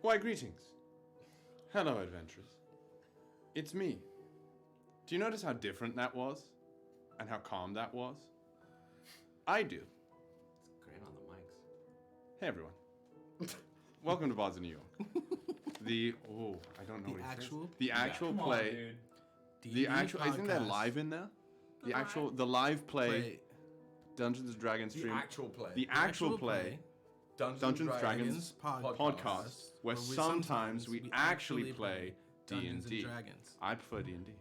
Why, greetings. Hello, adventurers. It's me. Do you notice how different that was? And how calm that was? I do. It's great on the mics. Hey, everyone. Welcome to Bards of New York. I don't know what he says. The actual play. On, dude. The actual, podcast. isn't there live in there? The live play. Dungeons and Dragons stream. The actual play. The actual play. Dungeons and Dragons podcast, where sometimes we actually play Dungeons D&D. and Dragons. I prefer D&D.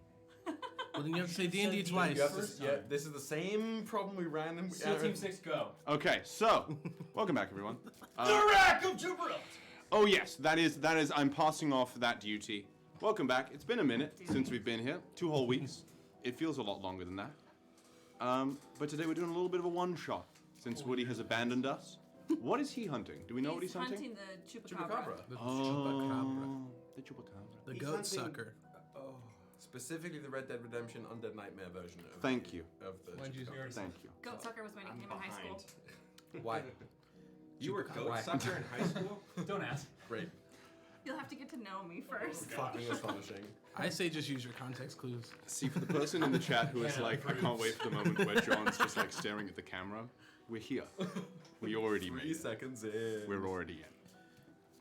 Well, then you have to say D&D twice. This is the same problem we ran. And Still Team 6, go. Okay, so welcome back, everyone. The Rack of Jupiter! Oh yes, that is. I'm passing off that duty. Welcome back. It's been a minute since we've been here. 2 whole weeks. It feels a lot longer than that. But today we're doing a little bit of a one-shot since Woody has abandoned us. What is he hunting? Do we know what he's hunting? He's hunting the chupacabra. The chupacabra. The chupacabra. The goat sucker. Specifically the Red Dead Redemption Undead Nightmare version of Thank you. Of the Thank you. Goat sucker was my nickname in high school. Why? You were goat sucker in high school? Don't ask. Great. You'll have to get to know me first. Fucking astonishing. I say just use your context clues. See, for the person in the chat who is like, I can't wait for the moment where John's just like staring at the camera, we're here. We already made 3 it. seconds in. We're already in.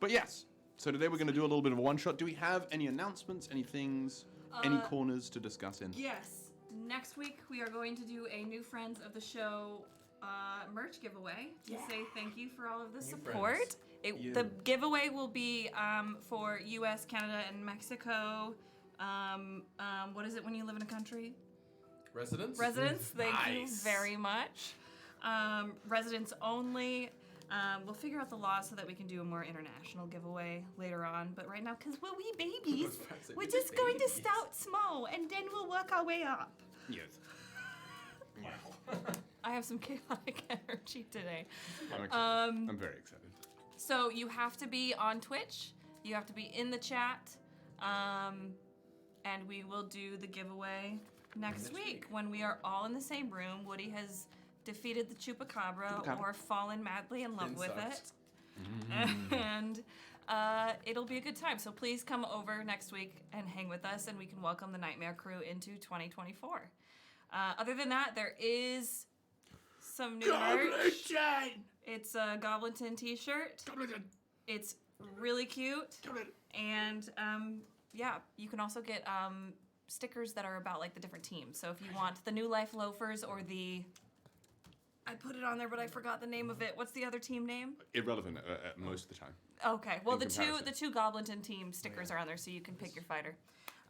But yes, so today we're going to do a little bit of a one-shot. Do we have any announcements, any things, any corners to discuss in? Yes. Next week we are going to do a new Friends of the Show merch giveaway to say thank you for all of the support. The giveaway will be for US, Canada, and Mexico. What is it when you live in a country? Residents? Residents, thank you very much. Residents only. We'll figure out the laws so that we can do a more international giveaway later on. But right now, because we're wee babies, we're just going to start small and then we'll work our way up. Yes. Wow. I have some chaotic energy today. I'm very excited. So you have to be on Twitch. You have to be in the chat. And we will do the giveaway next week when we are all in the same room. Woody has defeated the chupacabra or fallen madly in love with it. And it'll be a good time. So please come over next week and hang with us, and we can welcome the Nightmare Crew into 2024. Other than that, there is some new merch. It's a Goblinton t-shirt. It's really cute. And you can also get stickers that are about like the different teams. So if you want the New Life Loafers or the... I put it on there, but I forgot the name of it. What's the other team name? Irrelevant most of the time. Okay. Well, the comparison. two Goblinton team stickers are on there, so you can pick your fighter.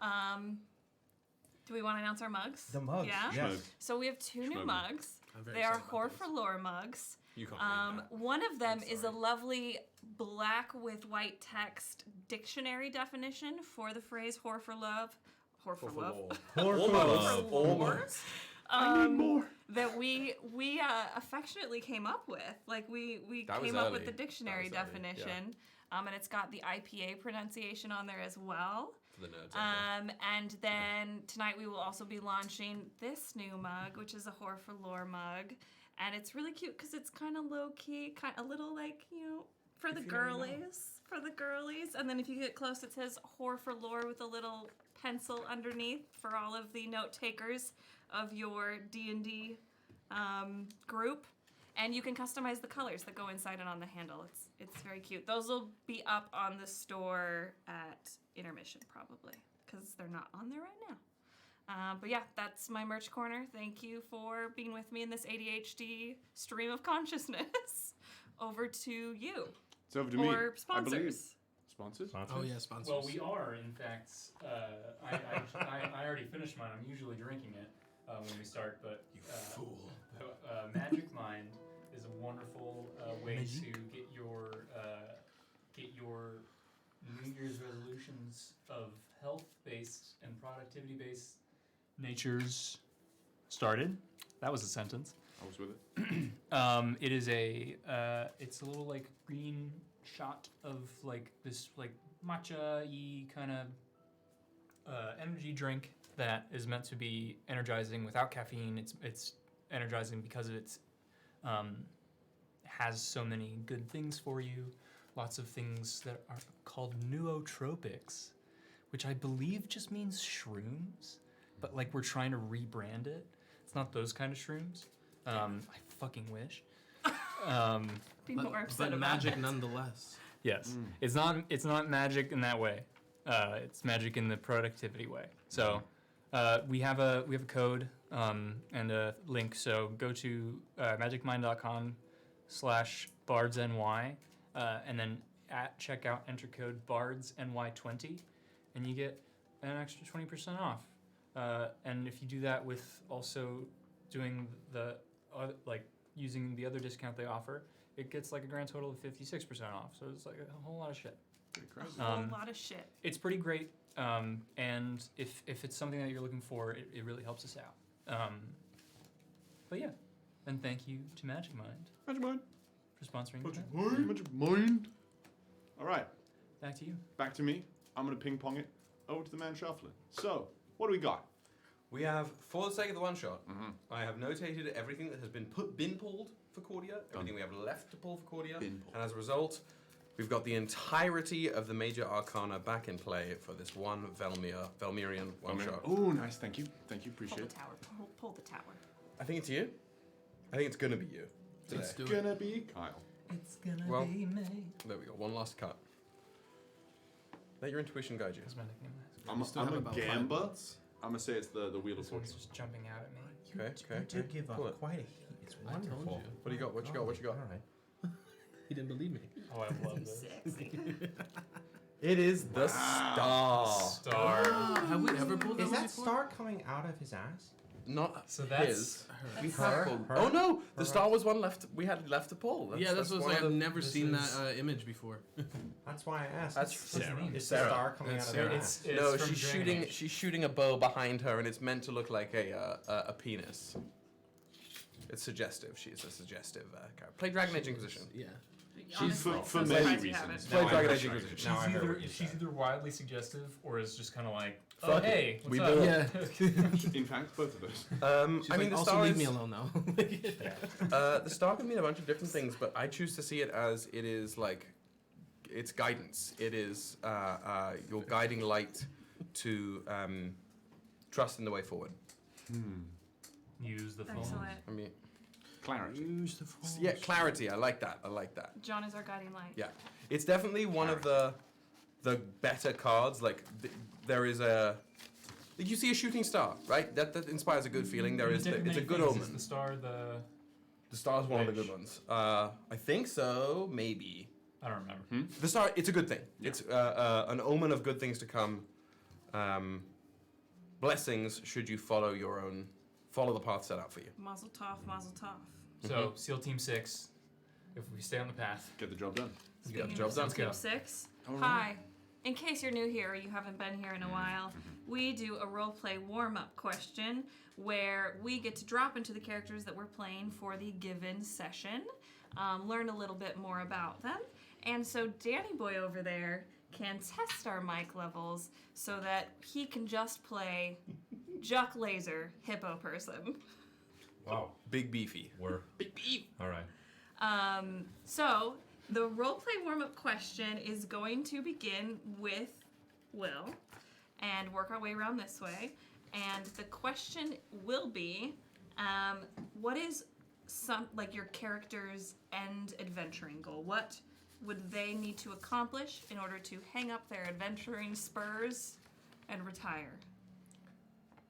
Do we want to announce our mugs? The mugs. Yeah. Yes. So we have 2 new mugs. I'm very They are excited about Whore those. for Lore mugs. You can't read that. One of them is a lovely black with white text dictionary definition for the phrase "whore for love." Whore for love. Almost. I need more. That we affectionately came up with. Like we That was came up early. with the dictionary That was early, definition, and it's got the IPA pronunciation on there as well. For the nerds. out there. And then tonight we will also be launching this new mug, which is a Whore for Lore mug, and it's really cute because it's kind of low key, kind of a little like for the girlies. And then if you get close, it says Whore for Lore with a little pencil underneath for all of the note takers of your D&D group. And you can customize the colors that go inside and on the handle. It's very cute. Those will be up on the store at intermission probably because they're not on there right now. But yeah, that's my merch corner. Thank you for being with me in this ADHD stream of consciousness. Over to you. It's over to me. Or sponsors. Sponsors? Oh, yeah, sponsors. Well, we are, in fact, I already finished mine. I'm usually drinking it when we start, but... You fool. Magic Mind is a wonderful way to get your New Year's resolutions of health-based and productivity-based natures started. That was a sentence. I was with it. It is it's a little like green shot of like this like matcha-y kind of energy drink that is meant to be energizing without caffeine. It's energizing because it's has so many good things for you. lots of things that are called nootropics, which I believe just means shrooms, but like we're trying to rebrand it. It's not those kind of shrooms. I fucking wish. Be more upset But about magic it. nonetheless. Yes, it's not magic in that way. It's magic in the productivity way. So we have a code and a link. So go to magicmind.com/bardsny, and then at checkout enter code bardsny20, and you get an extra 20% off. And if you do that with also doing the using the other discount they offer, it gets like a grand total of 56% off. So it's like a whole lot of shit. A whole lot of shit. It's pretty great, and if it's something that you're looking for, it really helps us out. But yeah, and thank you to Magic Mind Magic Mind. for sponsoring the Magic event. Mind. Magic Mind. All right, Back to you. back to me. I'm gonna ping pong it over to the man shuffling. So, what do we got? We have, for the sake of the one shot, I have notated everything that has been pulled for Cordia, everything we have left to pull for Cordia, Been pulled. and as a result, we've got the entirety of the major arcana back in play for this one Velmeirian one shot. Oh, nice. Thank you. Thank you. Pull Appreciate the it. tower. Pull the tower. I think it's you. I think it's gonna be you today. Let's do it. Gonna be Kyle. It's gonna Well- be me. There we go. One last cut. Let your intuition guide you. That's my nickname. I'm still a have about 5 gamba. minutes. I'm gonna say it's the wheel of This one's fortune. just jumping out at me. Okay, okay. You do give Pull up it. quite a heat. It's I told wonderful. you. What do you got? What you got? What you got? All right. He didn't believe me. Oh, I love this. Sexy. It is the star. Star. Have we ever pulled Is one that before? star coming out of his ass? Not So that's- his. We Her? have pulled. Her? Oh no, the Her? star was one left. We had left to pull. Yeah, that's what why I've never this seen is- that image before. That's why I asked. That's What's the name? Is the Sarah. star coming That's out of her Sarah. ass? It's no, from she's Dragon shooting. Age. She's shooting a bow behind her, and it's meant to look like a penis. It's suggestive. She's a suggestive character. Play Dragon Age Inquisition. Yeah. Honestly, for I'm many surprised you reasons. haven't. Play Now I Dragon heard Age you. Inquisition. Now I heard what you She's said. either wildly suggestive or is just kind of like, oh Fuck it. hey, what's We up? built- Yeah. In fact, both of those. She's I mean, like, the also star leave is, me alone now. the star can mean a bunch of different things, but I choose to see it as it is like, it's guidance. It is your guiding light to trust in the way forward. Use the phone. Excellent. I mean, Clarity. Use the force. yeah, clarity. I like that. I like that. John is our guiding light. Yeah, it's definitely one of the better cards. Like there is a, like you see a shooting star, right? That inspires a good feeling. There is, it's a good Is omen. the star the? The star's one of the Finch. good ones. I think so. Maybe I don't remember. the star. It's a good thing. It's an omen of good things to come. Blessings should you follow the path set out for you. Mazel tov, mazel tov. So SEAL Team 6, if we stay on the path, Get the job done. You got the Speaking job of done. Team Let's 6, All right. hi. In case you're new here or you haven't been here in a while, we do a roleplay warm-up question where we get to drop into the characters that we're playing for the given session, learn a little bit more about them, and so Danny Boy over there can test our mic levels so that he can just play Juck, Lazer, hippo person. Wow. Big beefy. We're all right. So the roleplay warm-up question is going to begin with Will and work our way around this way. And the question will be, what is your character's end adventuring goal? What would they need to accomplish in order to hang up their adventuring spurs and retire?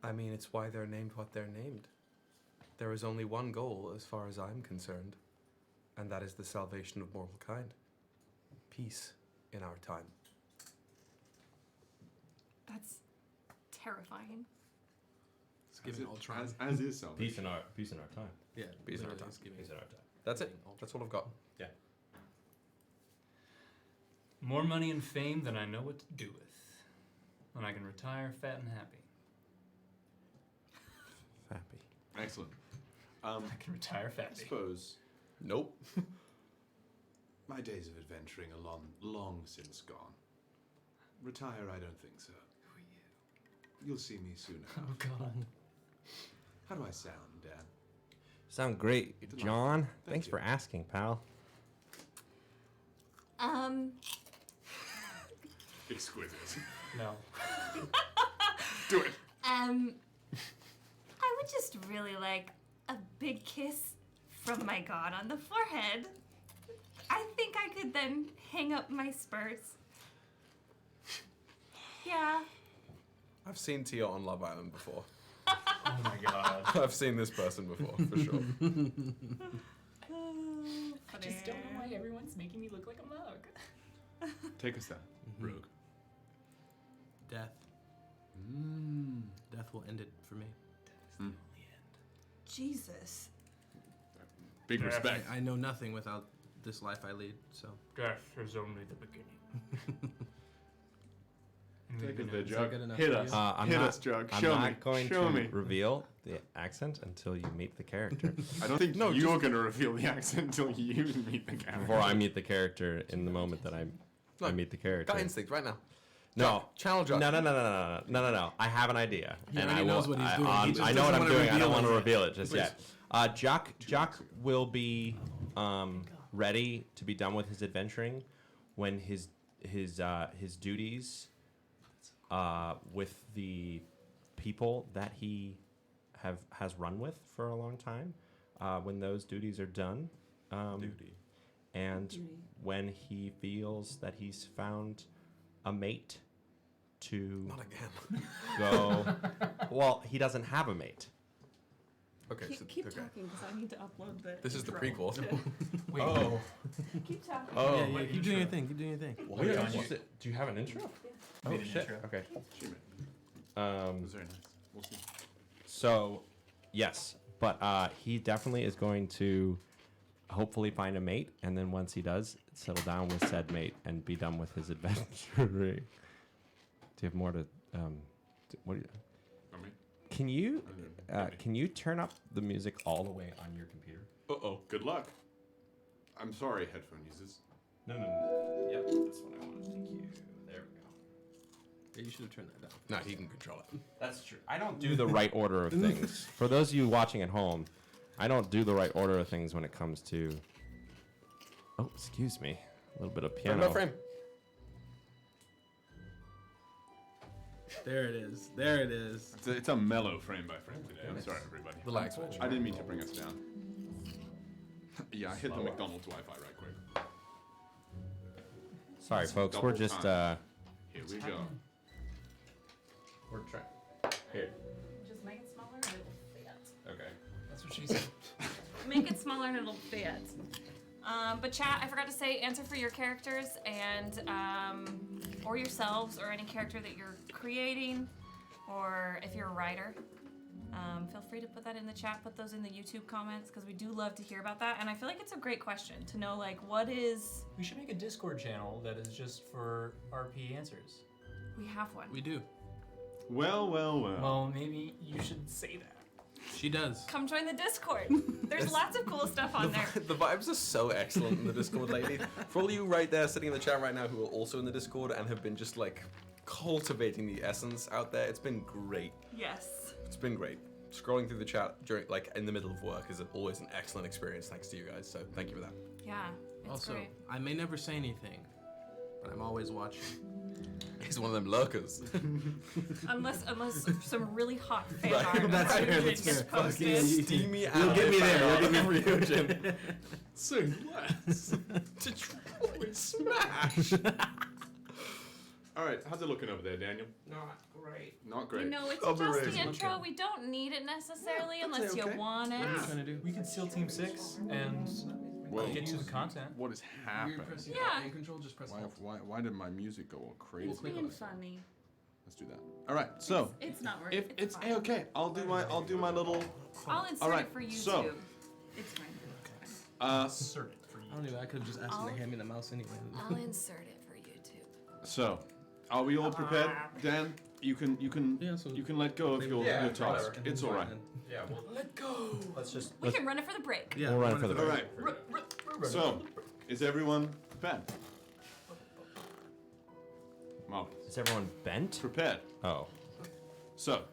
I mean, it's why they're named what they're named. There is only one goal, as far as I'm concerned, and that is the salvation of mortal kind. Peace in our time. That's terrifying. It's giving Ultron. As is salvation. Peace in our time. Yeah. Peace in our literally, time. it's giving Peace in our time. That's it. That's all I've got. Yeah. more money and fame than I know what to do with, and I can retire fat and happy. Happy. Excellent. I can retire I fat. suppose Nope. my days of adventuring are long since gone. Retire, I don't think so. Who are you? You'll see me soon Oh enough. God. How do I sound, Dan? Sound great, John. Thank Thanks you. for asking, pal. Exquisite. No. Do it. I would just really like a big kiss from my god on the forehead. I think I could then hang up my spurs. Yeah. I've seen Tia on Love Island before. Oh my god. I've seen this person before, for sure. I just don't know why everyone's making me look like a mug. Take us down, Rogue. Death. Death will end it for me. Jesus. Big respect. I know nothing without this life I lead, so. Death is only the beginning. Take us there, Is that Juck. good enough Hit for us. you? I'm Hit not, us, Juck. I'm Show not me. going Show to me. reveal the accent until you meet the character. I don't think you're going to reveal the accent until you meet the character. Before I meet the character, in the moment that I meet the character. Gut instinct right now. No. Channel Juck. No. I have an idea. He and already I knows what he's doing. He just I know what doesn't I'm wanna doing. I don't reveal want to it. reveal it just Please. yet. Juck will be ready to be done with his adventuring when his duties with the people that he has run with for a long time, when those duties are done, and when he feels that he's found a mate to Not again. go. Well, he doesn't have a mate. Okay, Keep okay. talking because I need to upload the. This is the intro. prequel. Wait. Oh. Keep talking. Oh. Yeah, keep doing your thing. Keep doing your thing. Wait, do you have an intro? Oh Made an shit. intro. Okay. She made it. It was very nice. We'll see. So, yes, but he definitely is going to hopefully find a mate, and then once he does, settle down with said mate and be done with his adventuring. Do you have more to? What? Do you, I mean, can you turn up the music all the way on your computer? uh-oh. Good luck. I'm sorry, headphone users. No. Yep, that's what I wanted. Thank you. There we go. Yeah, you should have turned that down. No, he can control it. That's true. I don't do the right order of things. For those of you watching at home, I don't do the right order of things when it comes to. Oh, excuse me. A little bit of Frame piano. by frame. There it is. There it is. It's a mellow frame by frame today. I'm sorry, everybody. The lag switch. I didn't mean to bring us down. Yeah, I hit the McDonald's Wi-Fi right quick. Sorry, folks. Double We're just. time. Here we go. We're trying. Here. Just make it smaller and it'll fit. Okay. That's what she said. Make it smaller and it'll fit. But chat, I forgot to say, answer for your characters and or yourselves or any character that you're creating, or if you're a writer. Feel free to put that in the chat. Put those in the YouTube comments because we do love to hear about that. And I feel like it's a great question to know, like, what is. We should make a Discord channel that is just for RP answers. We have one. We do. Well. Well, maybe you should say that. She does. Come join the Discord. There's lots of cool stuff on there. The vibes are so excellent in the Discord lately. For all you right there sitting in the chat right now who are also in the Discord and have been just like cultivating the essence out there, it's been great. Yes. It's been great. Scrolling through the chat during like in the middle of work is always an excellent experience thanks to you guys. So thank you for that. Yeah. It's Also, great. I may never say anything, but I'm always watching. He's one of them lurkers. Unless some really hot fan Right, art. that's of fair, Ryujin that's gets fair. posted. Yeah, Steamy You'll get me there. You'll get me Ryujin. Say less. Detroit smash. All right, how's it looking over there, Daniel? Not great. Not great. You know, it's Overrated. just the intro. We don't need it necessarily Yeah, unless that's you okay. want it. What are you trying to do? We could steal Team 6 and Well, get to the content. what is happening? Yeah. control, just press Why did my music go all crazy? It's being funny. Let's do that. All right, so It's not working. if it's fine. okay, I'll do my little. I'll insert All right, it for YouTube. so- It's fine. Insert it for you. I don't know. I could have just asked him to hand me the mouse anyway. I'll insert it for YouTube. So, are we all prepared? Dan, you can Yeah, so- you can let go of your Yeah, task. whatever. It's all right. Yeah, well, Let go. let's just. We can run it for the break. Yeah, We'll run for the All right. So, is everyone prepared? Marvelous. Is everyone bent? Prepared. Oh. So,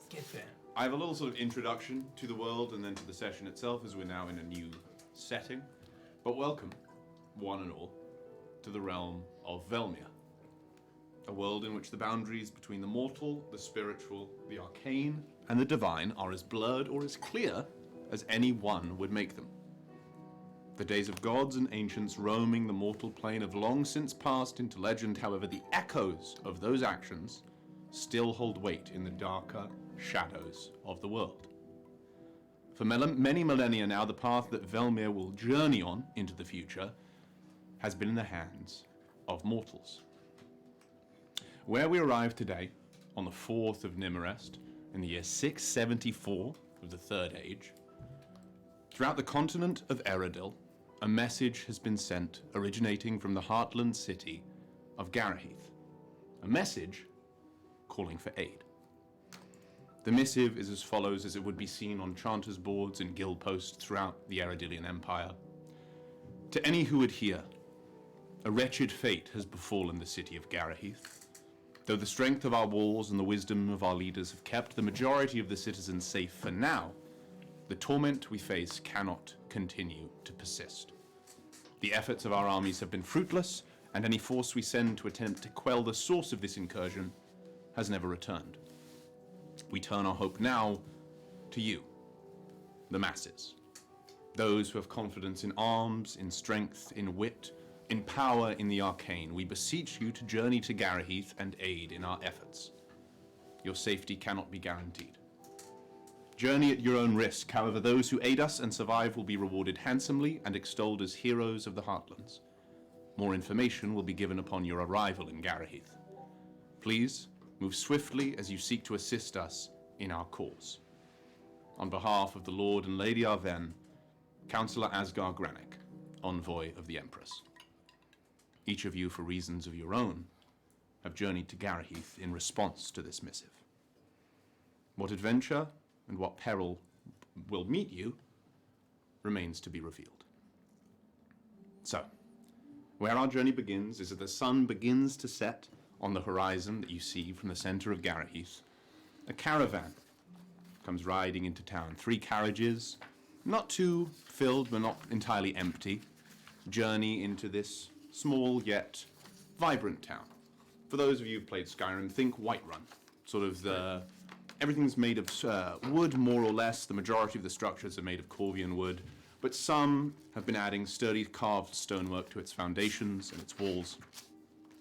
Get that. I have a little sort of introduction to the world and then to the session itself, as we're now in a new setting. But welcome, one and all, to the realm of Velmeir. A world in which the boundaries between the mortal, the spiritual, the arcane, and the divine are as blurred or as clear as any one would make them. The days of gods and ancients roaming the mortal plane have long since passed into legend. However, the echoes of those actions still hold weight in the darker shadows of the world. For many millennia now, the path that Velmeir will journey on into the future has been in the hands of mortals. Where we arrive today, on the 4th of Nimerest, in the year 674 of the Third Age, throughout the continent of Eredil, a message has been sent originating from the heartland city of Garaheath. A message calling for aid. The missive is as follows as it would be seen on chanters' boards and guild posts throughout the Eredilian Empire. To any who would hear, a wretched fate has befallen the city of Garaheath. Though the strength of our walls and the wisdom of our leaders have kept the majority of the citizens safe for now, the torment we face cannot continue to persist. The efforts of our armies have been fruitless, and any force we send to attempt to quell the source of this incursion has never returned. We turn our hope now to you, the masses. Those who have confidence in arms, in strength, in wit, in power, in the arcane. We beseech you to journey to Garaheath and aid in our efforts. Your safety cannot be guaranteed. Journey at your own risk. However, those who aid us and survive will be rewarded handsomely and extolled as heroes of the Heartlands. More information will be given upon your arrival in Garaheath. Please move swiftly as you seek to assist us in our cause. On behalf of the Lord and Lady Arven, Councillor Asgar Granick, Envoy of the Empress. Each of you, for reasons of your own, have journeyed to Garaheath in response to this missive. What adventure and what peril will meet you remains to be revealed. So, where our journey begins is that the sun begins to set on the horizon that you see from the center of Garaheath. A caravan comes riding into town. 3 carriages, not too filled but not entirely empty, journey into this small yet vibrant town. For those of you who've played Skyrim, think Whiterun. Sort of everything's made of wood, more or less. The majority of the structures are made of Corvian wood, but some have been adding sturdy carved stonework to its foundations and its walls.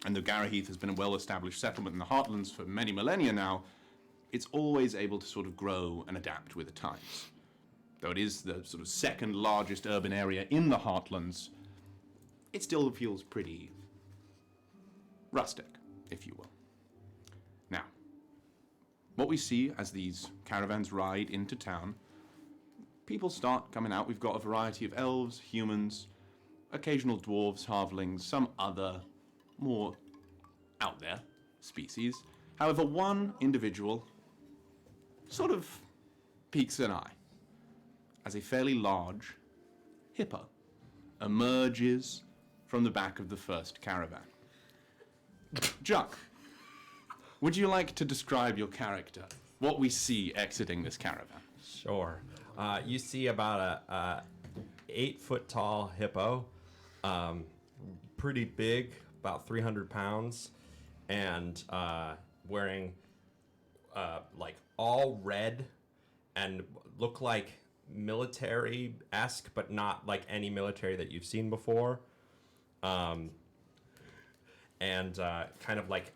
And though Garaheath has been a well-established settlement in the Heartlands for many millennia now, it's always able to sort of grow and adapt with the times. Though it is the sort of second largest urban area in the Heartlands, it still feels pretty rustic, if you will. Now, what we see as these caravans ride into town, people start coming out. We've got a variety of elves, humans, occasional dwarves, halflings, some other more out there species. However, one individual sort of piques an eye as a fairly large hippo emerges from the back of the first caravan. Juck, would you like to describe your character, what we see exiting this caravan? Sure. You see about a 8-foot tall hippo, pretty big, about 300 pounds, and wearing like all red and look like military-esque, but not like any military that you've seen before. And kind of like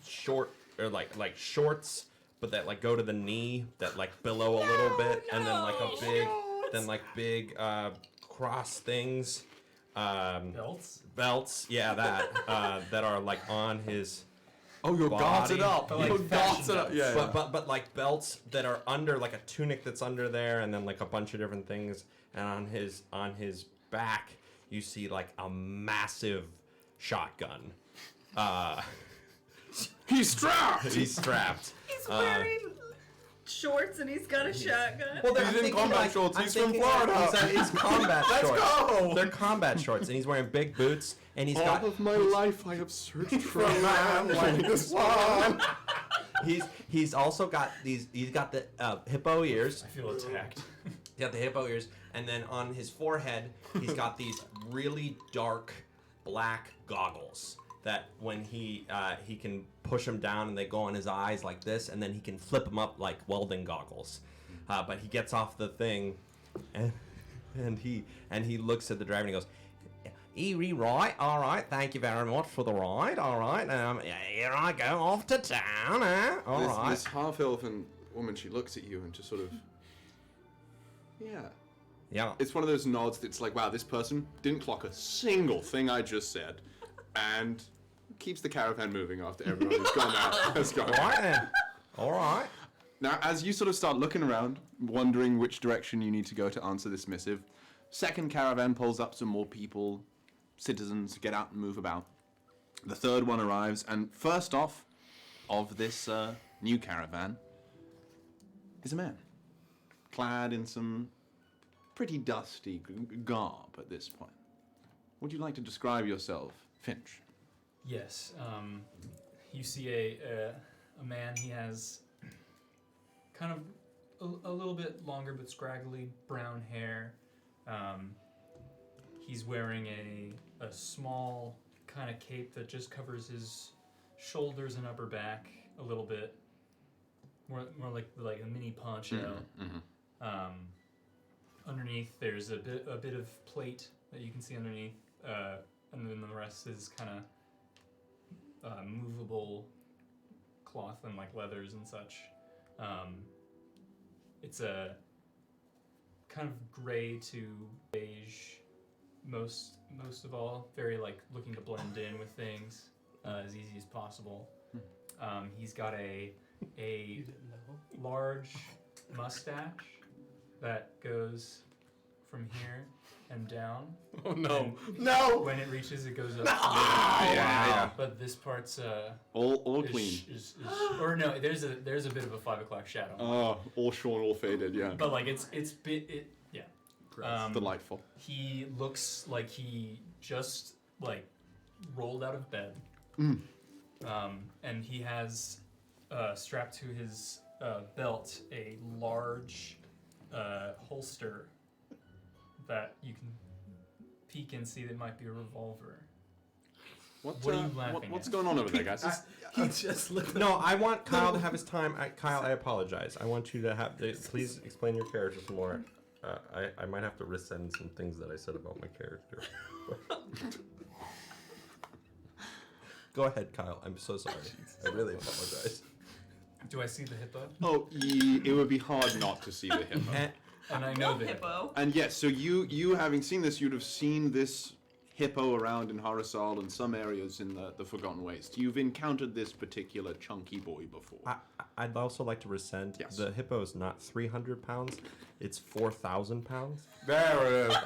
short or like shorts, but that like go to the knee, that like billow a little bit, and then like big cross things. Belts, yeah, that are like on his. Oh, you're body. gotted up. But, like, You're gotted up. fashion Yeah. But like belts that are under, like a tunic that's under there, and then like a bunch of different things. And on his back, you see like a massive shotgun. He's strapped. He's strapped. He's wearing shorts and he's got a shotgun. Well, He's in combat shorts. He's from Florida. He's combat Let's shorts. go. They're combat shorts, and he's wearing big boots, and he's got. All of my life I have searched for a man like this one. He's also got these. He's got the hippo ears. I feel attacked. He's got the hippo ears, and then on his forehead, he's got these really dark black goggles that when he can push them down and they go on his eyes like this, and then he can flip them up like welding goggles. But he gets off the thing, and he looks at the driver and he goes, "Eerie, right? All right, thank you very much for the ride. All right, here I go off to town. All right." This half-elven woman, she looks at you and just sort of, Yeah. It's one of those nods that's like, wow, this person didn't clock a single thing I just said, and keeps the caravan moving after everyone who's gone out has gone. All right then. All right. Now, as you sort of start looking around, wondering which direction you need to go to answer this missive, second caravan pulls up, some more people, citizens, get out and move about. The third one arrives, and first off of this new caravan is a man, clad in some pretty dusty garb at this point. Would you like to describe yourself, Finch? Yes. You see a man. He has kind of a little bit longer but scraggly brown hair. He's wearing a small kind of cape that just covers his shoulders and upper back a little bit. More like a mini poncho. Underneath, there's a bit of plate that you can see underneath, and then the rest is kind of movable cloth and like leathers and such. It's a kind of gray to beige, most of all. Very like looking to blend in with things as easy as possible. He's got a large mustache that goes from here and down. Oh no! And No! when it reaches, it goes up. Yeah. But this part's All is, clean. is or no, there's a bit of a 5 o'clock shadow. All shorn, all faded, yeah. But like it's yeah. Delightful. He looks like he just like rolled out of bed. And he has strapped to his belt a large holster that you can peek and see that might be a revolver. What are you laughing What's at? going on over there, guys? He just looked. No, I want Kyle to have his time. Kyle, I apologize. I want you to have. Please explain your character some more. I might have to rescind some things that I said about my character. Go ahead, Kyle. I'm so sorry. I really apologize. Do I see the hippo? Oh, it would be hard not to see the hippo. And I know the hippo. And yes, so you having seen this, you'd have seen this hippo around in Harasal and some areas in the Forgotten Waste. You've encountered this particular chunky boy before. I'd also like to rescind. Yes. The hippo is not 300 pounds. It's 4,000 pounds. There it is.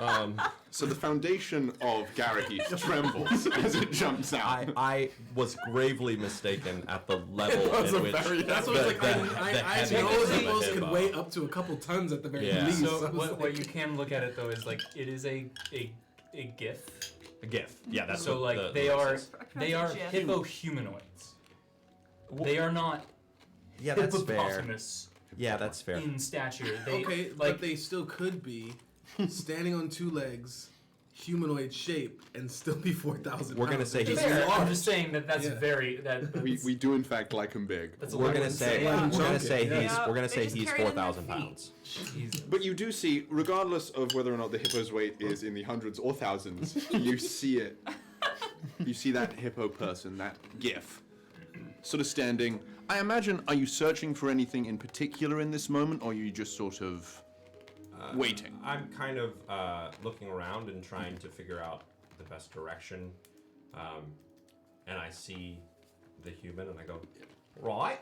So the foundation of Garaheath trembles as it jumps out. I was gravely mistaken at the level at which That's what like. I know heaviness of a hippos could hippo. weigh up to a couple tons at the very Yeah. least. So I was what like- you can look at it though is like it is a GIF. A GIF. Yeah, that's So what like the they are GIF. hippo humanoids. They are not Yeah, that's fair. hippopotamus Yeah, that's fair. in stature. They Okay, like but they still could be standing on two legs, humanoid shape, and still be 4,000. We're gonna say They're he's just fair. I'm large. just saying that's Yeah. very that's, We do in fact like him big. that's a We're lot gonna to say Yeah. we're gonna say Yeah. he's we're gonna They say just he's carry it in their 4,000 feet. pounds. Jesus. But you do see, regardless of whether or not the hippo's weight is in the hundreds or thousands, you see it. You see that hippo person, that GIF, sort of standing. I imagine, are you searching for anything in particular in this moment, or are you just sort of waiting? I'm kind of looking around and trying to figure out the best direction, and I see the human, and I go, "Right,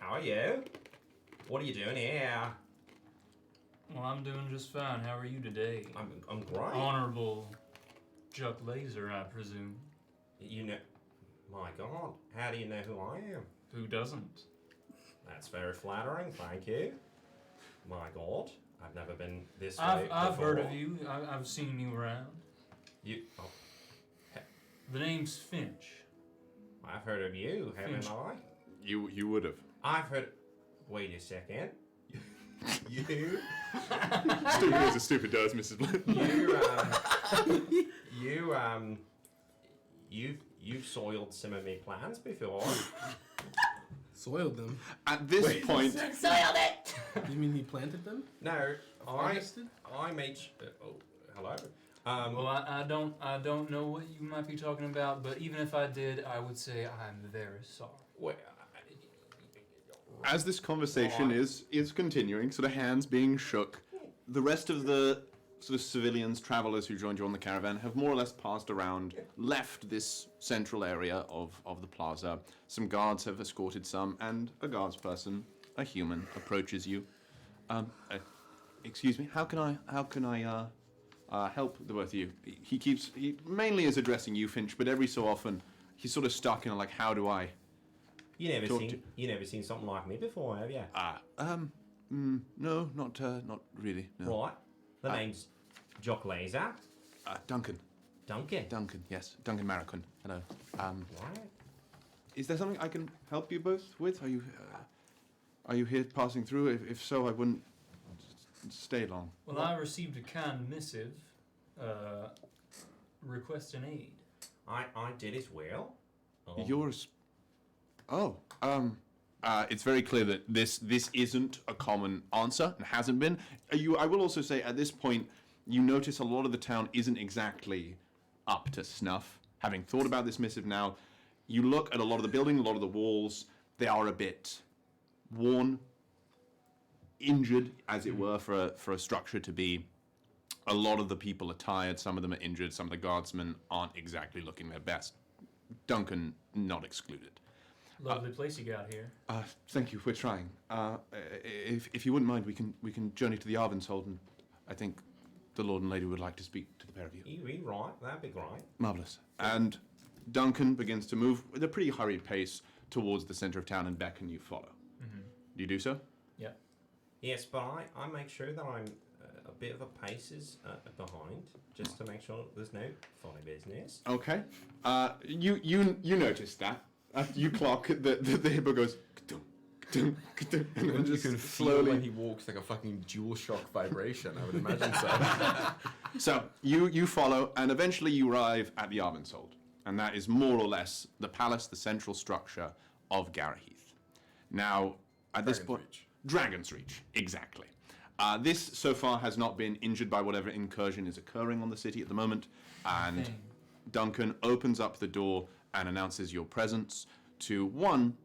how are you? What are you doing here?" Well, I'm doing just fine. How are you today? I'm great. Honorable Juck Lazer, I presume. You know, my God, how do you know who I am? Who doesn't? That's very flattering, thank you. My God, I've never been this way I've heard before. of you. I've seen you around. You, oh, The name's Finch. I've heard of you, haven't Finch. I? You would have. I've heard. Wait a second. You, Stupid as a stupid does, Mrs. Blue. you, you've soiled some of my plans before. Soiled them. At this point, Soiled it! You mean he planted them? No, Harvested? I made. Oh, hello. Well, I don't know what you might be talking about, but even if I did, I would say I'm very sorry. Well, as this conversation is continuing, sort of hands being shook, the rest of the sort of civilians, travelers who joined you on the caravan have more or less passed around, left this central area of the plaza. Some guards have escorted some, and a guards person, a human, approaches you. Excuse me, how can I help the both of you? He mainly is addressing you, Finch, but every so often he's sort of stuck in like, how do I? you never seen something like me before, have you? No, not really. No. Right. The name's Juck Lazer. Duncan. Duncan. Yes, Duncan Marroquin. Hello. Right. Is there something I can help you both with? Are you here passing through? If so, I wouldn't stay long. Well, I received a kind missive requesting aid. I did as well. Yours. Oh. It's very clear that this isn't a common answer and hasn't been. I will also say at this point, you notice a lot of the town isn't exactly up to snuff. Having thought about this missive now, you look at a lot of the building, a lot of the walls. They are a bit worn, injured, as it were, for a structure to be. A lot of the people are tired. Some of them are injured. Some of the guardsmen aren't exactly looking their best. Duncan not excluded. Lovely place you got here. Thank you. We're trying. If you wouldn't mind, we can journey to the Arvinshold, and I think the Lord and Lady would like to speak to the pair of you. You right? That'd be great. Marvelous. And Duncan begins to move with a pretty hurried pace towards the center of town and beckon you follow. Mm-hmm. Do you do so? Yeah. Yes, but I make sure that I'm a bit of a paces behind, just to make sure there's no funny business. Okay. You noticed that. You clock the hippo goes ka-dum, ka-dum, ka-dum, and then just slowly. when he walks like a fucking dual shock vibration. I would imagine so. So you follow, and eventually you arrive at the Arvinshold, and that is more or less the palace, the central structure of Garaheath. Now, at this point, Dragon's Reach, exactly. This so far has not been injured by whatever incursion is occurring on the city at the moment, and Duncan opens up the door and announces your presence to one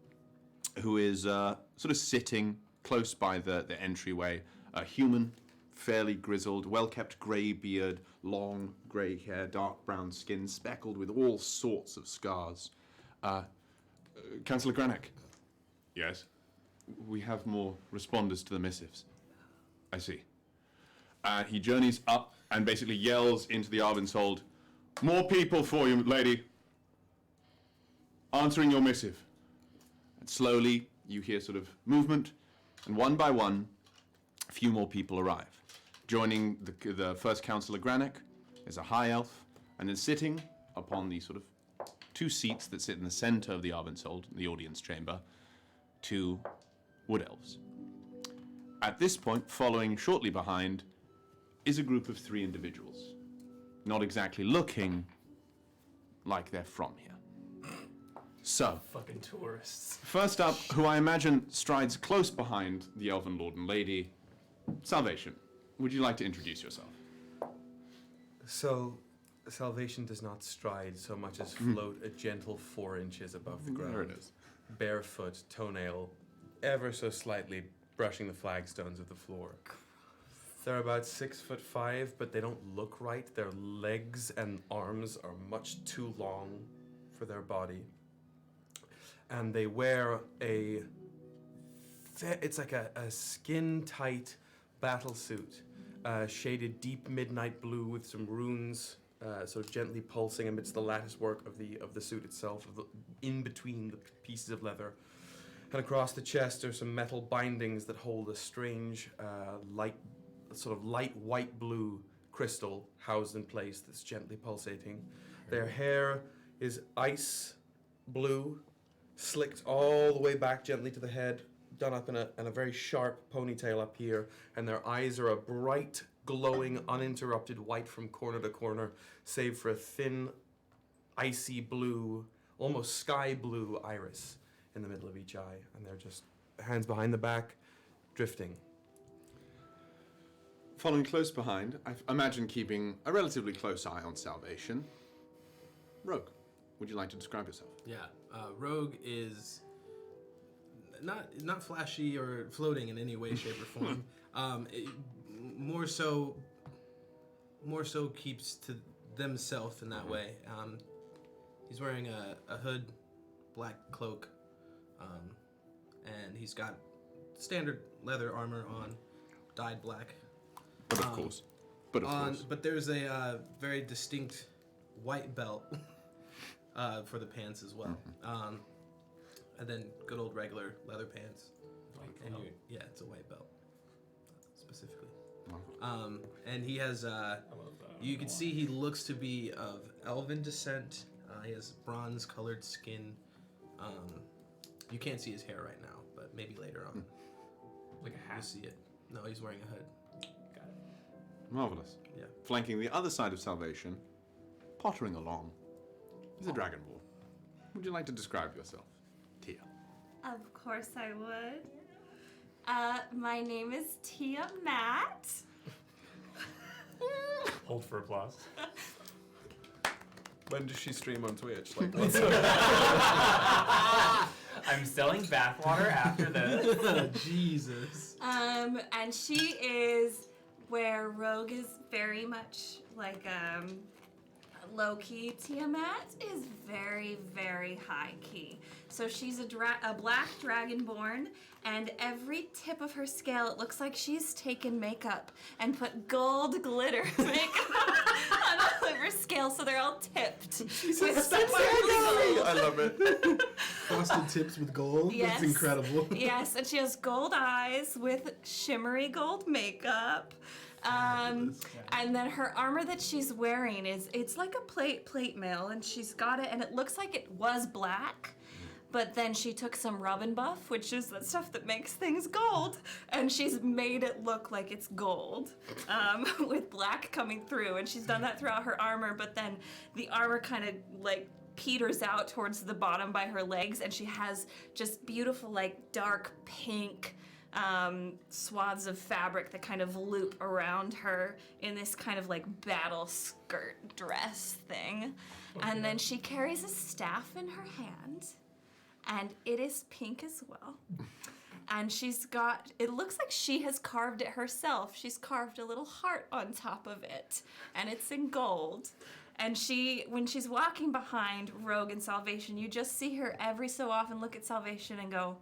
who is sort of sitting close by the entryway, a human, fairly grizzled, well-kept grey beard, long grey hair, dark brown skin, speckled with all sorts of scars. Councillor Granick. Yes? We have more responders to the missives. I see. He journeys up and basically yells into the Arvinshold, "More people for you, lady. Answering your missive." And slowly, you hear sort of movement, and one by one, a few more people arrive. Joining the first Councillor Granick is a high elf, and then sitting upon the sort of two seats that sit in the center of the Arvinshold, the audience chamber, two wood elves. At this point, following shortly behind, is a group of three individuals, not exactly looking like they're from here. So, Fucking tourists. first up, who I imagine strides close behind the Elven Lord and Lady, Salvation. Would you like to introduce yourself? So, Salvation does not stride so much as float a gentle 4 inches above the ground. There it is. Barefoot, toenail, ever so slightly brushing the flagstones of the floor. They're about 6'5", but they don't look right. Their legs and arms are much too long for their body. And they wear it's like a skin-tight battle suit, shaded deep midnight blue with some runes sort of gently pulsing amidst the lattice work of the suit itself, in between the pieces of leather. And across the chest are some metal bindings that hold a strange, light white blue crystal housed in place that's gently pulsating. Their hair is ice blue, slicked all the way back gently to the head, done up in a very sharp ponytail up here, and their eyes are a bright, glowing, uninterrupted white from corner to corner, save for a thin icy blue, almost sky blue iris in the middle of each eye, and they're just hands behind the back, drifting. Following close behind, I imagine keeping a relatively close eye on Salvation. Rogue, would you like to describe yourself? Yeah, Rogue is not flashy or floating in any way, shape, or form. More so keeps to themselves in that way. He's wearing a hood, black cloak, and he's got standard leather armor on, dyed black. But of course. But there's a very distinct white belt for the pants as well. And then good old regular leather pants. Yeah, it's a white belt specifically. And he has you can see he looks to be of elven descent. He has bronze colored skin. You can't see his hair right now, but maybe later on. Like a You'll hat. see it. No, he's wearing a hood. Got it. Marvelous. Yeah. Flanking the other side of Salvation, pottering along, is a dragonborn. Would you like to describe yourself, Tia? Of course I would. My name is Tia Matt. Hold for applause. When does she stream on Twitch? Like, what's I'm selling bathwater after this. Jesus. And she is where Rogue is very much like low key. Tiamat is very, very high key. So she's a black dragonborn, and every tip of her scale, it looks like she's taken makeup and put gold glitter makeup on all of her scales, so they're all tipped. With sparkly gold. I love it. Frosted tips with gold. Yes. That's incredible. Yes, and she has gold eyes with shimmery gold makeup. And then her armor that she's wearing it's like a plate mail, and she's got it, and it looks like it was black, but then she took some rub and buff, which is the stuff that makes things gold, and she's made it look like it's gold, with black coming through, and she's done that throughout her armor, but then the armor kind of like peters out towards the bottom by her legs, and she has just beautiful like dark pink swaths of fabric that kind of loop around her in this kind of like battle skirt dress thing. And then she carries a staff in her hand, and it is pink as well. And she's got, it looks like she has carved it herself. She's carved a little heart on top of it, and it's in gold. And when she's walking behind Rogue and Salvation, you just see her every so often look at Salvation and go,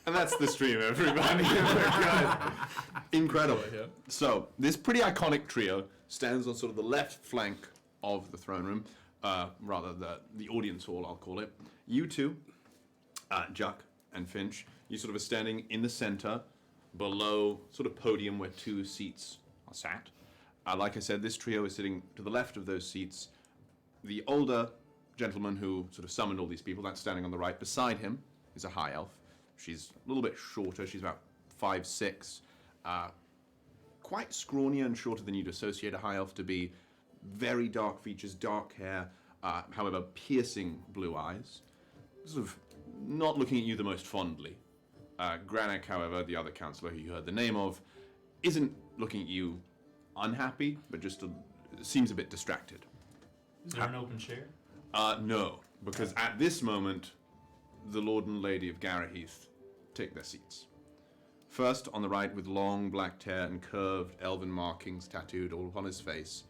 And that's the stream, everybody. Incredible. So, this pretty iconic trio stands on sort of the left flank of the throne room, rather the audience hall, I'll call it. You two, Juck and Finch, you sort of are standing in the center, below sort of podium where two seats are sat. Like I said, this trio is sitting to the left of those seats. The older gentleman who sort of summoned all these people, that's standing on the right. Beside him is a high elf. She's a little bit shorter. She's about 5'6", quite scrawny and shorter than you'd associate a high elf to be. Very dark features, dark hair, however, piercing blue eyes. Sort of not looking at you the most fondly. Granek, however, the other counselor who you heard the name of, isn't looking at you unhappy, but just seems a bit distracted. Is there an open chair? No, because at this moment, the Lord and Lady of Garaheath take their seats. First, on the right, with long black hair and curved elven markings tattooed all upon his face.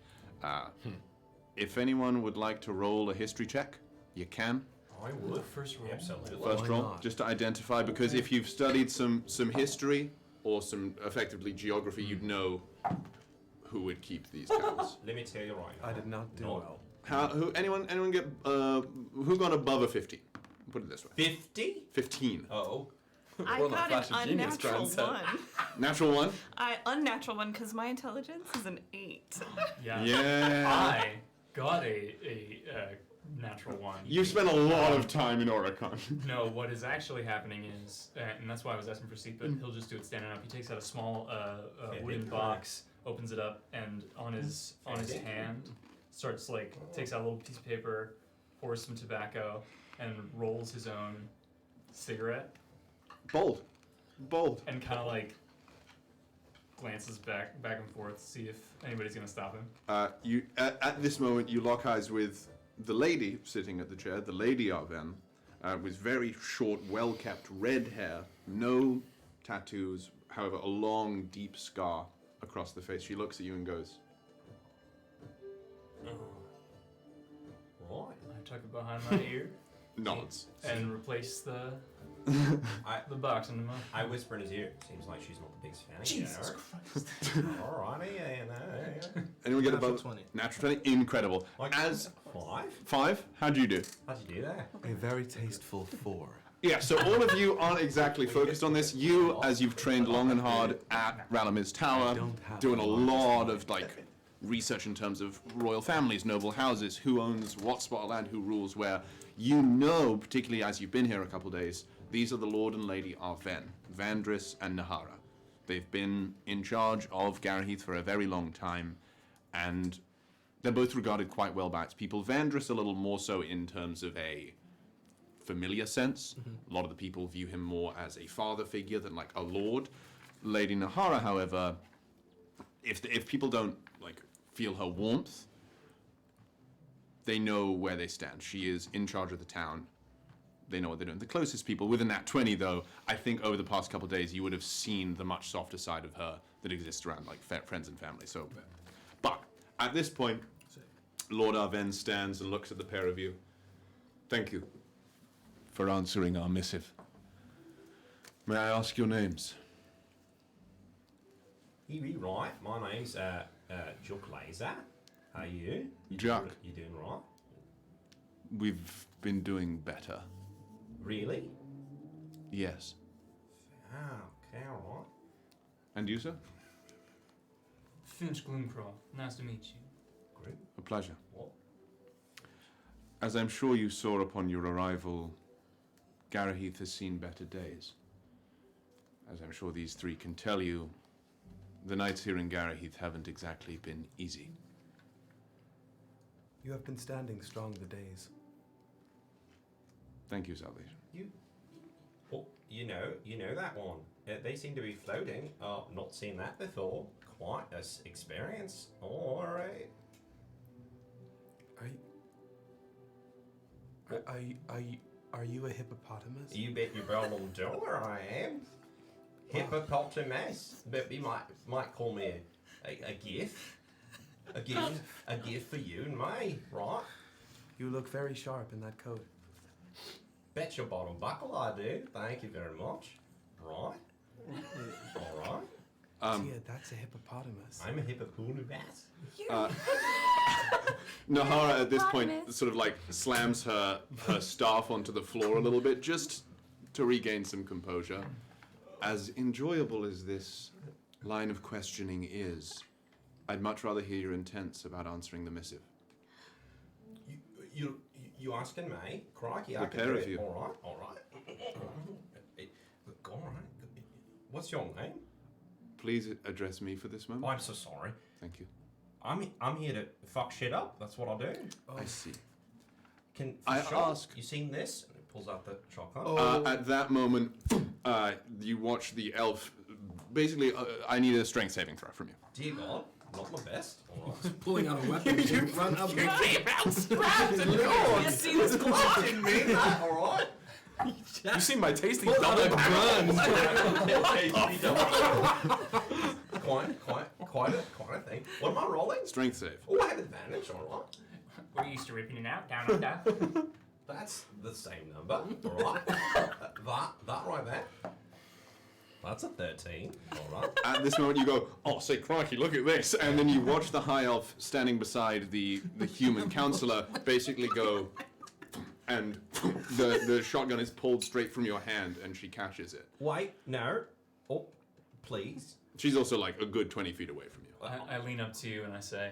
If anyone would like to roll a history check, you can. I would. First roll. Absolutely. First roll, just to identify, because if you've studied some history or some effectively geography, you'd know who would keep these counts. Let me tell you right now. I did not do well. Anyone get who got above a 50? Put it this way. 50? 15. Oh. I Roll that got Flash an of Genius unnatural drawing one. Natural one? Unnatural one because my intelligence is an 8. Yeah. Yeah. I got a natural one. You spent a lot of time in Oricon. No, what is actually happening is, and that's why I was asking for Seek, but he'll just do it standing up. He takes out a small wooden box opens it up, and on his hand starts takes out a little piece of paper, pours some tobacco, and rolls his own cigarette, Bold. and kind of glances back and forth to see if anybody's gonna stop him. You at this moment you lock eyes with the lady sitting at the chair, the Lady Arven, with very short, well-kept red hair, no tattoos, however, a long, deep scar across the face. She looks at you and goes, Right. I tuck it behind my ear nods. and replace the box in the mouth. I whisper in his ear. Seems like she's not the biggest fan of Jesus Christ. Alrighty, yeah. Anyone get Natural above 20. Natural 20? Incredible. Like As 5? 5, how'd you do? How'd you do that? A very tasteful 4. Yeah, so all of you aren't exactly focused on this. You, as you've trained long and hard at Ralamir's Tower, doing a lot of research in terms of royal families, noble houses, who owns what spot of land, who rules where. You know, particularly as you've been here a couple days, these are the Lord and Lady Arven, Vandris and Nahara. They've been in charge of Garaheath for a very long time, and they're both regarded quite well by its people. Vandris a little more so in terms of a familiar sense. A lot of the people view him more as a father figure than a lord. Lady Nahara, however, if people don't feel her warmth, they know where they stand. She is in charge of the town. They know what they're doing. The closest people, within that 20 though, I think over the past couple of days you would have seen the much softer side of her that exists around friends and family. So, but at this point, Lord Arven stands and looks at the pair of you. Thank you for answering our missive. May I ask your names? You right. My name's Juck Lazer. How are you? Juck. You doing right? We've been doing better. Really? Yes. Okay, alright. And you, sir? Finch Gloomcroft, nice to meet you. Great. A pleasure. What? As I'm sure you saw upon your arrival, Garaheath has seen better days. As I'm sure these three can tell you, the nights here in Garaheath haven't exactly been easy. You have been standing strong the days. Thank you, Salvation. You know that one. They seem to be floating. Not seen that before. Quite a experience. Alright. Are you a hippopotamus? You bet your bottom dollar I am. Hippopotamus. But you might call me a gift. A gift for you and me, right? You look very sharp in that coat. Bet your bottom buckle I do. Thank you very much. Right. Alright. Tia, that's a hippopotamus. I'm a hippopotamus. Nahara at this point sort of slams her staff onto the floor a little bit just to regain some composure. As enjoyable as this line of questioning is, I'd much rather hear your intents about answering the missive. You asking me? Crikey, I The can pair do of it. you. Alright. What's your name? Please address me for this moment. I'm so sorry. Thank you. I'm here to fuck shit up. That's what I do. I see. I I ask- You seen this? And it pulls out the chocolate. At that moment, you watch the elf. Basically, I need a strength saving throw from you. Dear God, not my best. Alright. Pulling out a weapon in front of me. You see this clock? Didn't mean that. Alright. You see my tasty Pull out double a gun. Quite a thing. What am I rolling? Strength save. Oh, I have advantage. Alright. We're used to ripping it out, down under. That's the same number. Alright. that right there. That's a 13. Alright. At this moment, you go, oh, say crikey, look at this. And then you watch the high elf standing beside the human counselor basically go, and the shotgun is pulled straight from your hand, and she catches it. Wait, no. Oh, please. She's also a good 20 feet away from you. I lean up to you and I say,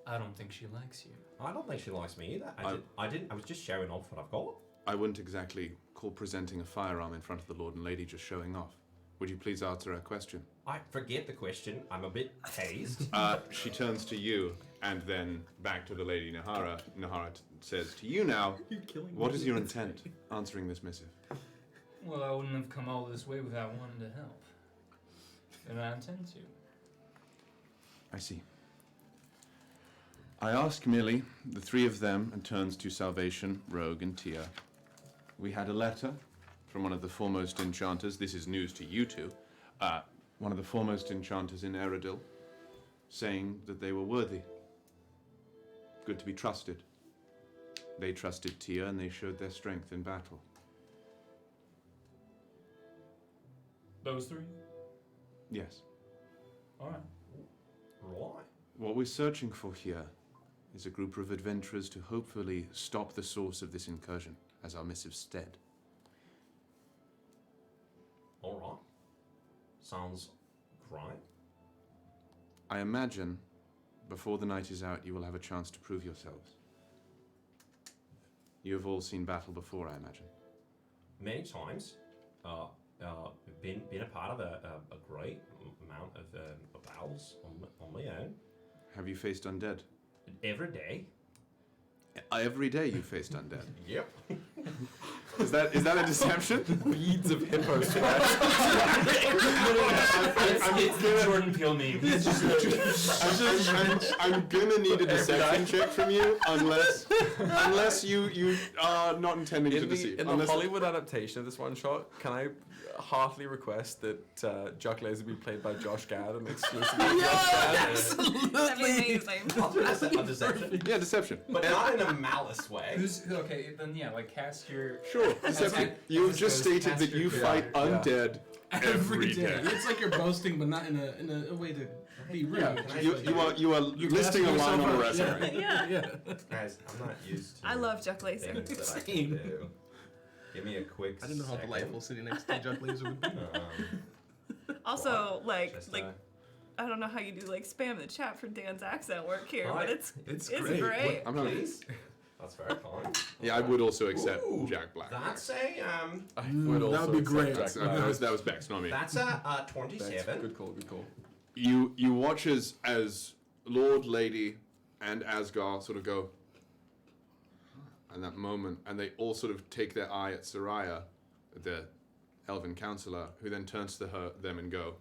I don't think she likes you. I don't think she likes me either. I was just showing off what I've got. I wouldn't exactly call presenting a firearm in front of the Lord and Lady just showing off. Would you please answer her question? I forget the question. I'm a bit hazed. She turns to you and then back to the lady Nahara. Nahara says to you now, what is your intent answering this missive? Well, I wouldn't have come all this way without wanting to help. And I intend to. I see. I ask merely, the three of them, and turns to Salvation, Rogue, and Tia. We had a letter from one of the foremost enchanters. This is news to you two. One of the foremost enchanters in Eredil, saying that they were worthy. Good to be trusted. They trusted Tia, and they showed their strength in battle. Those three? Yes. Alright. Right. What we're searching for here is a group of adventurers to hopefully stop the source of this incursion, as our missive said. All right. Sounds great. I imagine, before the night is out, you will have a chance to prove yourselves. You have all seen battle before, I imagine. Many times. Been a part of a great amount of battles on my own. Have you faced undead? Every day. Every day you faced undead. Yep. Is that a deception? Beads of hippo sweat. It's Jordan Peele meme. I'm gonna need a deception check from you, unless you are not intending to deceive. In the Hollywood adaptation of this one shot, can I heartily request that Juck Lazer be played by Josh Gad and exclusively Josh Gad? That'd be amazing. I'll do a deception. Yeah, deception. But not in a malice way. Okay, then yeah, like cast your... Sure, deception. You've just stated that you fight undead every day. It's like you're boasting, but not in a way to be rude. You are listing a line on a resume. Yeah. Guys, I'm not used to I love Juck Lazer. things that I can do. Give me a quick I didn't know how second. delightful sitting next to Juck Lazer would be. Also, like, Just, I don't know how you do like spam in the chat for Dan's accent work here, Hi. but it's great. great. I'm not. Please. That's very kind. Yeah, I would also accept Ooh, Jack Black. That's a I would also that would be great. accept Jack That Black. was Bex, not me. that's a That's 27. good call, good call. You watch as Lord, Lady, and Asgar sort of go, and that moment, and they all sort of take their eye at Soraya, the elven counselor, who then turns to them and go,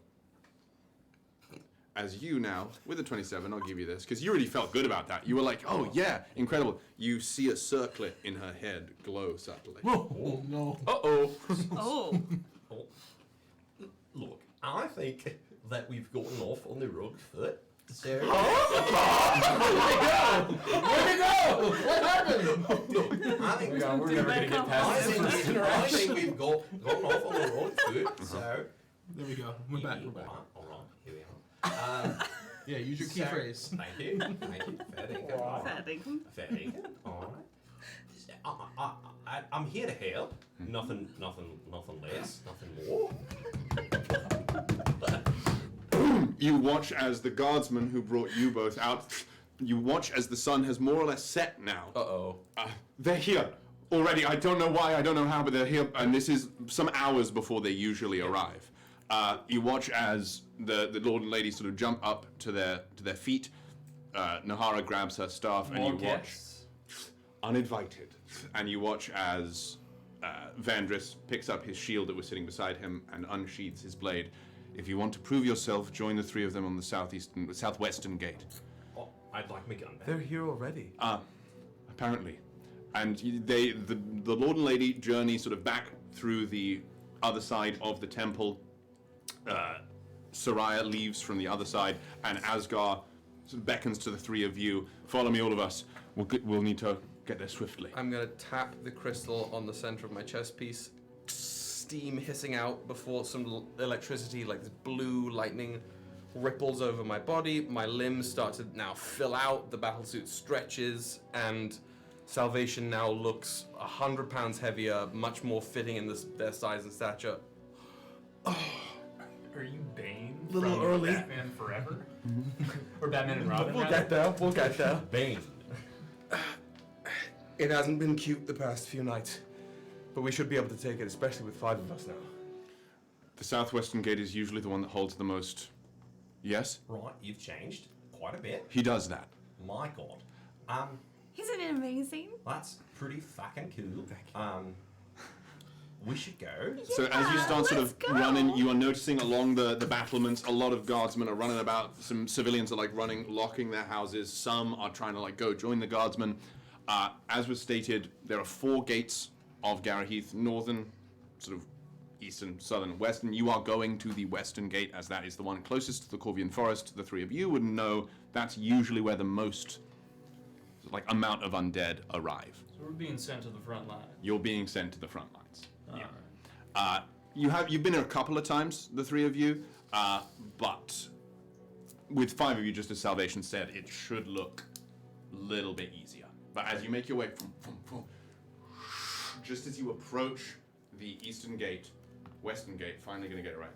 as you now, with a 27, I'll give you this, because you already felt good about that. You were like, oh yeah, incredible. You see a circlet in her head glow subtly. Oh no. Uh-oh. Oh, Look, I think that we've gotten off on the wrong foot. So, What happened? I think We're never gonna get past this. I think we've gotten off on the wrong foot. So, There we go. We're back. We're back. All right, here we are. Yeah, use your key phrase. Thank you. Fair dinkum. Fair dinkum. All right. I'm here to help. Nothing less, nothing more. You watch as the guardsman who brought you both out, you watch as the sun has more or less set now. Uh-oh. They're here already. I don't know why, I don't know how, but they're here, and this is some hours before they usually arrive. You watch as the Lord and Lady sort of jump up to their feet. Nahara grabs her staff, and you watch uninvited. And you watch as Vandris picks up his shield that was sitting beside him and unsheathes his blade. If you want to prove yourself, join the three of them on the southwestern gate. Oh, I'd like my gun back. They're here already. Apparently. And the Lord and Lady journey sort of back through the other side of the temple. Soraya leaves from the other side, and Asgar sort of beckons to the three of you. Follow me, all of us. We'll need to get there swiftly. I'm gonna tap the crystal on the center of my chest piece. Steam hissing out before some electricity, like this blue lightning, ripples over my body. My limbs start to now fill out. The battlesuit stretches, and Salvation now looks 100 pounds heavier, much more fitting in their size and stature. Are you Bane Little from early. Batman Forever? Or Batman and Robin, We'll rather? get there. We'll get there. Bane. It hasn't been cute the past few nights, but we should be able to take it, especially with 5 of us now. The southwestern gate is usually the one that holds the most. Yes? Right, you've changed quite a bit. He does that. My God. Isn't it amazing? That's pretty fucking cool. We should go. So as you start sort of let's go. running, you are noticing along the battlements, a lot of guardsmen are running about. Some civilians are like running, locking their houses. Some are trying to like go join the guardsmen. As was stated, there are 4 gates of Garaheath, northern, sort of eastern, southern, western. You are going to the western gate, as that is the one closest to the Corvian Forest. The 3 of you would know that's usually where the most like amount of undead arrive. So we're being sent to the front line. You're being sent to the front lines. Alright. You've been here a couple of times, the 3 of you, but with 5 of you, just as Salvation said, it should look a little bit easier. But as you make your way, just as you approach the eastern gate, western gate, finally going to get it right,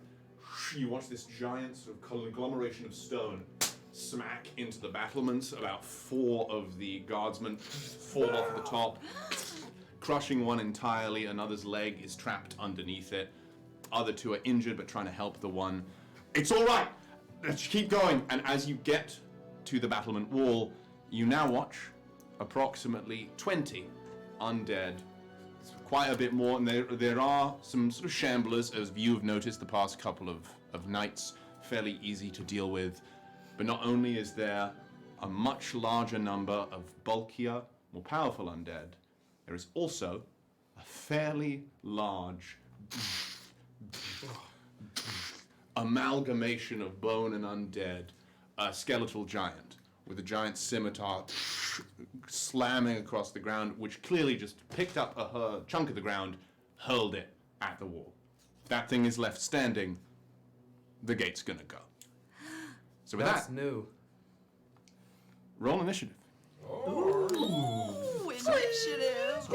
you watch this giant sort of conglomeration of stone smack into the battlements. About 4 of the guardsmen fall off at the top, crushing one entirely. Another's leg is trapped underneath it. Other 2 are injured but trying to help the one. It's all right. Let's keep going. And as you get to the battlement wall, you now watch approximately 20 undead. It's quite a bit more, and there are some sort of shamblers, as you have noticed the past couple of nights. Fairly easy to deal with. But not only is there a much larger number of bulkier, more powerful undead, there is also a fairly large amalgamation of bone and undead, a skeletal giant with a giant scimitar slamming across the ground, which clearly just picked up a chunk of the ground, hurled it at the wall. If that thing is left standing, the gate's gonna go. So with That's that, new. roll initiative. Ooh, initiative.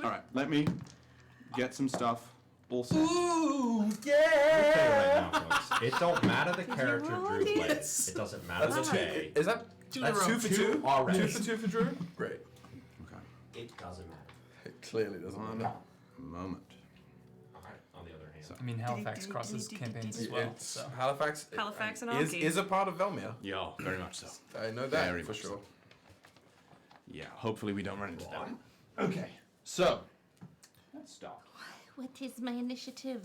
All right, let me get some stuff all set. Ooh, yeah! Right now, folks. It don't matter the character roll Drew plays. this? It doesn't matter the pay. Is that That's 2 for 2? already. 2 for 2 for Drew? Great. Okay, It doesn't matter. It clearly doesn't one matter. moment. Alright, on the other hand. I mean, Halifax crosses campaigns as well. It's So. Halifax, Halifax and is, Alki. is a part of Velmeir. Yeah, very much so. I know that Very for much sure. so. Yeah, hopefully we don't run into that. Okay, so let's start. What is my initiative?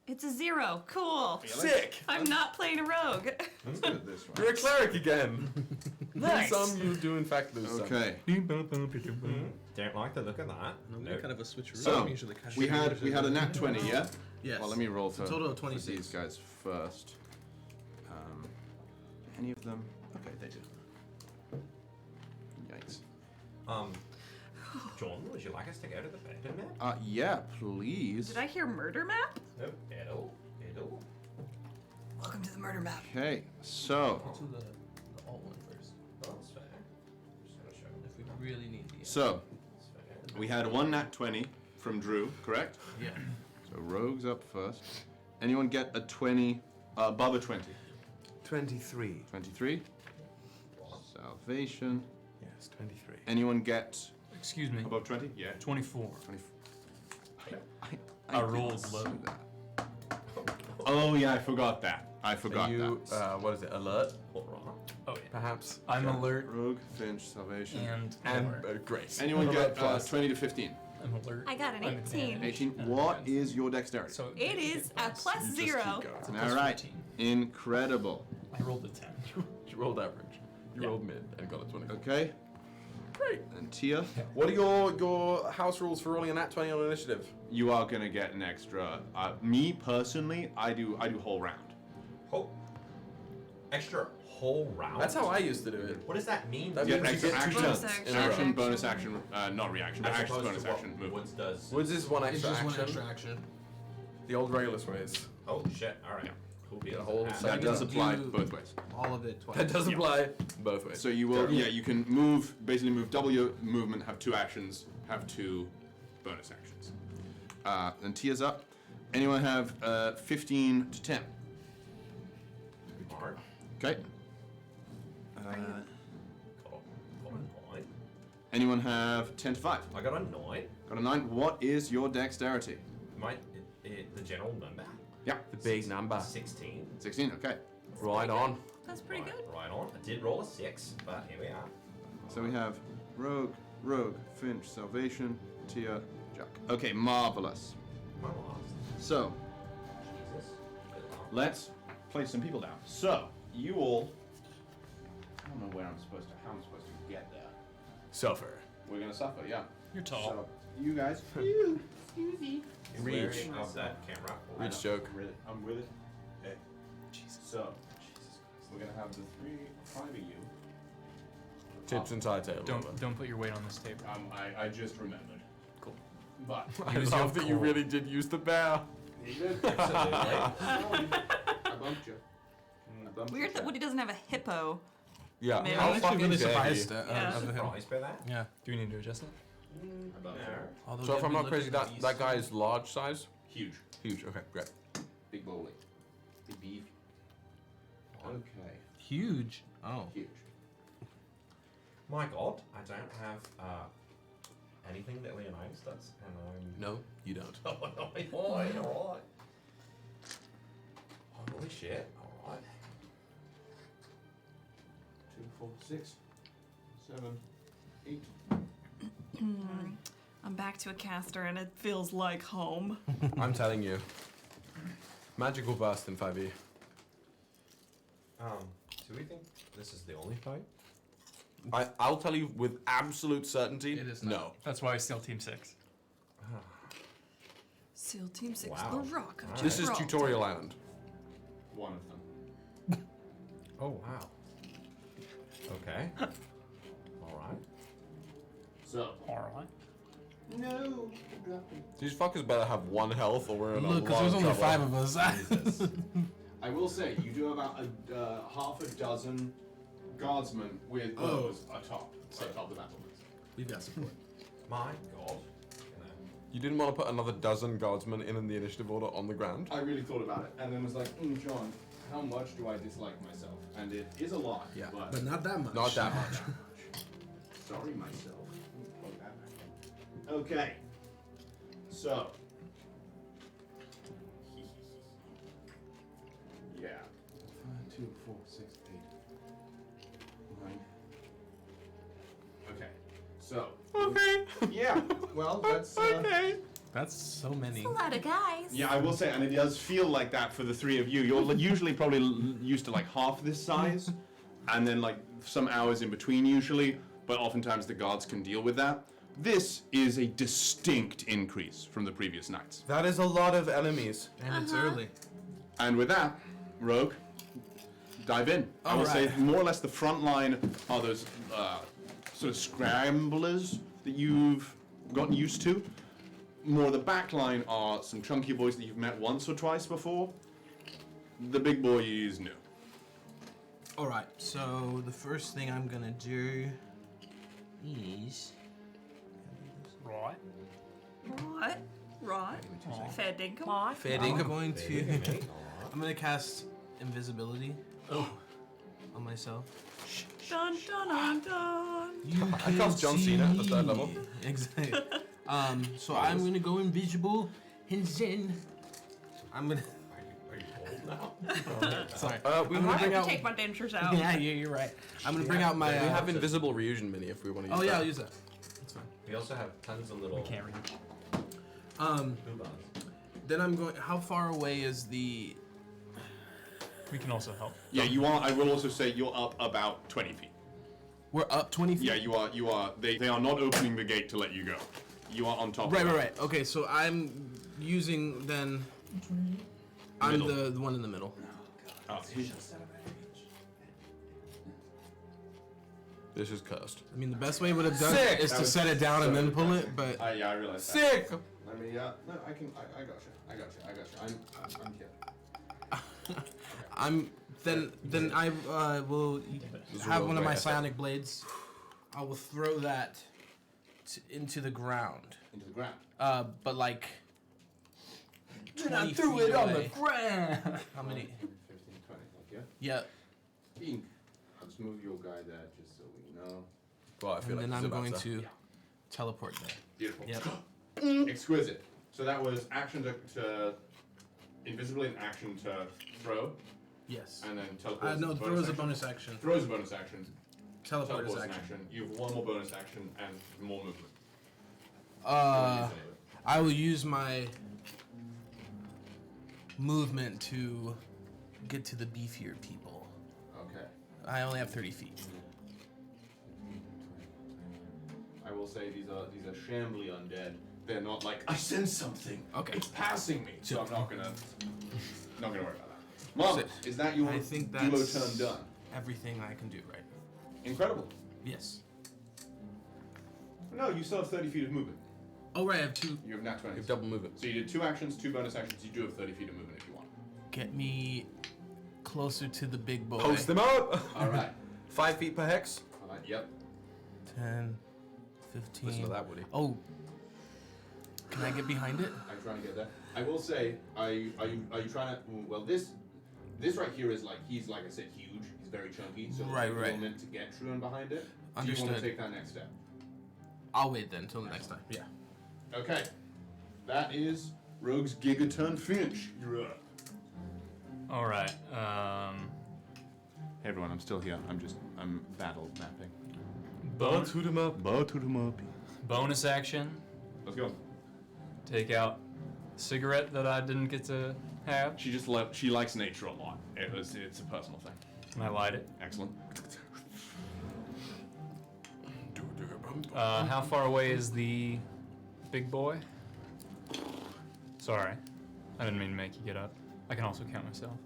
It's a 0. Cool. Sick! I'm not playing a rogue. Let's do it this You're way. a cleric again. Nice. Some you do in fact lose some. Okay, Don't like the look of that. No, kind of a switcheroo. so I'm usually kind of we had a nat 20, yeah. Yes. Well, let me roll for, total of for 26. these guys first. Any of them? Okay, they do. Yikes. John, would you like us to go to the Bacon map? Yeah, please. Did I hear murder map? No, it'll. Welcome to the murder map. Okay, so Let's do the alt one first. That's fair. Just gonna show If we really need the. so That's fair. we had one nat 20 from Drew, correct? Yeah. So rogues up first. Anyone get a 20 above a 20? 23. 23. Salvation. Yes, 23. Anyone get Excuse me. above 20? Yeah. 24. 20. I did rolled not low. see that. Oh yeah, I forgot that. I forgot Are you, that. what is it, alert? Oh yeah. Perhaps? I'm alert Rogue, Finch, Salvation. And alert. grace. Anyone Alert get plus. 20 to 15? I'm alert. I got an I'm 18. advantaged. 18. and What advanced. is your dexterity? So It is a plus You just 0. keep going. It's a All plus right. 14. Incredible. I rolled a 10. You rolled average. You Yeah. rolled mid and got a 24. Okay. Great. And Tia, What are your house rules for rolling a nat 20 on initiative? you are gonna get an extra. Me personally, I do whole round. Whole. Extra whole round. That's how I used to do it. What does that mean? That Yeah, means extra you get two action, turns in a row. action, bonus action, not reaction, but As action, opposed bonus to what action, move. Woods does. Woods is one It's extra just one action. extra action. The old regular ways. Oh shit! All right. Cool Get a beans. whole Ah, set. That does You apply do- both ways. All of it twice. That does Yeah. apply both ways. So you will, yeah, you can move, basically move double your movement, have 2 actions, have 2 bonus actions. And Tia's up. Anyone have 15 to 10? Alright. Okay. Got a 9. Anyone have 10 to 5? I got a 9. Got a 9. What is your dexterity? The general number. Yeah. The big number. 16. 16. Okay. Right on. That's pretty good. Right on. I did roll a 6, but here we are. So we have Rogue, Finch, Salvation, Tia, Juck. Okay, marvelous. So, Jesus. let's place some people down. So, you all. I don't know where I'm supposed to. How I'm supposed to get there. Suffer. We're gonna suffer, yeah. You're tall. So, you guys. Reach. Of that camera. Reach joke. I'm with it. Okay. Jesus. So, we're gonna have the 5 of you. Tips and side table. Don't put your weight on this tape. I just remembered. Cool. But I love that you really did use the bear. you did. Absolutely. I bumped you. Weird that Woody doesn't have a hippo. Yeah. Maybe. How I'm actually fucking really dare surprised you. of Yeah. him. Surprised by that? Yeah. Do we need to adjust it? Although So if I'm Debbie not crazy, looked at that guy is large size? Huge. Huge, okay, great. Big bowly. Big beef. Okay. huge. Oh. Huge. My god, I don't have anything that Leonidas does, and I'm... No, you don't. Oh, alright. Holy shit, alright. 2, 4, 6, 7, 8. I'm back to a caster and it feels like home. I'm telling you. Magic will burst in 5e. Do we think this is the only fight? I'll tell you with absolute certainty, It is not. no. That's why I still Team 6. SEAL Team 6, Wow. the Rock of This is Gibraltar. Tutorial Island. One of them. Oh, wow. Okay. Alright. So. Alright. No. These fuckers better have 1 health or we're in Look, a because lot there's of only trouble. 5 of us. I will say, you do about half a dozen guardsmen with bows atop the battlements. We've got support. My god. You didn't want to put another dozen guardsmen in the initiative order on the ground? I really thought about it, and then was like, John, how much do I dislike myself? And it is a lot, Yeah, but but not that much. Not that much. sorry myself. Okay. So. Yeah. 5, 2, 4, 6, 8, 9. Okay. So. Okay. Yeah. Well, that's. Okay. That's so many. A lot of guys. Yeah, I will say, and it does feel like that for the 3 of you. You're usually probably used to like half this size, and then like some hours in between usually, but oftentimes the guards can deal with that. This is a distinct increase from the previous nights. That is a lot of enemies. And it's early. And with that, Rogue, dive in. I will say more or less the front line are those sort of scramblers that you've gotten used to. More the back line are some chunky boys that you've met once or twice before. The big boy is new. Alright, so the first thing I'm gonna do is. Right. Right. Fair dinkum. Fair I'm dinkum. going to. I'm gonna cast invisibility on myself. Dun dun dun dun. You I cast John Cena at the 3rd level. Exactly. So I'm gonna go invisible, and then I'm gonna. Are you old now? Sorry. We I'm gonna bring out. Take my dentures out. Yeah, you're right. I'm gonna bring out my. We have invisible Ryujin mini if we want to use Oh that. yeah, I'll use that. That's fine. We also have tons of little... We can't reach. Then I'm going. How far away is the? We can also help. Yeah, you are. I will also say you're up about 20 feet. We're up 20 feet. Yeah, you are. You are. They are not opening the gate to let you go. You are on top. Right, of right, it. right. Okay, so I'm using then. I'm Middle. the one in the middle. This is cursed. I mean, the best way would have done Sick! is to set it down and then pull it, but Yeah, I realize. Sick! That. Let me. No, I can. I got you. I got you. I got you. I'm kidding. then I will have real one of my great effort. psionic blades. I will throw that into the ground. Into the ground. But like. Then I 20 threw feet it on the away. ground. How many? 15, 20. Okay. Yeah. Ink. I'll just move your guy there just so we know. Well, I feel And like then he's I'm about going to. to teleport there. Beautiful. Yep. Exquisite. So that was action to invisibly an action to throw, Yes. and then teleport. No, throw is a bonus action. Throw is a bonus action. Teleport is Teleport's an action. action. You have one more bonus action and more movement. I will use my movement to get to the beefier people. Okay. I only have 30 feet. I will say these are shambly undead. They're not like I sense something. Okay. It's passing me. So I'm not gonna worry about that. Mom, So, is that your I think duo that's turn done? everything I can do right now. Incredible. Yes. No, you still have 30 feet of movement. Oh, right, I have 2. You have nat 20s. You have double movement. So you did 2 actions, 2 bonus actions. You do have 30 feet of movement if you want. Get me closer to the big boy. Post them up! All right. 5 feet per hex. All right. Yep. 10, 15. Listen to that, Woody. Oh. Can I get behind it? I'm trying to get there. I will say, are you trying to? Well, this right here is like he's like I said huge. He's very chunky. So Right, it's right. meant to get Truan behind it. Do Understood. you want to take that next step? I'll wait then until the next time. Yeah. Okay. That is Rogue's Gigaton Finch. You're up. All right. Hey everyone, I'm still here. I'm battle mapping. Toot him up. Bonus action. Let's go. Take out cigarette that I didn't get to have. She likes nature a lot. It's a personal thing. And I light it. Excellent. How far away is the big boy? Sorry. I didn't mean to make you get up. I can also count myself.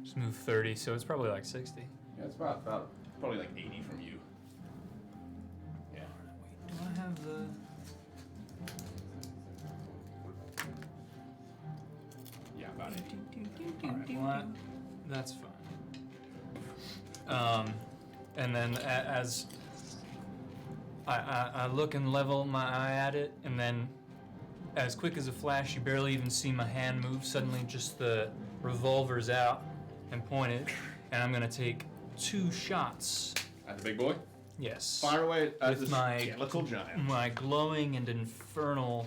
Just move 30, so it's probably like 60. Yeah, it's about probably like 80 from you. Yeah. Do I have the... Yeah, about 80. Alright, well, that's fine. And then as I look and level my eye at it, and then as quick as a flash, you barely even see my hand move. Suddenly, just the revolver's out and pointed, and I'm gonna take 2 shots. At the big boy? Yes. Fire away at With the my skeletal giant. My glowing and infernal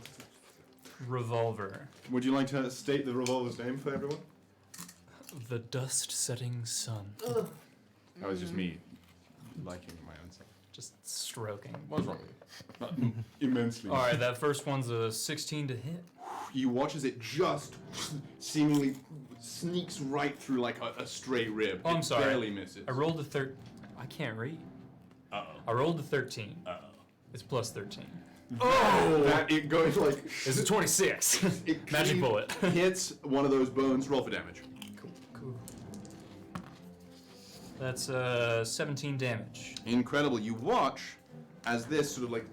revolver. Would you like to state the revolver's name for everyone? The dust-setting sun. That was just me liking my own self. Just stroking. What's wrong with you? Immensely. All right, that first one's a 16 to hit. You watch as it just seemingly sneaks right through like a stray rib. Oh, I'm It sorry. barely misses. I rolled a I can't read. Uh-oh. I rolled a 13. Uh-oh. It's plus 13. Oh! That it goes like... It's a 26. It Magic clean bullet. hits one of those bones. Roll for damage. Cool. That's 17 damage. Incredible. You watch as this sort of like...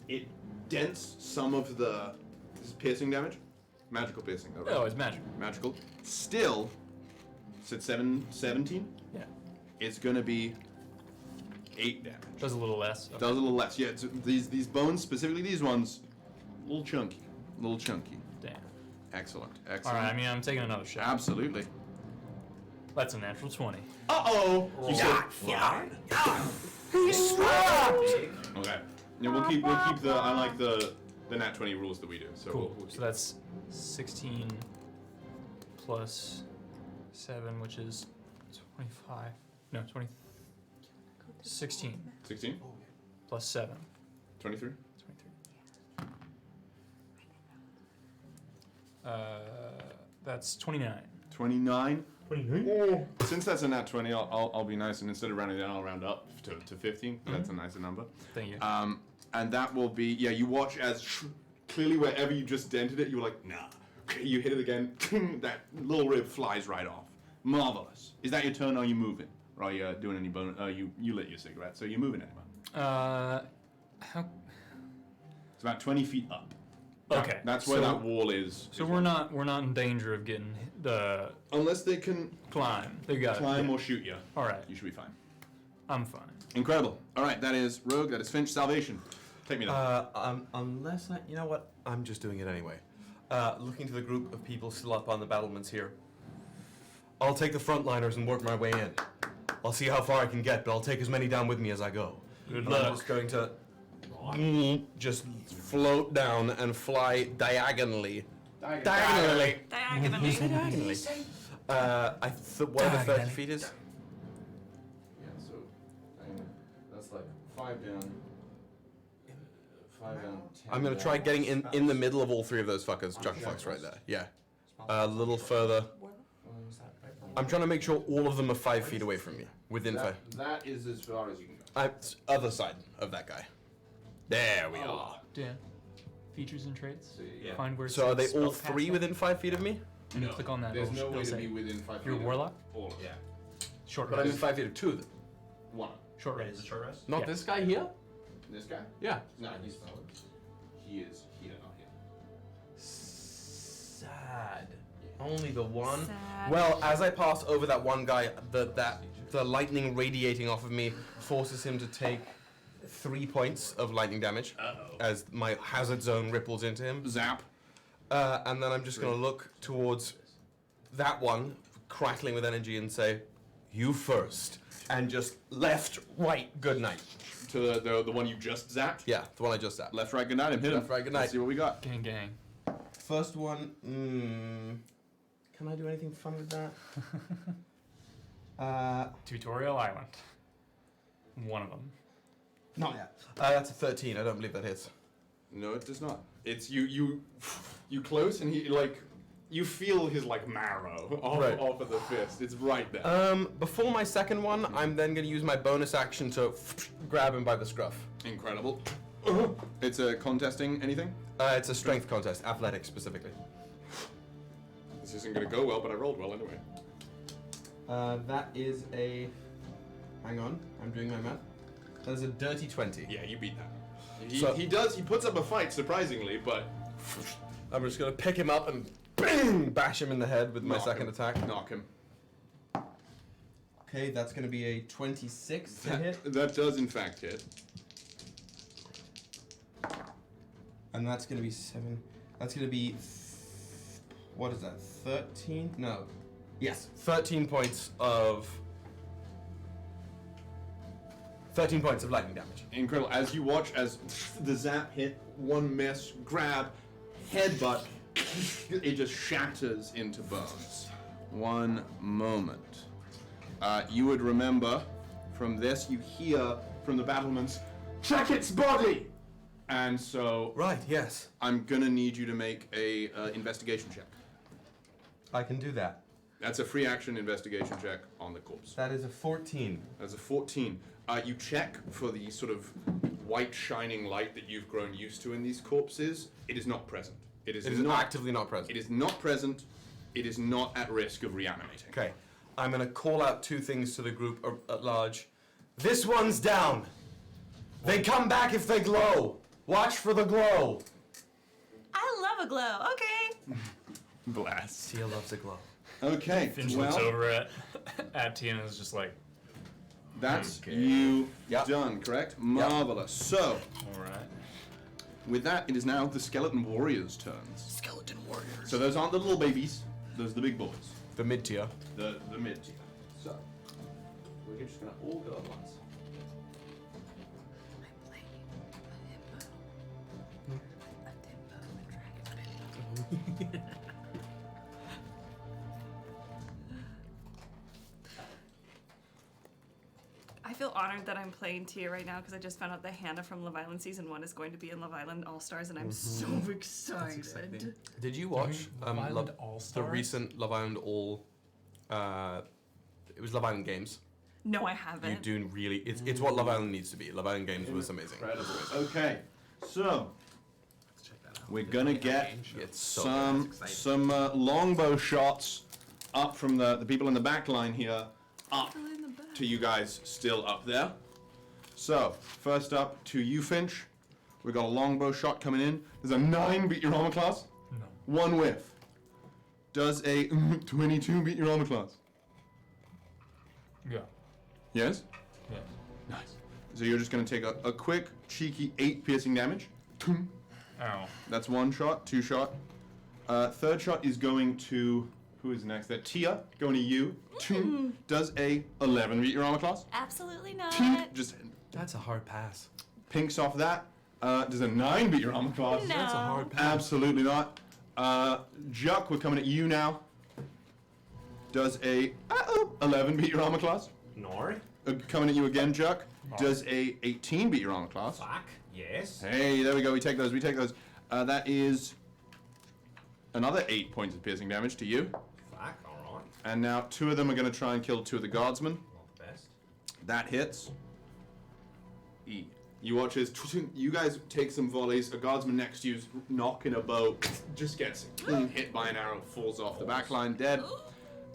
It dents some of the... This is piercing damage? Magical piercing, though, right? Oh, it's magic. Magical. Still, it's at 17? Yeah. It's gonna be 8 damage. Does a little less. Okay. Does a little less. Yeah, these bones, specifically these ones, a little chunky. Damn. Excellent. All right, I mean, I'm taking another shot. Absolutely. That's a natural 20. Uh-oh! You said fine. Okay. Yeah, we'll keep the I like the nat 20 rules that we do. So Cool. we'll So that's 16 plus 7, which is 25. No, 20. 16 16? plus 7. 23? 23. That's 29. 29? 29? Since that's a nat 20, I'll be nice, and instead of rounding down, I'll round up to 15. That's a nicer number. Thank you. And that will be, yeah, you watch as clearly wherever you just dented it, you were like, nah. You hit it again, that little rib flies right off. Marvelous. Is that your turn, or are you moving? Or are you doing any bonus? You lit your cigarette, so you're moving anywhere. How? It's about 20 feet up. Okay. That's where so- that wall is. So we're not in danger of getting the Unless they can climb. They got climb it. or shoot you. All right. You should be fine. I'm fine. Incredible. All right, that is Rogue, that is Finch, Salvation. Take me down. Unless you know what? I'm just doing it anyway. Looking to the group of people still up on the battlements here. I'll take the frontliners and work my way in. I'll see how far I can get, but I'll take as many down with me as I go. Good And luck. I'm just going to just float down and fly diagonally Diagonally. Diagonally. Whatever 30 feet is. Yeah, so that's like 5 down. 5 down. 10 I'm gonna down. try getting in the middle of all three of those fuckers. Juck fucks right there. Yeah. A little further. I'm trying to make sure all of them are 5 feet away from me. Within 5. That is as far as you can go. Other side of that guy. There we are. Yeah. Features and traits. Yeah. Find where. it So are says they all spell 3 castle, within 5 feet of me? And you click on that. There's it'll- no way it'll to say, be within 5 feet. You're a of warlock. All of them. Short But I'm in rest. 5 feet of 2 of them. One. Short Is rest. it short rest? Not Yeah. this guy here? This guy? Yeah. No, he's valid. He is here, not here. Sad. Only the one. Sad. Well, as I pass over that one guy, the lightning radiating off of me forces him to take 3 points of lightning damage as my hazard zone ripples into him. Zap. And then I'm just going to look towards that one, crackling with energy, and say, "You first." And just left, right, good night. To the one you just zapped? Yeah, the one I just zapped. Left, right, good night, and hit him. Left, right, good night. Let's see what we got. Gang, gang. First one, can I do anything fun with that? Tutorial Island. One of them. Not yet. That's a 13. I don't believe that hits. No, it does not. It's you close, and he like you feel his like marrow off of the fist. It's right there. Before my second one, I'm then going to use my bonus action to grab him by the scruff. Incredible. It's a contesting anything. It's a strength contest, athletics specifically. This isn't going to go well, but I rolled well anyway. That is a. Hang on, I'm doing my math. That is a dirty 20. Yeah, you beat that. He puts up a fight surprisingly, but I'm just going to pick him up and bang, bash him in the head with my Knock second him. attack. Knock him. Okay, that's going to be a 26 to hit. That does in fact hit. And that's going to be 7. That's going to be. What is that? 13? No. Yes, 13 points of. 13 points of lightning damage. Incredible. As you watch as the zap hit, one miss, grab, headbutt, it just shatters into bones. One moment. You would remember from this, you hear from the battlements, check its body! And so Right, yes. I'm gonna need you to make a investigation check. I can do that. That's a free action investigation check on the corpse. That is a 14. That's a 14. You check for the sort of white shining light that you've grown used to in these corpses. It is not present. It is not actively not present. It is not present. It is not at risk of reanimating. Okay. I'm going to call out 2 things to the group at large. This one's down. They come back if they glow. Watch for the glow. I love a glow. Okay. Blast. Tia loves a glow. Okay. Finch well, looks over at Tia and is just like, that's Okay. you Yep. done, correct? Marvelous. So, all right. with that, it is now the skeleton warriors' turns. Skeleton warriors. So those aren't the little babies. Those are the big boys. The mid tier. The mid tier. So, we're just gonna all go at once. I feel honored that I'm playing Tia right now because I just found out that Hannah from Love Island Season 1 is going to be in Love Island All-Stars and I'm so excited. exciting. Did you watch Love Island the All-Stars? recent Love Island All? It was Love Island Games. No, I You haven't. do really. It's what Love Island needs to be. Love Island Games was amazing. Incredible. Okay, so we're gonna get It's so some longbow shots up from the people in the back line here, up Still in the back. to you guys still up there. So first up to you, Finch. We got a longbow shot coming in. There's a 9 beat your armor class. No. 1 whiff. Does a 22 beat your armor class? Yeah. Yes. Yeah. Nice. So you're just gonna take a quick, cheeky 8 piercing damage. Ow. That's 1 shot, 2 shot. Third shot is going to who is next? That Tia going to you. Does a 11 beat your armor class? Absolutely not. Just That's a hard pass. pinks off that. Does a 9 beat your armor class? No. That's a hard pass. Absolutely not. Juck, we're coming at you now. Does a 11 beat your armor class? Nori? Coming at you again, Juck. Does a 18 beat your armor class? Fuck. Yes. Hey, there we go. We take those. That is another 8 points of piercing damage to you. Fuck, alright. And now 2 of them are going to try and kill 2 of the guardsmen. Not the best. That hits. You watch as you guys take some volleys. A guardsman next to you's knocking a bow, just gets clean hit by an arrow, falls off the back line, dead.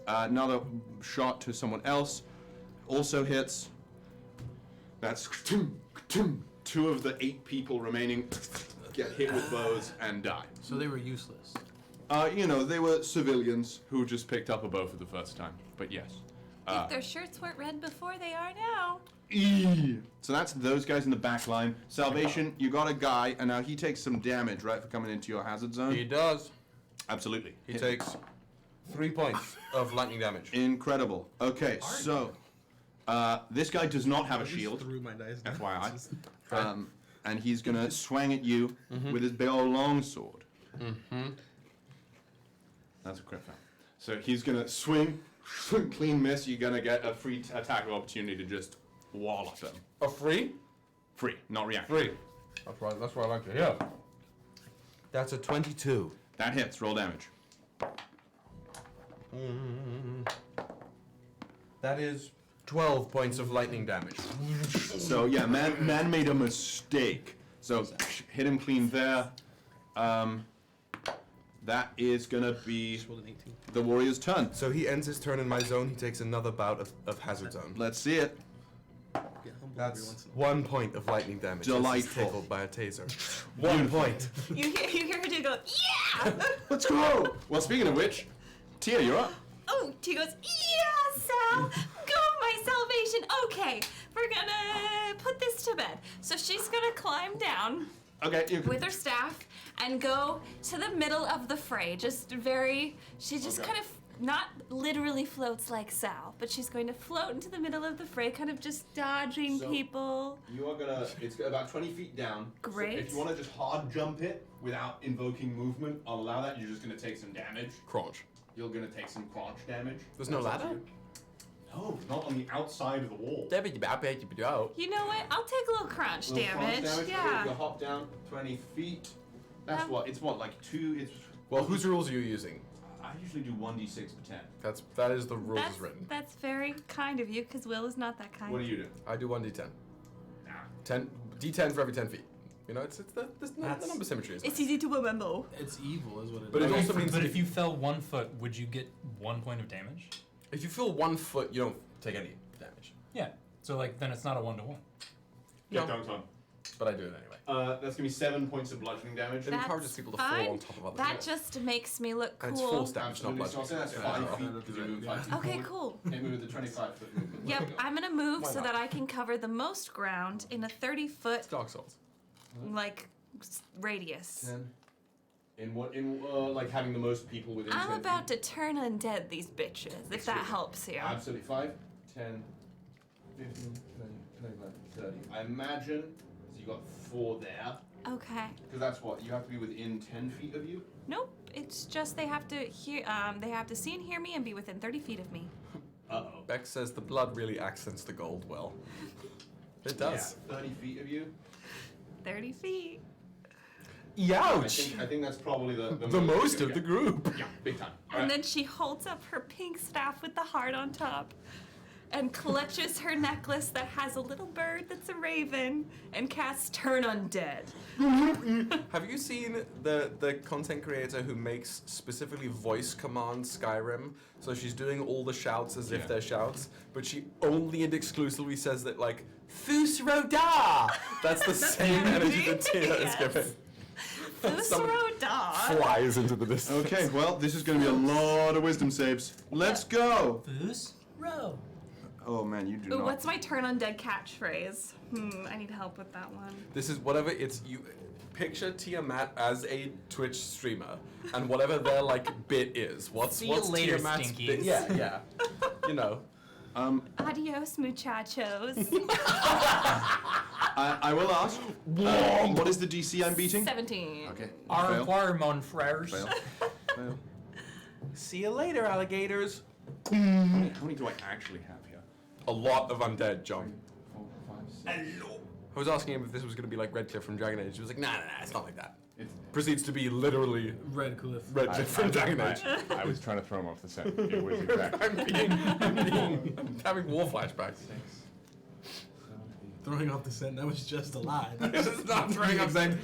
Another shot to someone else, also hits. That's 2 of the 8 people remaining get hit with bows and die. So they were useless. They were civilians who just picked up a bow for the first time. But yes. If their shirts weren't red before, they are now. So that's those guys in the back line. Salvation, you got a guy, and now he takes some damage, right, for coming into your hazard zone? He does. Absolutely. He takes 3 points of lightning damage. Incredible. Okay, so this guy does not have a I just shield, threw my dice down. FYI. And he's going to swing at you with his big old longsword. That's a crit fail. So he's going to swing, clean miss. You're going to get a free attack opportunity to just wallop him. A free? Free, not reactive. Free. That's what I like to hear. That's a 22. That hits. Roll damage. That is 12 points of lightning damage. So yeah, man made a mistake. So hit him clean there. That is gonna be Just rolled an 18. the warrior's turn. So he ends his turn in my zone. He takes another bout of hazard zone. Let's see it. Get humbled every That's once in a while. 1 point of lightning damage. as he's Delightful. tickled by a taser. 1 point. You hear her do go, yeah! Let's go. Well, speaking of which, Tia, you're up. Oh, she goes, yeah, Sal! Go, my salvation! Okay, we're gonna put this to bed. So she's gonna climb down Okay, you with her staff and go to the middle of the fray. She just Okay. kind of, not literally floats like Sal, but she's going to float into the middle of the fray, kind of just dodging So- people. You are gonna. It's about 20 feet down. Great. So if you want to just hard jump it without invoking movement, I'll allow that. You're just gonna take some damage. Crunch. You're gonna take some crunch damage. There's no That's up to ladder? you. No, not on the outside of the wall. You know what? I'll take a little crunch Little crunch damage. Okay, Yeah. you hop down 20 feet. That's Um, what? It's what, like 2? It's. Well, whose rules are you using? I usually do 1d6 per 10. That is the rules That's, as written. that's very kind of you, because Will is not that kind. What do you do? I do 1d10. Nah. 10 for every 10 feet. You know, the number symmetry is It's nice. easy to remember. It's evil, is what it is. But it Okay, also means but that if you fell 1 foot, would you get 1 point of damage? if you fill 1 foot, you don't take any damage. Yeah. So then it's not a 1-to-1. Get No. dunked on. But I do it anyway. That's gonna be 7 points of bludgeoning damage. It That's encourages people to fine. fall on top of other That people. just makes me look And it's cool. force damage, not Absolutely. So I'll say bludgeoning. that's 5 Yeah. feet because you move 5 feet Okay, forward. cool. Hit me with the 25 foot movement. Yep, I'm gonna move Why so not? that I can cover the most ground in a 30-foot It's Dark Souls. radius. 10. In what? Like having the most people within 10 I'm about feet? to turn undead these bitches, if that helps you. Absolutely. 5, 10, 15, 20, 25, 30. I imagine, so you got 4 there. Okay. Because that's what? You have to be within 10 feet of you? Nope. It's just they have to hear. They have to see and hear me and be within 30 feet of me. Uh-oh. Beck says the blood really accents the gold well. It does. Yeah, 30 feet of you. 30 feet. Youch! I think that's probably the The most you're of the gonna group. get. Yeah, big time. And then she holds up her pink staff with the heart on top and clutches her necklace that has a little bird that's a raven and casts Turn Undead. Have you seen the content creator who makes specifically voice command Skyrim? So she's doing all the shouts as if they're shouts, but she only and exclusively says that like Fus Roda! That's the same energy that Tia is giving. Somebody Fusroda. flies into the distance. Okay, well, this is going to be a lot of wisdom saves. Let's go! Foos? Row. Oh man, you do Ooh, not. what's my Turn Undead catchphrase? I need help with that one. This is whatever it's you picture Tiamat as a Twitch streamer and whatever their like bit is. What's See you later, Tiamat's Stinkies. bit? Yeah. You know. Adios, muchachos. I will ask. What is the DC I'm beating? 17. Okay. Au Fail. revoir, mon frères. Fail. Fail. See you later, alligators. How many do I actually have here? A lot of undead, John. 4, 5, 6. I was asking him if this was going to be like Redcliffe from Dragon Age. He was like, nah, it's not like that. It's, Proceeds to be literally Red Cliff. Redcliffe from Dragon Age. I was trying to throw him off the scent. It was exactly. I'm having war flashbacks. Throwing off the scent, that was just a lie. This is not throwing up scent.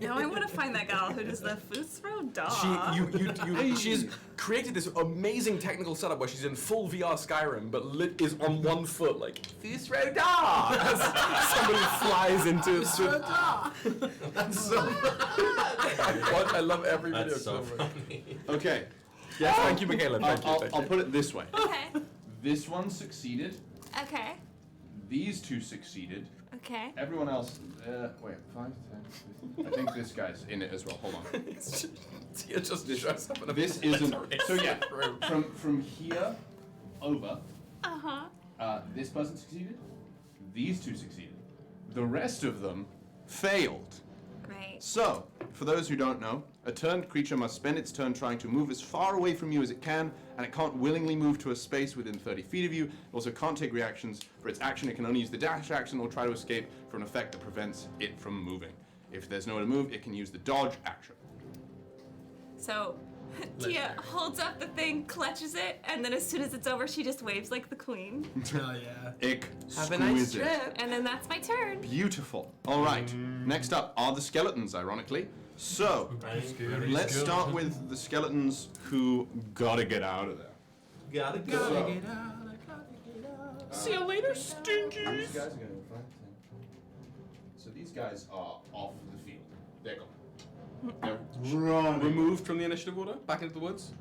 Now I want to find that gal who does the Fusro dog. She's created this amazing technical setup where she's in full VR Skyrim, but is on one foot, like Fusro da. As somebody flies into. That's so. I love every video. That's so clip. funny. okay. Yes, thank you, Michaela. Thank you. I'll put it this way. Okay. This one succeeded. Okay. These two succeeded. Okay. Everyone else. Wait. 5, 10, 15. I think this guy's in it as well. Hold on. Tia just shows up in a This isn't. So yeah. From here over. This person succeeded. These two succeeded. The rest of them failed. Great. So, for those who don't know, a turned creature must spend its turn trying to move as far away from you as it can, and it can't willingly move to a space within 30 feet of you. It also can't take reactions. For its action, it can only use the dash action or try to escape for an effect that prevents it from moving. If there's nowhere to move, it can use the dodge action. So, Tia holds up the thing, clutches it, and then as soon as it's over, she just waves like the queen. Hell yeah. Have a nice Exquisite. trip. And then that's my turn. Beautiful. All right. Next up are the skeletons, ironically. So, let's start with the skeletons who gotta get out of there. Gotta go. So, Get out, I gotta get out. See you later, These stinkies. guys are going to 5, 10. So these guys are off the field. They're gone. They're running. Removed from the initiative order, back into the woods.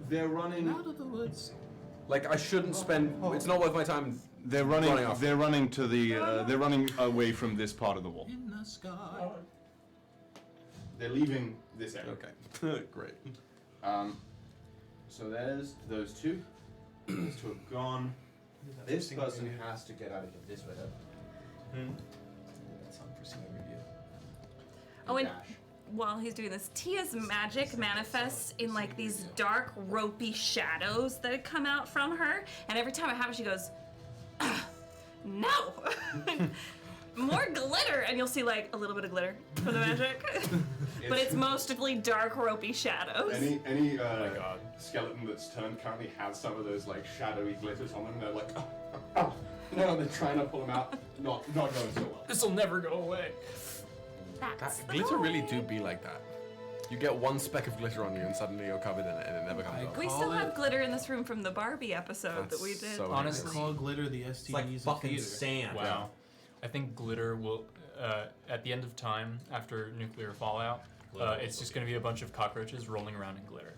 They're running. Out of the woods. Like I shouldn't spend. It's not worth my time. They're running. Running off. They're running to the. They're running away from this part of the wall. In the sky. They're leaving this area. Okay, great. So there's those two. Those two are gone. This person has to get out of here this way. That's unforeseen review. Oh, and Dash. while he's doing this, Tia's magic manifests in like these dark, ropey shadows that come out from her. And every time it happens, she goes, "No, more glitter!" And you'll see like a little bit of glitter from the magic, but it's mostly dark, ropey shadows. Any skeleton that's turned currently has some of those like shadowy glitters on them. They're like, oh, no, they're trying to pull them out. Not going so well. This'll never go away. That's the Glitter really goal. do be like that. You get one speck of glitter on you and suddenly you're covered in it and it never comes off. We Call still it- have glitter in this room from the Barbie episode That's that we did. so Honestly, Call glitter the STDs It's like of fucking theater. sand. Wow. I think glitter will, at the end of time, after nuclear fallout, it's just going to be a bunch of cockroaches rolling around in glitter.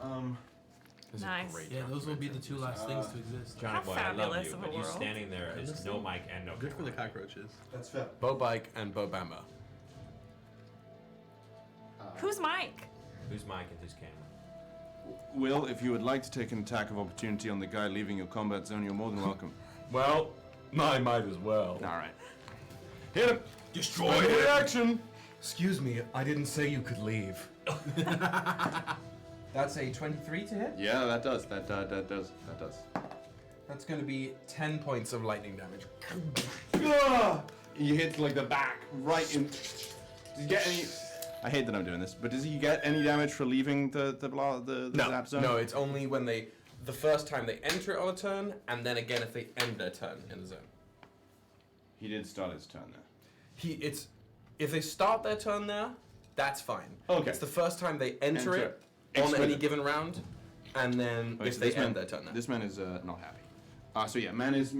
This is Nice. great. Yeah, those will be the two last things to exist. Johnny How boy, I love fabulous you, of a but you world. standing there is no mic and no Good for the camera. cockroaches. That's fair. Bo Bike and Bo Bamba. Who's Mike? Who's mic and who's camera? Will, if you would like to take an attack of opportunity on the guy leaving your combat zone, you're more than welcome. Well, I might as well. All right. Hit him. Destroy Hit it! action. Excuse me, I didn't say you could leave. That's a 23 to hit. Yeah, that does. That does. That's going to be 10 points of lightning damage. You hit like the back, right in. Does he get any? I hate that I'm doing this, but does he get any damage for leaving the zap zone? No, it's only when the first time they enter it on a turn, and then again if they end their turn in the zone. He did start his turn there. If they start their turn there, that's fine. Okay. It's the first time they enter it It's on with any it. given round, and then Okay, if so they this man- end their turn there. This man is not happy. So yeah, man is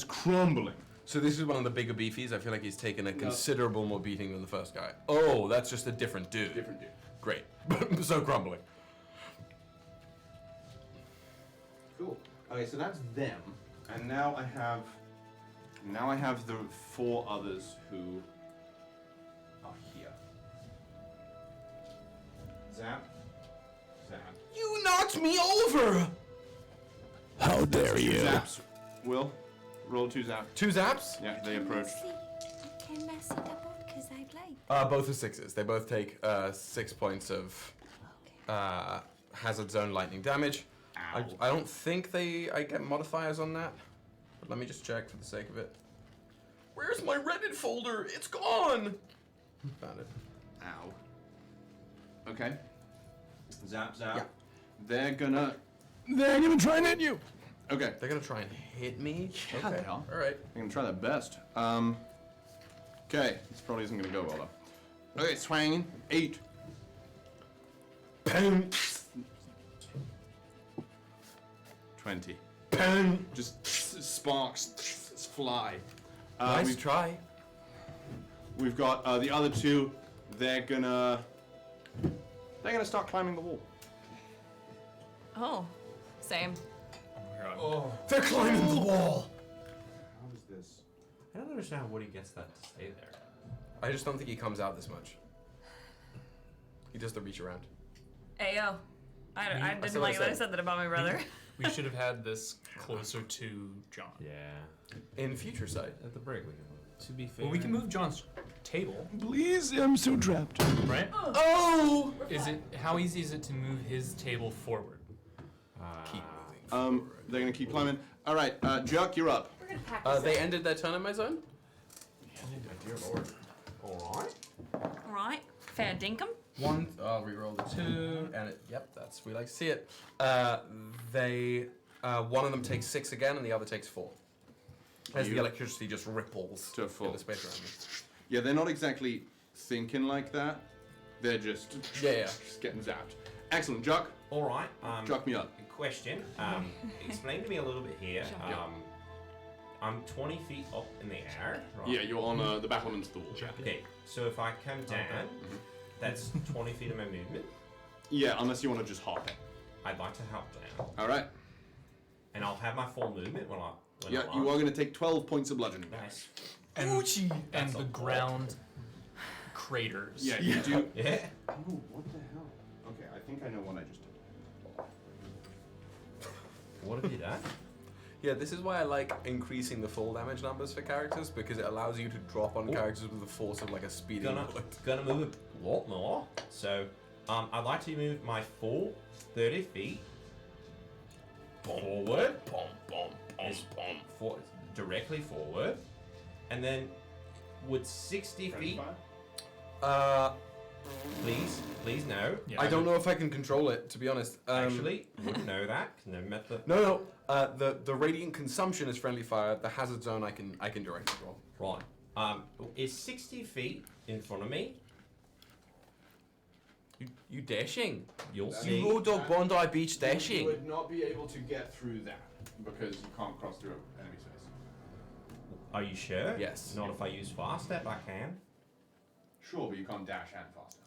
crumbling. So this is one of the bigger beefies. I feel like he's taken a considerable more beating than the first guy. Oh, that's just a different dude. Different dude. Great. So crumbling. Cool. Okay, so that's them, and now I have the 4 others who are here. Zap. You knocked me over! How dare you? Zaps. Will. Roll 2 zap. 2 zaps? Yeah, they approach. Can Mercy double? Because I'd like. Both are 6s. They both take 6 points of hazard zone lightning damage. I don't think I get modifiers on that. But let me just check for the sake of it. Where's my Reddit folder? It's gone! Found it. Ow. Okay. Zap, zap. Yeah. They're gonna try and hit you. Okay. They're gonna try and hit me? Yeah, Okay. they are. Alright. They're gonna try their best. Okay. This probably isn't gonna go well though. Okay, swinging. 8. Boom. 20. Boom. Just sparks fly. Nice try. We've got the other 2. They're gonna start climbing the wall. Oh, same. Oh, they're climbing the wall! How is this? I don't understand how Woody gets that to stay there. I just don't think he comes out this much. He does the reach around. Ayo. I didn't said what I like that I said. said that about my brother. We should have had this closer to John. Yeah. In future sight. At the break we can move. To be fair. Well, we can move John's table, Please, I'm so trapped. right? Oh! Is it how easy is it to move his table forward? Keep moving. They're gonna keep climbing. All right, Juck, you're up. We're gonna pack They ended their turn in my zone? Dear Lord. Alright. Right. Fair dinkum. I'll re-roll the 2, and we like to see it. One of them takes 6 again, and the other takes 4. As the electricity just ripples To 4. in the space around me. Yeah, they're not exactly thinking like that. They're just just getting zapped. Excellent, Juck. Alright. Juck me up. Question. Explain to me a little bit here. I'm 20 feet up in the air. Right? Yeah, you're on the battlements of the wall. Okay, so if I come down, that's 20 feet of my movement. Yeah, unless you want to just hop it. I'd like to hop down. All right. And I'll have my full movement when I Yeah, you are going to take 12 points of bludgeoning damage. Nice. And the ground craters. Yeah, you do. Yeah. Oh, what the hell? Okay, I think I know what I just did. What have you done? Yeah, this is why I like increasing the full damage numbers for characters, because it allows you to drop on characters with the force of like a speeding bullet. Gonna move a lot more. So, I'd like to move my full 30 feet forward. Directly forward. And then with 60 feet. Please no. Yeah, I don't know if I can control it, to be honest. Actually, wouldn't know that. No method. No. The radiant consumption is friendly fire. The hazard zone I can direct as well. Right. Is 60 feet in front of me? You dashing? You'll see. You road dog Bondi Beach dashing. You would not be able to get through that because you can't cross through enemy space. Are you sure? Yes. Not if I use fast step, I can. Sure, but you can't dash and faster.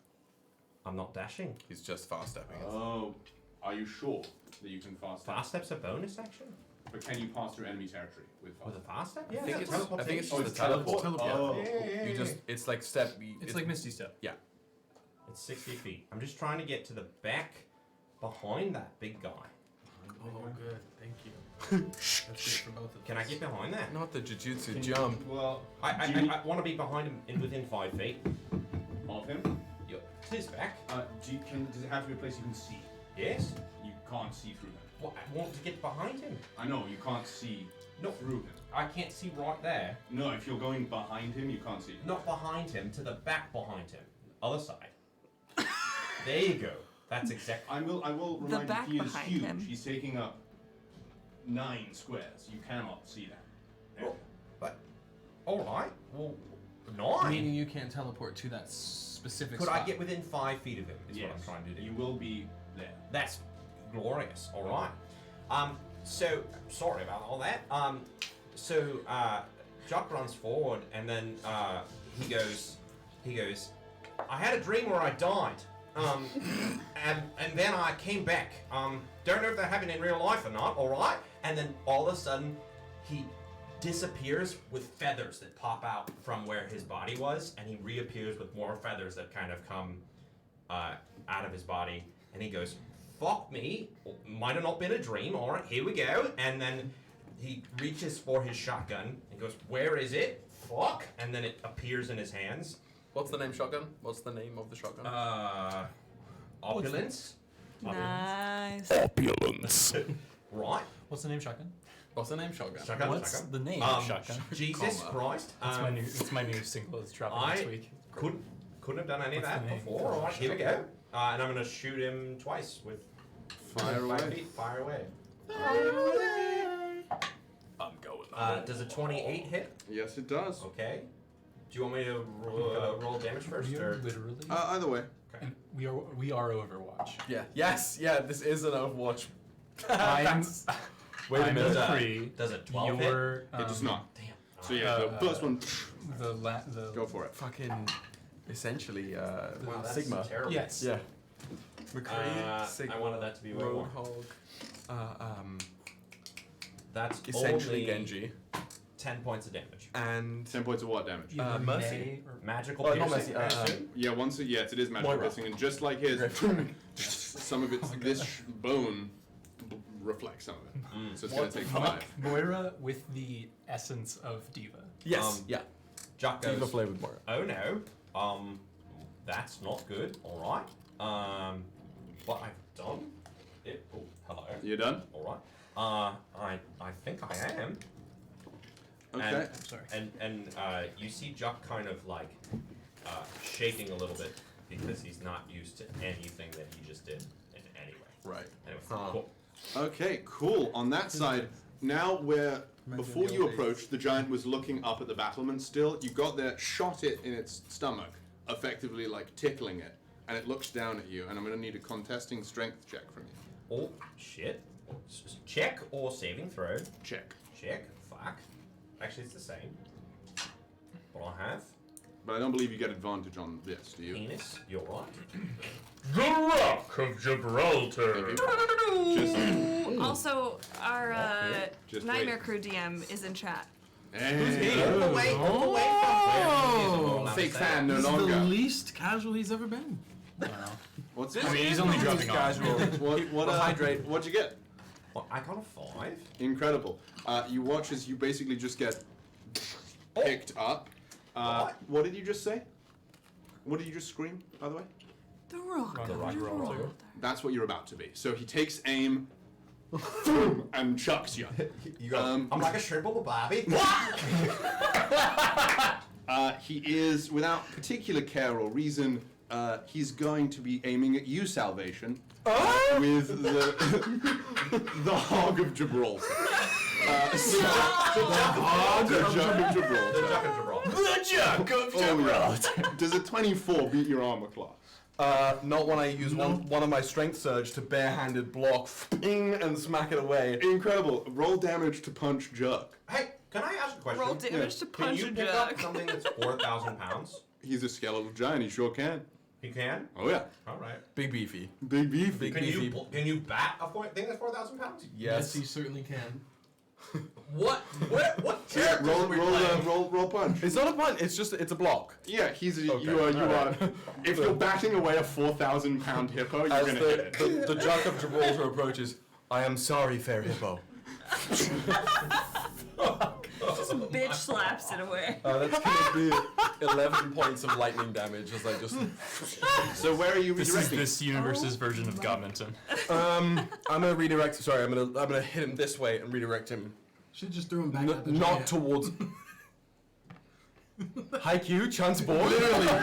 I'm not dashing. He's just fast stepping. Oh, are you sure that you can fast step? Fast step's a bonus action. But can you pass through enemy territory with fast With a fast step? Yeah. I think that's it's teleportation. just a teleport. Oh. You just it's like step. It's like Misty Step. Yeah. It's 60 feet. I'm just trying to get to the back behind that big guy. Oh, good. Thank you. That's good for both of us. Can I get behind that? Not the jujutsu jump. Well, I want to be behind him in within 5 feet. of him. Yep. To his back. Does it have to be a place you can see? Yes. You can't see through him. Well, I want to get behind him. I know, you can't see through him. I can't see right there. No, if you're going behind him, you can't see him. Not behind him, to the back behind him. Other side. There you go. That's exactly. I will The remind back you, he is behind huge. him. He's taking up 9 squares. You cannot see that. Well, but all right. Well, 9. Meaning you can't teleport to that specific Could spot. I get within 5 feet of him? Is what I'm trying to do. You will be there. That's glorious. All right. So sorry about all that. Juck runs forward and then he goes. I had a dream where I died. And then I came back. Don't know if that happened in real life or not. All right. And then all of a sudden, he disappears with feathers that pop out from where his body was, and he reappears with more feathers that kind of come out of his body. And he goes, "Fuck me! Might have not been a dream. All right, here we go." And then he reaches for his shotgun and goes, "Where is it? Fuck!" And then it appears in his hands. What's the name shotgun? What's the name of the shotgun? Opulence. Nice. Opulence. Right. What's the name, shotgun? What's the name shotgun? Shotgun. What's shotgun. the name of shotgun? Jesus Christ. It's my new single that's dropping next week. Couldn't have done any of What's that the name? before. All right, here we go. And I'm gonna shoot him twice with Fire 5 away. feet. Fire away. I'm going. Does a 28 hit? Yes, it does. Okay. Do you want me to roll damage first? We are Or? literally. Either way. And we are Overwatch. Yeah. Yes. Yeah. This is an Overwatch. I'm. Wait a I'm minute. a 3. Does a 12 hit? You're. It does not. Damn. So yeah, the first one, The go for it. Fucking. Essentially, Wow, that's Sigma. terrible. Yes. Yeah. McCree, Sigma. I wanted that to be way more. Roadhog. That's Essentially only Genji. 10 points of damage. And 10 points of what damage? Either Mercy. May or Magical not piercing. Mercy, I assume? Yeah, yes, it is magic Moira. piercing, and just like his, some of its bone reflects some of it. So it's gonna take 5. Moira with the essence of diva. yes, yeah. Juck Diva goes, flavored Moira. "Oh no, that's not good. All right. What I've done. Oh, hello. You done? All right. I think I am. Okay. And, I'm sorry. And you see Juck kind of like shaking a little bit because he's not used to anything that he just did in any way. Right. Anyway, Huh. cool. Okay, cool. On that side, now where before you approached, the giant was looking up at the battlement still. You got there, shot it in its stomach, effectively like tickling it, and it looks down at you. And I'm gonna need a contesting strength check from you. Oh shit. Check or saving throw. Check. Check. Fuck. Actually, it's the same. What I have. But I don't believe you get advantage on this, do you? Penis. You're right. The Rock of Gibraltar. Just, Also, our Just Nightmare wait. Crew DM is in chat. Hey. All the way from where? Fake fan no He's the longer. least casual he's ever been. What's I mean, he's only dropping off. What'd you get? Well, I got a 5. Incredible. You watch as you basically just get picked up. What did you just say? What did you just scream, by the way? The Rock The of Rock of Gibraltar. That's what you're about to be. So he takes aim and chucks you. You go, I'm like a shrimp on a barbie. He is, without particular care or reason, he's going to be aiming at you, Salvation, with the Hog of Gibraltar. The Hog of Gibraltar. The Juck of Gibraltar. The Juck of Gibraltar. Does a 24 beat your armor class? Not when I use one of my strength surge to barehanded block, ping, and smack it away. Incredible. Roll damage to punch Juck. Hey, can I ask a question? Roll damage to Can punch you a pick up Juck. something that's 4,000 pounds? He's a skeletal giant. He sure can. You can? Oh yeah. All right. Big beefy. Big beef. Big Can beefy. you bat a thing that's 4,000 pounds? Yes. he certainly can. What? What Yeah, character roll, are we roll, playing? roll punch. It's not a punt. It's just it's a block. Yeah, he's a, Okay, you are. alright. If you're batting away a 4,000 pound hippo, you're As gonna hit it. the Juck of Gibraltar approaches, I am sorry, fair hippo. Just bitch slaps it away. That's gonna be 11 points of lightning damage as I just. So where are you This is redirecting? this universe's version of Godminton. I'm gonna redirect. Sorry, I'm gonna hit him this way and redirect him. Should just throw him back at the Not giant. towards. Haiku, chance ball. Literally. Can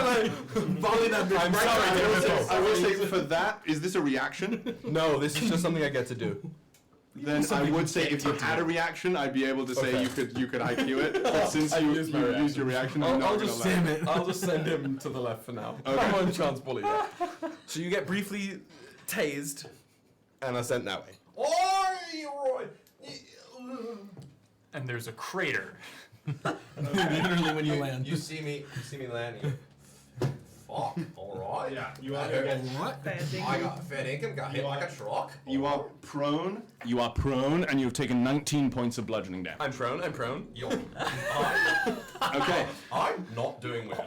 I volley that bitch? I'm right sorry, down I will the say, middle? I will say for that, is this a reaction? No, this is just something I get to do. Then I would say if you had a reaction, I'd be able to say Okay. you could IQ it. But since I you used my used your reaction, I'm I'll not just gonna let I'll just send him to the left for now. Okay. I'm on chance bully. So you get briefly tased, and are sent that way. Oi, And there's a crater. Literally when you land. You see me landing. Fuck. All right. Yeah, you are I heard again. What? I got fair income. Got hit like a truck. You are prone. You are prone, and you've taken 19 points of bludgeoning damage. I'm prone. Yo, Okay. I'm not doing well.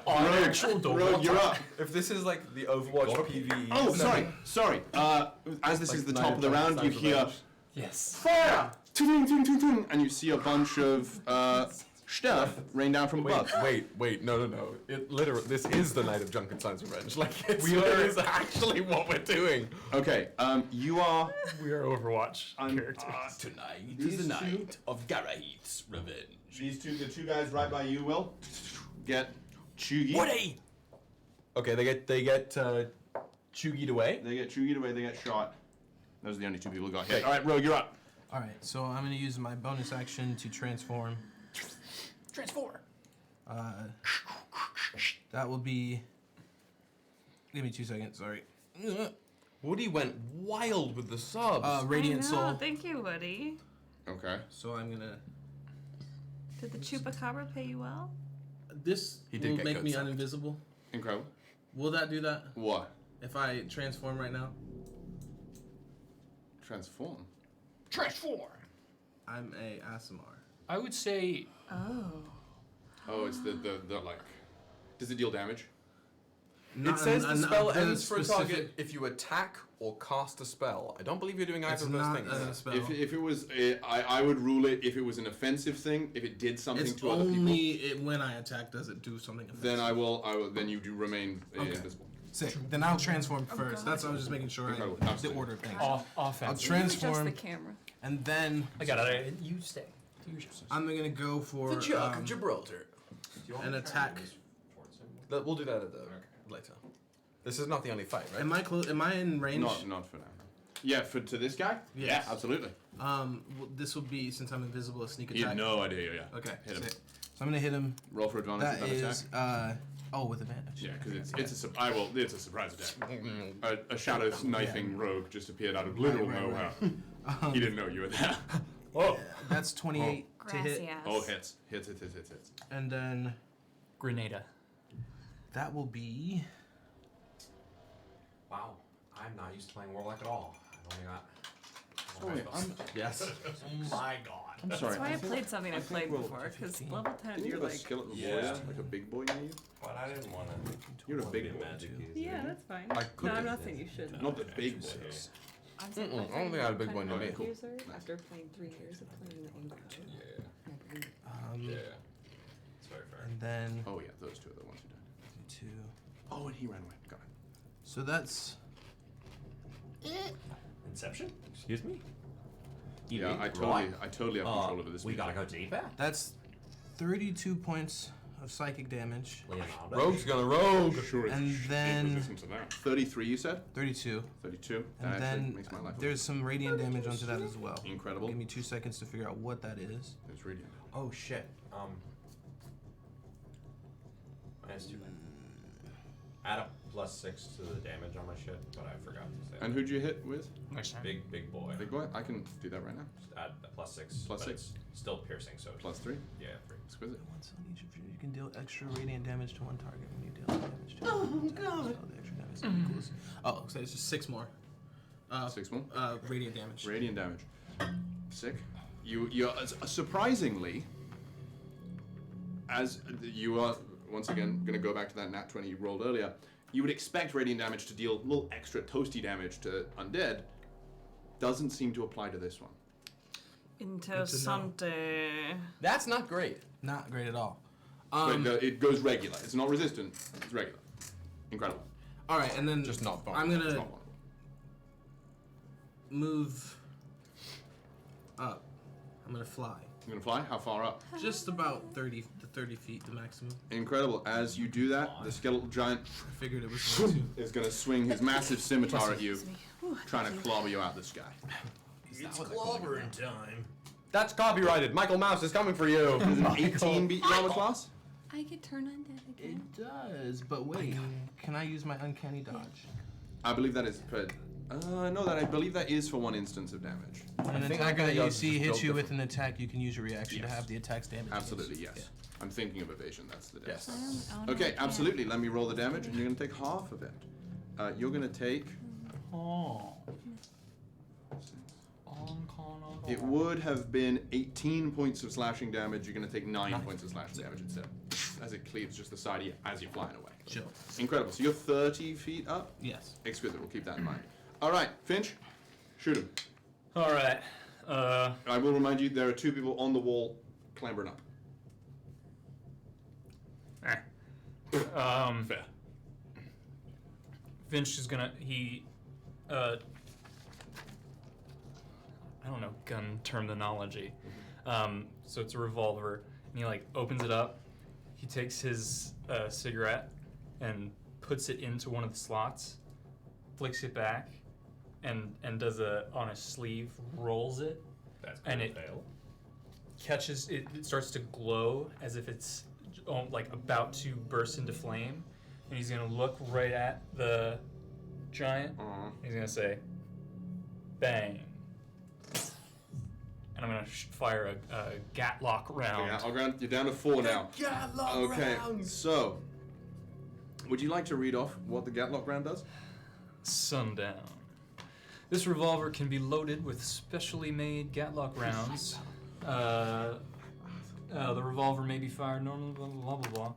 Rogue, you're up. If this is like the Overwatch PvE. Oh, sorry. As this is the top of the round, you hear Yes. Fire! Ting, ting, ting, ting, and you see a bunch of stuff rain down from above. Wait, no. It literally, this is the night of Junkenstein's Revenge. Like, it is actually what we're doing. Okay, you are. We are Overwatch characters. Tonight These is the two- night of Garaheath's revenge. The two guys right by you, Will, get chuggy. Woody! Okay, they get chuggied away. They get chuggied away. They get shot. Those are the only two people who got hit. Okay. All right, Rogue, you're up. All right, so I'm gonna use my bonus action to transform. Transform. That will be. Give me 2 seconds. Sorry. Woody went wild with the subs. Radiant I know, Soul. Thank you, Woody. Okay. So I'm gonna. Did the chupacabra pay you well? This He did will get make good me stuff. uninvisible. Incredible. Will that do that? What? If I transform right now? Transform. Transform. I'm a ASMR. I would say Oh, it's the like. Does it deal damage? It says the spell the ends for a specific- target if you attack or cast a spell. I don't believe you're doing either It's of those not things. a spell. If it was, I would rule it. If it was an offensive thing, if it did something It's to other people, only when I attack does it do something offensive. then I will. Then you do remain invisible. Sick. Then I'll transform first. That's what I was just making sure Incredible. the Absolutely. order of things. offense. I'll Adjust the transform, camera. and then I got it. You stay. Do yours. I'm gonna go for The Juck of Gibraltar. an attack. We'll do that at the later. This is not the only fight, right? Am I Am I in range? Not for now. Yeah, to this guy. Yes. Yeah, absolutely. This will be, since I'm invisible, a sneak You attack. have no idea. Yeah. Okay. Hit him. sick. So I'm gonna hit him. Roll for advantage That with that is attack. with advantage. Yeah, because it's a surprise attack. A shadow knifing rogue just appeared out of literal nowhere. He didn't know you were there. Oh. That's 28 to hit, Grassy ass. Oh, hits. and then Grenada. that will be. Wow, I'm not used to playing Warlock at all. I've only got. Yes. Oh my god. I'm sorry. That's why I played something I played before, because level 10 Didn't you you're have a like... skeleton Yeah. warrior, like a big boy near you? But I didn't want to. You're a big boy. Yeah, that's fine. I could No, I'm do not saying you should. Not the big boy. I'm I don't think I had a big one to me. Cool. User, after playing 3 years of playing the Angry It's very fair. And then Oh yeah, those two are the ones who died. 2. Oh, and he ran away. Got it. So that's Inception? Excuse me? Yeah, I totally have control over this. We people. gotta go deeper? that's 32 points of psychic damage. Leonardo. Rogue's gonna rogue. Sure, it's And then- resistant to that. 33, you said? 32. 32. That And actually then makes my life there's some radiant damage onto that as well. incredible. Give me 2 seconds to figure out what that is. It's radiant. Oh shit. -2. Add a +6 to the damage on my shit, but I forgot to say. And who'd you hit with? Next time. Big boy. Big boy? I can do that right now. Just add a +6. Plus but 6. It's still piercing, so it's +3. yeah, 3. Exquisite. Once on each of you can deal extra radiant damage to one target when you deal damage to God. So the extra damage equals. Oh, so it's just 6 more. 6 more. Radiant damage. Radiant damage. Sick. You're surprisingly, as you are once again going to go back to that nat 20 you rolled earlier, you would expect radiant damage to deal a little extra toasty damage to undead. Doesn't seem to apply to this one. Interessante. That's not great. Not great at all. But it goes regular. It's not resistant. It's regular. Incredible. All right, and then Just not I'm vulnerable. It's gonna not one. move up. I'm gonna fly. You're gonna fly? How far up? Just about 30 to 30 feet, the maximum. Incredible. As you do that, the skeletal giant I figured it was going to. is gonna swing his massive scimitar at you, trying to clobber you out the sky. It's clobbering time. That's copyrighted. Michael Mouse is coming for you. Does an 18 beat your armor class? I could turn undead again. It does, but wait. Can I use my uncanny dodge? I believe that is per. No, I believe that is for 1 instance of damage. When an think attacker uncanny that you dodge is see just hits built you with an attack, you can use your reaction to Yes. have the attack's damage. Absolutely, yes. Yeah. I'm thinking of evasion. That's the damage. Yes. Okay, absolutely. Let me roll the damage, and you're gonna take half of it. You're gonna take. Oh. It would have been 18 points of slashing damage. You're gonna take 9 points of slashing damage instead, as it cleaves just the side of you as you're flying away. Chill. Incredible. So you're 30 feet up. Yes. Exquisite. We'll keep that in mind. All right, Finch, shoot him. All right. I will remind you, there are 2 people on the wall clambering up. Fair. Finch is gonna, I don't know gun terminology. So it's a revolver, and he like opens it up. He takes his cigarette and puts it into one of the slots, flicks it back, and does on his sleeve, rolls it. That's and it catches. It starts to glow as if it's like about to burst into flame, and he's gonna look right at the giant. He's gonna say, "Bang!" And I'm gonna fire a Gatlock round. I'll grant you're down to 4 now. Gatlock round. So would you like to read off what the Gatlock round does? Sundown. This revolver can be loaded with specially made Gatlock rounds. The revolver may be fired normally, blah, blah, blah,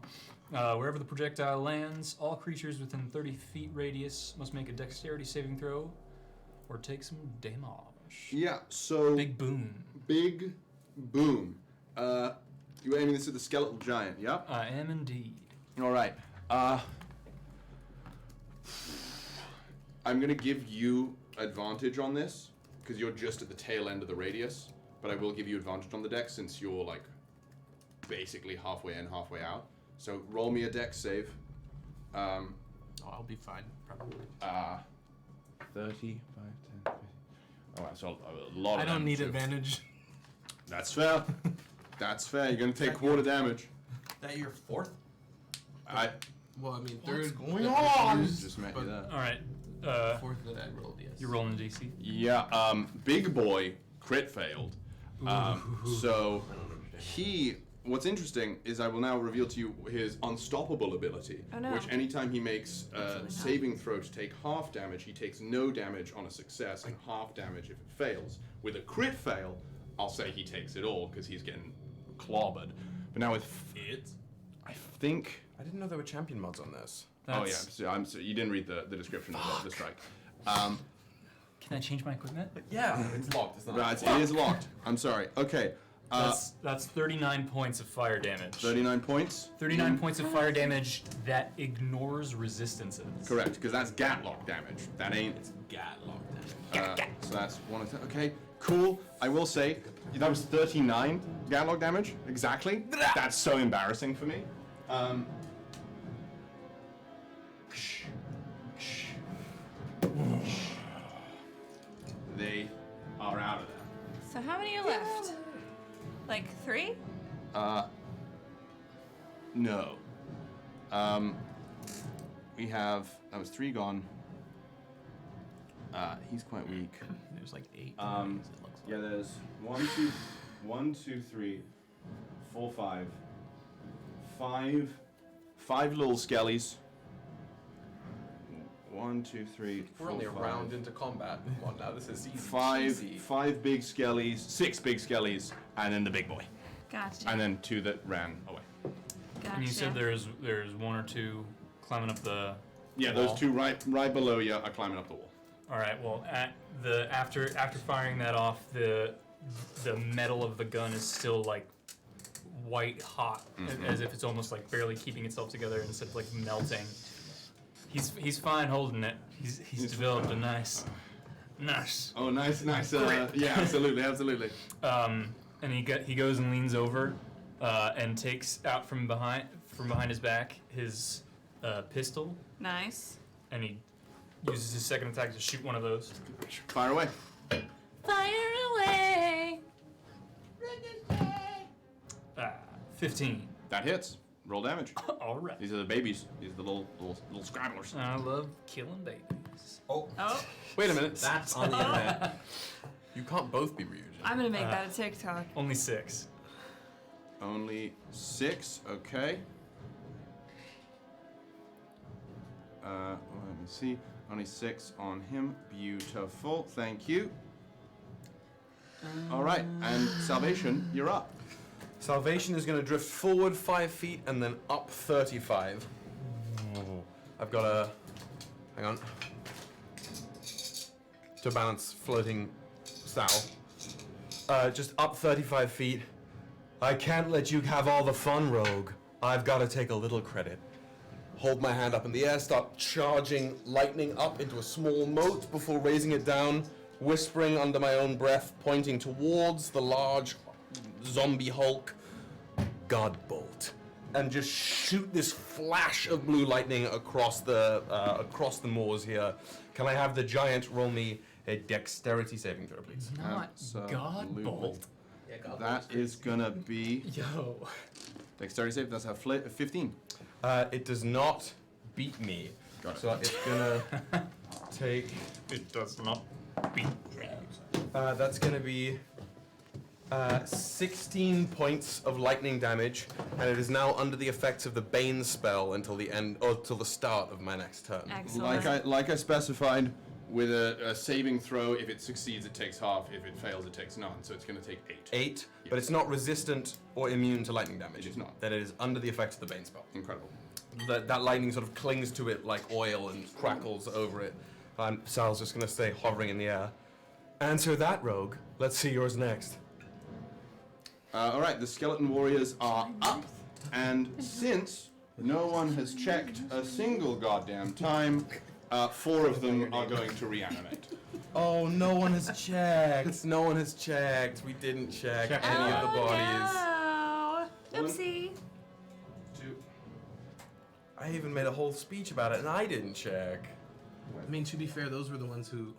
blah. Wherever the projectile lands, all creatures within 30 feet radius must make a dexterity saving throw or take some damage. Yeah, so... Big boom. Big boom. You were aiming this at the skeletal giant, yeah? I am indeed. All right. I'm going to give you advantage on this, because you're just at the tail end of the radius, but I will give you advantage on the dex since you're, like, basically halfway in, halfway out. So roll me a dex save. I'll be fine, probably. 30, 5, 10, 15. Oh, that's a lot of I don't need damage. advantage. That's fair. That's fair. You're going to take quarter damage. That your 4th? Well, I mean, What's third. going on? Just met you there. All right. 4th that I rolled, yes. You're rolling a DC. Yeah, big boy crit failed. So what's interesting is I will now reveal to you his unstoppable ability, Oh, no. which anytime he makes a saving throw to take half damage, he takes no damage on a success and half damage if it fails. With a crit fail, I'll say he takes it all because he's getting clobbered. But now with I think... I didn't know there were champion mods on this. Oh yeah, so you didn't read the description of the strike. Can I change my equipment? Yeah, it's locked. It's not. Right, it is locked. I'm sorry. Okay. That's 39 points of fire damage. 39 points? 39 points of fire damage that ignores resistances. Correct, because that's Gatlock damage. That ain't... Gatlock damage. So that's 1 of 10. Okay, cool. I will say, that was 39 Gatlock damage. Exactly. That's so embarrassing for me. They are out of there. So how many are left? Like 3? No. We have... That was 3 gone. He's quite weak. There's like 8. Yeah, there's 1, 2, 3, 4, 5. 5 little skellies. 1, 2, 3, 4, We're only a 5. round into combat. Well, now this is easy. 5 big skellies, 6 big skellies, and then the big boy. Gotcha. And then 2 that ran away. Gotcha. And you said there's 1 or 2 climbing up the Yeah, wall. those 2 right below you are climbing up the wall. All right. Well, after firing that off, the metal of the gun is still like white hot, as if it's almost like barely keeping itself together instead of like melting. He's fine holding it. He's developed a nice. Oh, nice. Yeah, absolutely. And he goes and leans over, and takes out from behind his back his pistol, Nice. and he uses his second attack to shoot one of those. Fire away. Fire away! 15. That hits. Roll damage. All right. These are the babies. These are the little scrabblers. I love killing babies. Oh, Wait a minute. That's on the internet. You can't both be Ryujin. I'm gonna make that a TikTok. Only 6. Only 6. Okay. Let me see. Only 6 on him. Beautiful. Thank you. All right. And Salvation, you're up. Salvation is going to drift forward 5 feet and then up 35. I've got a... Hang on. To balance floating Sal. Just up 35 feet. I can't let you have all the fun, rogue. I've got to take a little credit. Hold my hand up in the air, start charging lightning up into a small mote before raising it down, whispering under my own breath, pointing towards the large zombie Hulk. God bolt. And just shoot this flash of blue lightning across the moors here. Can I have the giant roll me a dexterity saving throw, please? Not God Absolutely. Bolt. That is gonna be Yo. dexterity save. That's a 15. It does not beat me. Got it. So it's gonna take. It does not beat. That's gonna be 16 points of lightning damage, and it is now under the effects of the Bane spell until the end, or till the start of my next turn. Excellent. Like I specified, with a saving throw, if it succeeds, it takes half. If it fails, it takes none. So it's going to take 8. 8, but it's not resistant or immune to lightning damage. It is not. That it is under the effects of the Bane spell. Incredible. That lightning sort of clings to it like oil and crackles over it. Sal's just going to stay hovering in the air. Answer that, rogue. Let's see yours next. All right, the skeleton warriors are up, and since no one has checked a single goddamn time, 4 of them are going to reanimate. Oh, no one has checked. No one has checked. We didn't check any of the bodies. Oh, no. Oopsie. 2. I even made a whole speech about it, and I didn't check. I mean, to be fair, those were the ones who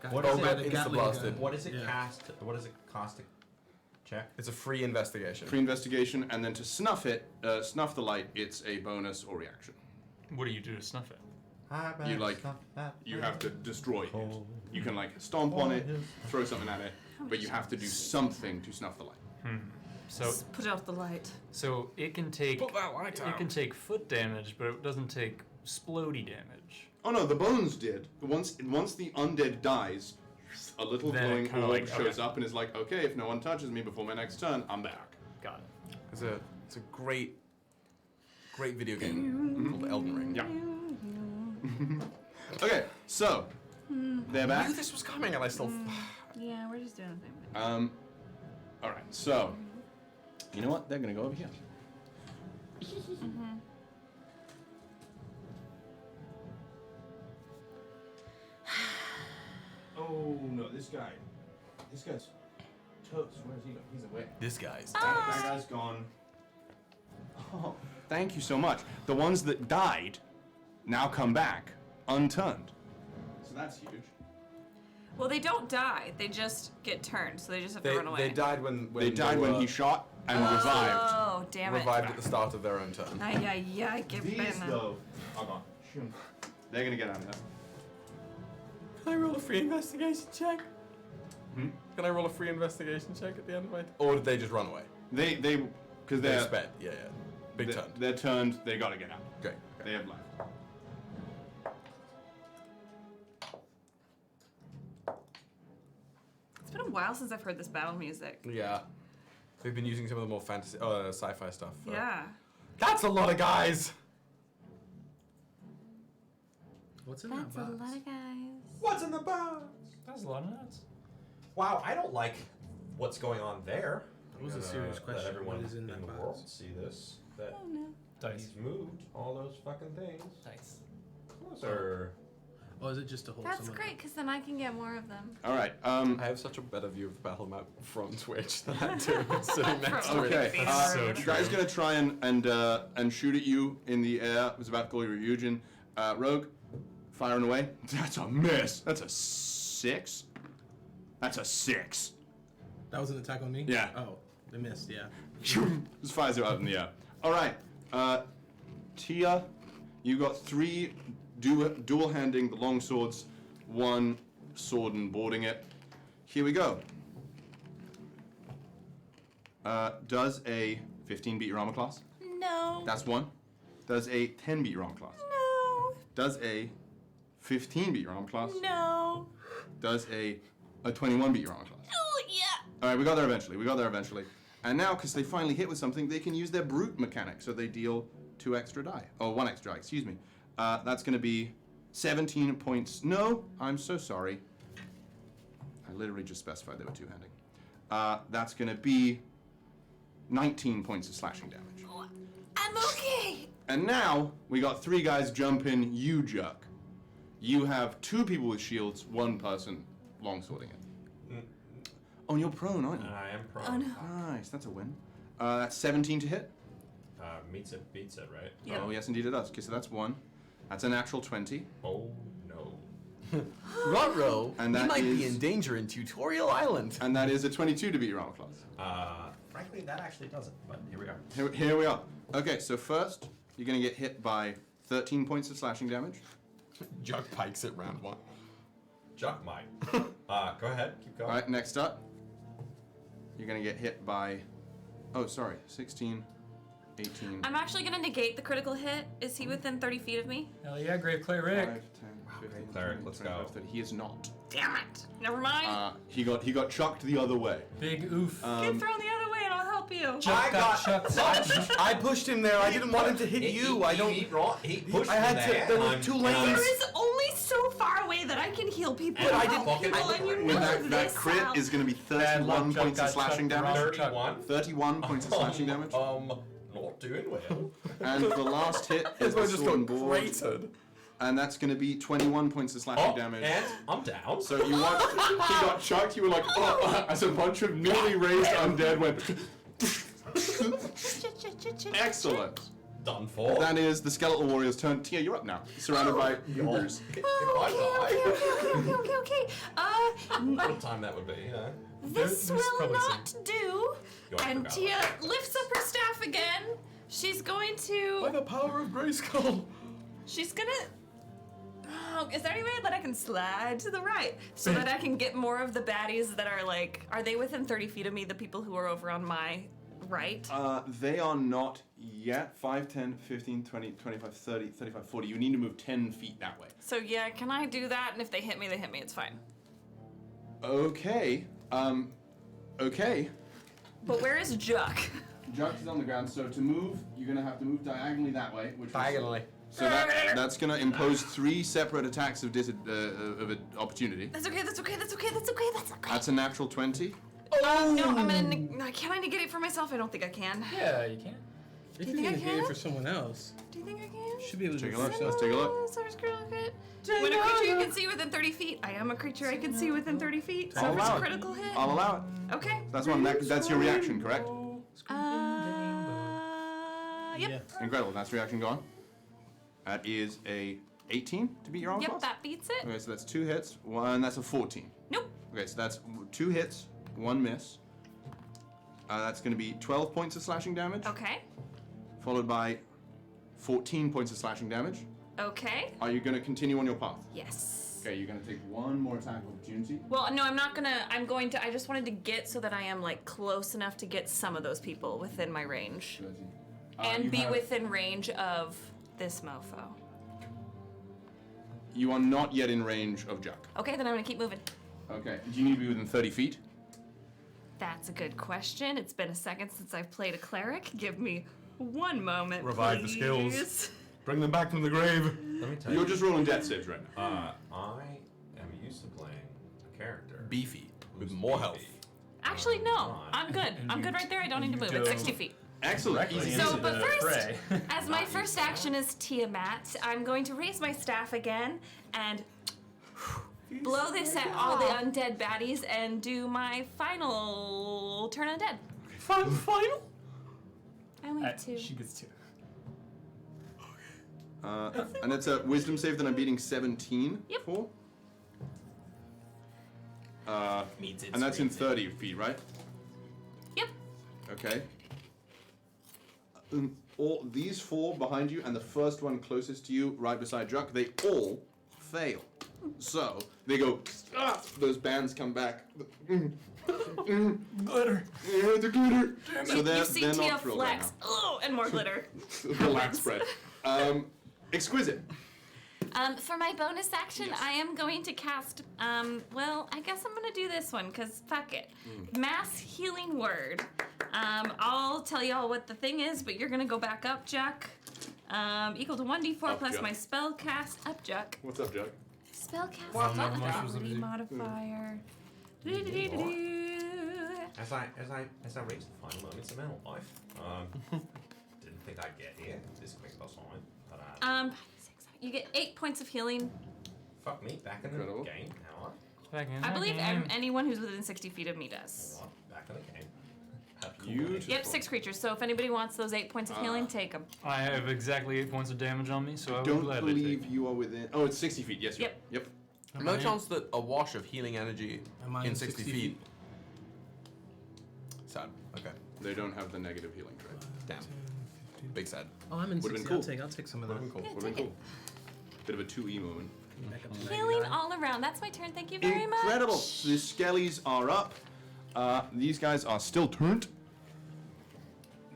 got What hit is by it? the Insta Gatling blasted. gun. What does it Yeah. cast? What does it cost to check? It's a free investigation. Free investigation, and then to snuff the light, it's a bonus or reaction. What do you do to snuff it? You you have to destroy it. You can stomp on it, throw something at it, but you have to do something to snuff the light. So, Just put out the light. so it can take Put that light it out. can take foot damage, but it doesn't take splody damage. Oh no, the bones did. Once the undead dies, a little Then it glowing kinda orb like- shows okay. up and is like, okay, if no one touches me before my next turn, I'm back. Got it. It's a great video game called Elden Ring. Yeah. Okay, so they're I back. knew this was coming, and I still. Yeah, we're just doing the same thing. All right, so you know what? They're gonna go over here. Oh no, this guy's toast. Where's he? He's away. This guy's. That guy's gone. Oh, thank you so much. The ones that died now come back unturned. So that's huge. Well, they don't die. They just get turned, so they just have to run away. They died when They died when were he shot and revived. Oh, damn it. revived at the start of their own turn. Ay, ay, ay, qué These pena. though are gone. Shoom. They're gonna get out of there. Can I roll a free investigation check? Hmm? Can I roll a free investigation check at the end of my? Or did they just run away? They because They're they're sped. Yeah. Big turn. They're turned. They gotta get out. Great. They have left. It's been a while since I've heard this battle music. Yeah. They've been using some of the more fantasy, sci-fi stuff. Yeah. That's a lot of guys. What's in That's that a box? lot of guys. What's in the box? That's a lot of nuts. Wow, I don't like what's going on there. That was a I'm gonna serious let question. everyone What is in that the box? world see this. That Oh no. Dice. he's moved all those fucking things. Dice. Those are. Oh, is it just to hold That's someone? great, because then I can get more of them. All right. I have such a better view of the battle map from Twitch than I do sitting next to it. Okay. That's so The guy's gonna try and shoot at you in the air. It was about to call you Ryujin. Rogue, firing away. That's a miss. That's a 6. That's a 6. That was an attack on me? Yeah. Oh, they missed, yeah. Just fires it out in the air. All right. Tia, you got 3 dual handing the long swords, 1 sword and boarding it. Here we go. Does a 15 beat your armor class? No. That's 1. Does a 10 beat your armor class? No. Does a 15 beat your armor class? No. Does a 21 beat your armor class? Oh, yeah. All right, we got there eventually. And now, because they finally hit with something, they can use their brute mechanic, so they deal 2 extra die. Oh, 1 extra die, excuse me. That's going to be 17 points. No, I'm so sorry. I literally just specified they were 2-handing. That's going to be 19 points of slashing damage. I'm okay. And now we got 3 guys jumping you, Juck. You have 2 people with shields, 1 person longswording it. Oh, and you're prone, aren't you? I am prone. Oh no. Nice, that's a win. That's 17 to hit. Meets it, beats it, right? Yep. Oh, yes, indeed it does. Okay, so that's 1. That's a natural 20. Oh no. Ruh-roh, And we that might be is- in danger in Tutorial Island. And that is a 22 to beat your armor class. Frankly, that actually doesn't. But here we are. Here we are. Okay, so first, you're going to get hit by 13 points of slashing damage. Juck pikes at round 1. Juck might. Go ahead. Keep going. Alright, next up, you're going to get hit by, 16, 18, I'm actually gonna negate the critical hit. Is he within 30 feet of me? Hell yeah, Grave Cleric. 5, 10, 15, Cleric, 20, let's 25, go. 30. He is not. Damn it. Never mind. He got chucked the other way. Big oof. Get thrown the other way and I'll help you. Juck got chucked. I pushed him there. I didn't want him to hit you. I don't. He pushed I had me to. there. There were I'm- 2 and lanes. There is only so far away that I can heal people And and I help didn't- people, and you With know that this, crit Sal. is going to be Bad luck, 31 Juck points of got slashing chucked damage. around. 31. 31 points of slashing damage. Not doing well. And the last hit is the just sword got and board. grated. And that's going to be 21 points of slashing damage. And I'm down. So you watched, he got chucked, you were like, oh, as a bunch of newly raised undead went. Excellent. Done for. That is the skeletal warrior's turn. Tia, you're up now. Surrounded by ogres. If I Okay. die, what time that would be, you know? This There's will probably not do. Yo, I And forgot Tia about lifts up her staff again. She's going By to. the power of Grayskull. She's gonna. Oh, is there any way that I can slide to the right so that I can get more of the baddies that are like? Are they within 30 feet of me? The people who are over on my right. They are not yet. 5, 10, 15, 20, 25, 30, 35, 40. You need to move 10 feet that way. So yeah, can I do that? And if they hit me, they hit me. It's fine. Okay. Okay. But where is Juck? Juck is on the ground, so to move, you're going to have to move diagonally that way. Which Diagonally. So that's going to impose 3 separate attacks of of opportunity. That's okay. That's okay. That's a natural 20. No, I'm gonna. Can I negate it for myself? I don't think I can. Yeah, you can. If you you think I can get can? it for someone else, Do you think I can? you should be able to Take do a it look. for yourself. Let's take a look. When a creature you can see within 30 feet, I am a creature I can see within 30 feet. So I'll if it's a allow it. critical hit. I'll allow it. Okay. That's one. That's your reaction, correct? Yep. Incredible. That's reaction gone. That is a 18 to beat your armor Yep, class. that beats it. Okay, so that's 2 hits. That's a 14. Nope. Okay, so that's 2 hits, 1 miss. That's going to be 12 points of slashing damage, Okay. followed by 14 points of slashing damage. Okay. Are you going to continue on your path? Yes. Okay, you're going to take 1 more attack of opportunity. Well, no, I'm not gonna. I'm going to. I just wanted to get so that I am like close enough to get some of those people within my range, and you be have- within range of this mofo. You are not yet in range of Juck. Okay, then I'm gonna keep moving. Okay, do you need to be within 30 feet? That's a good question. It's been a second since I've played a cleric. Give me 1 moment, Revive the please. skills. Bring them back from the grave. Let me tell You're you. just rolling death saves right now. I am used to playing a character. Beefy. With who's more health. beefy. Actually, no. I'm good. I'm good right there. I don't need to move. It's 60 feet. Excellent. Easy. Into So, but the first, fray. as my first action is Tiamat, I'm going to raise my staff again and blow this at all the undead baddies and do my final turn undead. Final? I only have 2. She gets 2. And it's a wisdom save that I'm beating 17 Yep. for. Means it's And that's in freezing. 30 feet, right? Yep. Okay. All these 4 behind you and the first one closest to you, right beside Juck, they all fail. So they go. Those bands come back. Glitter. The glitter. So You see they're Tia not thrilled right flex. Oh, and more glitter. now. The lax spread. Exquisite. For my bonus action, I am going to cast, well, I guess I'm going to do this one, because fuck it. Mass Healing Word. I'll tell y'all what the thing is, but you're going to go back up, Juck. Equal to 1d4 Up, plus Juck. my spell cast. Up, Juck. What's up, Juck? Spellcast Well, not much was ability it. modifier. Do-do-do-do-do. As I reach the final moments of my life, didn't think I'd get here this quick or time, but you get 8 points of healing. fuck me, back in the Incredible. game. How Back in I the believe game. anyone who's within 60 feet of me does. back in the game. Beautiful. Yep, 6 creatures. So if anybody wants those 8 points of healing, take them. I have exactly 8 points of damage on me, so I would Don't gladly believe take. you are within. Oh, it's 60 feet. Yes, you are. Yep. No chance that a wash of healing energy Am I in 60 feet. Sad. Okay. They don't have the negative healing trait. Damn. Big sad. Oh, I'm in Would've 60. been cool. I'll take some of that. Would've been cool. Yeah, Would've take been it. cool. Bit of a 2E moment. Back up to Healing 99. all around. That's my turn. Thank you very much. Incredible. The skellies are up. These guys are still turned.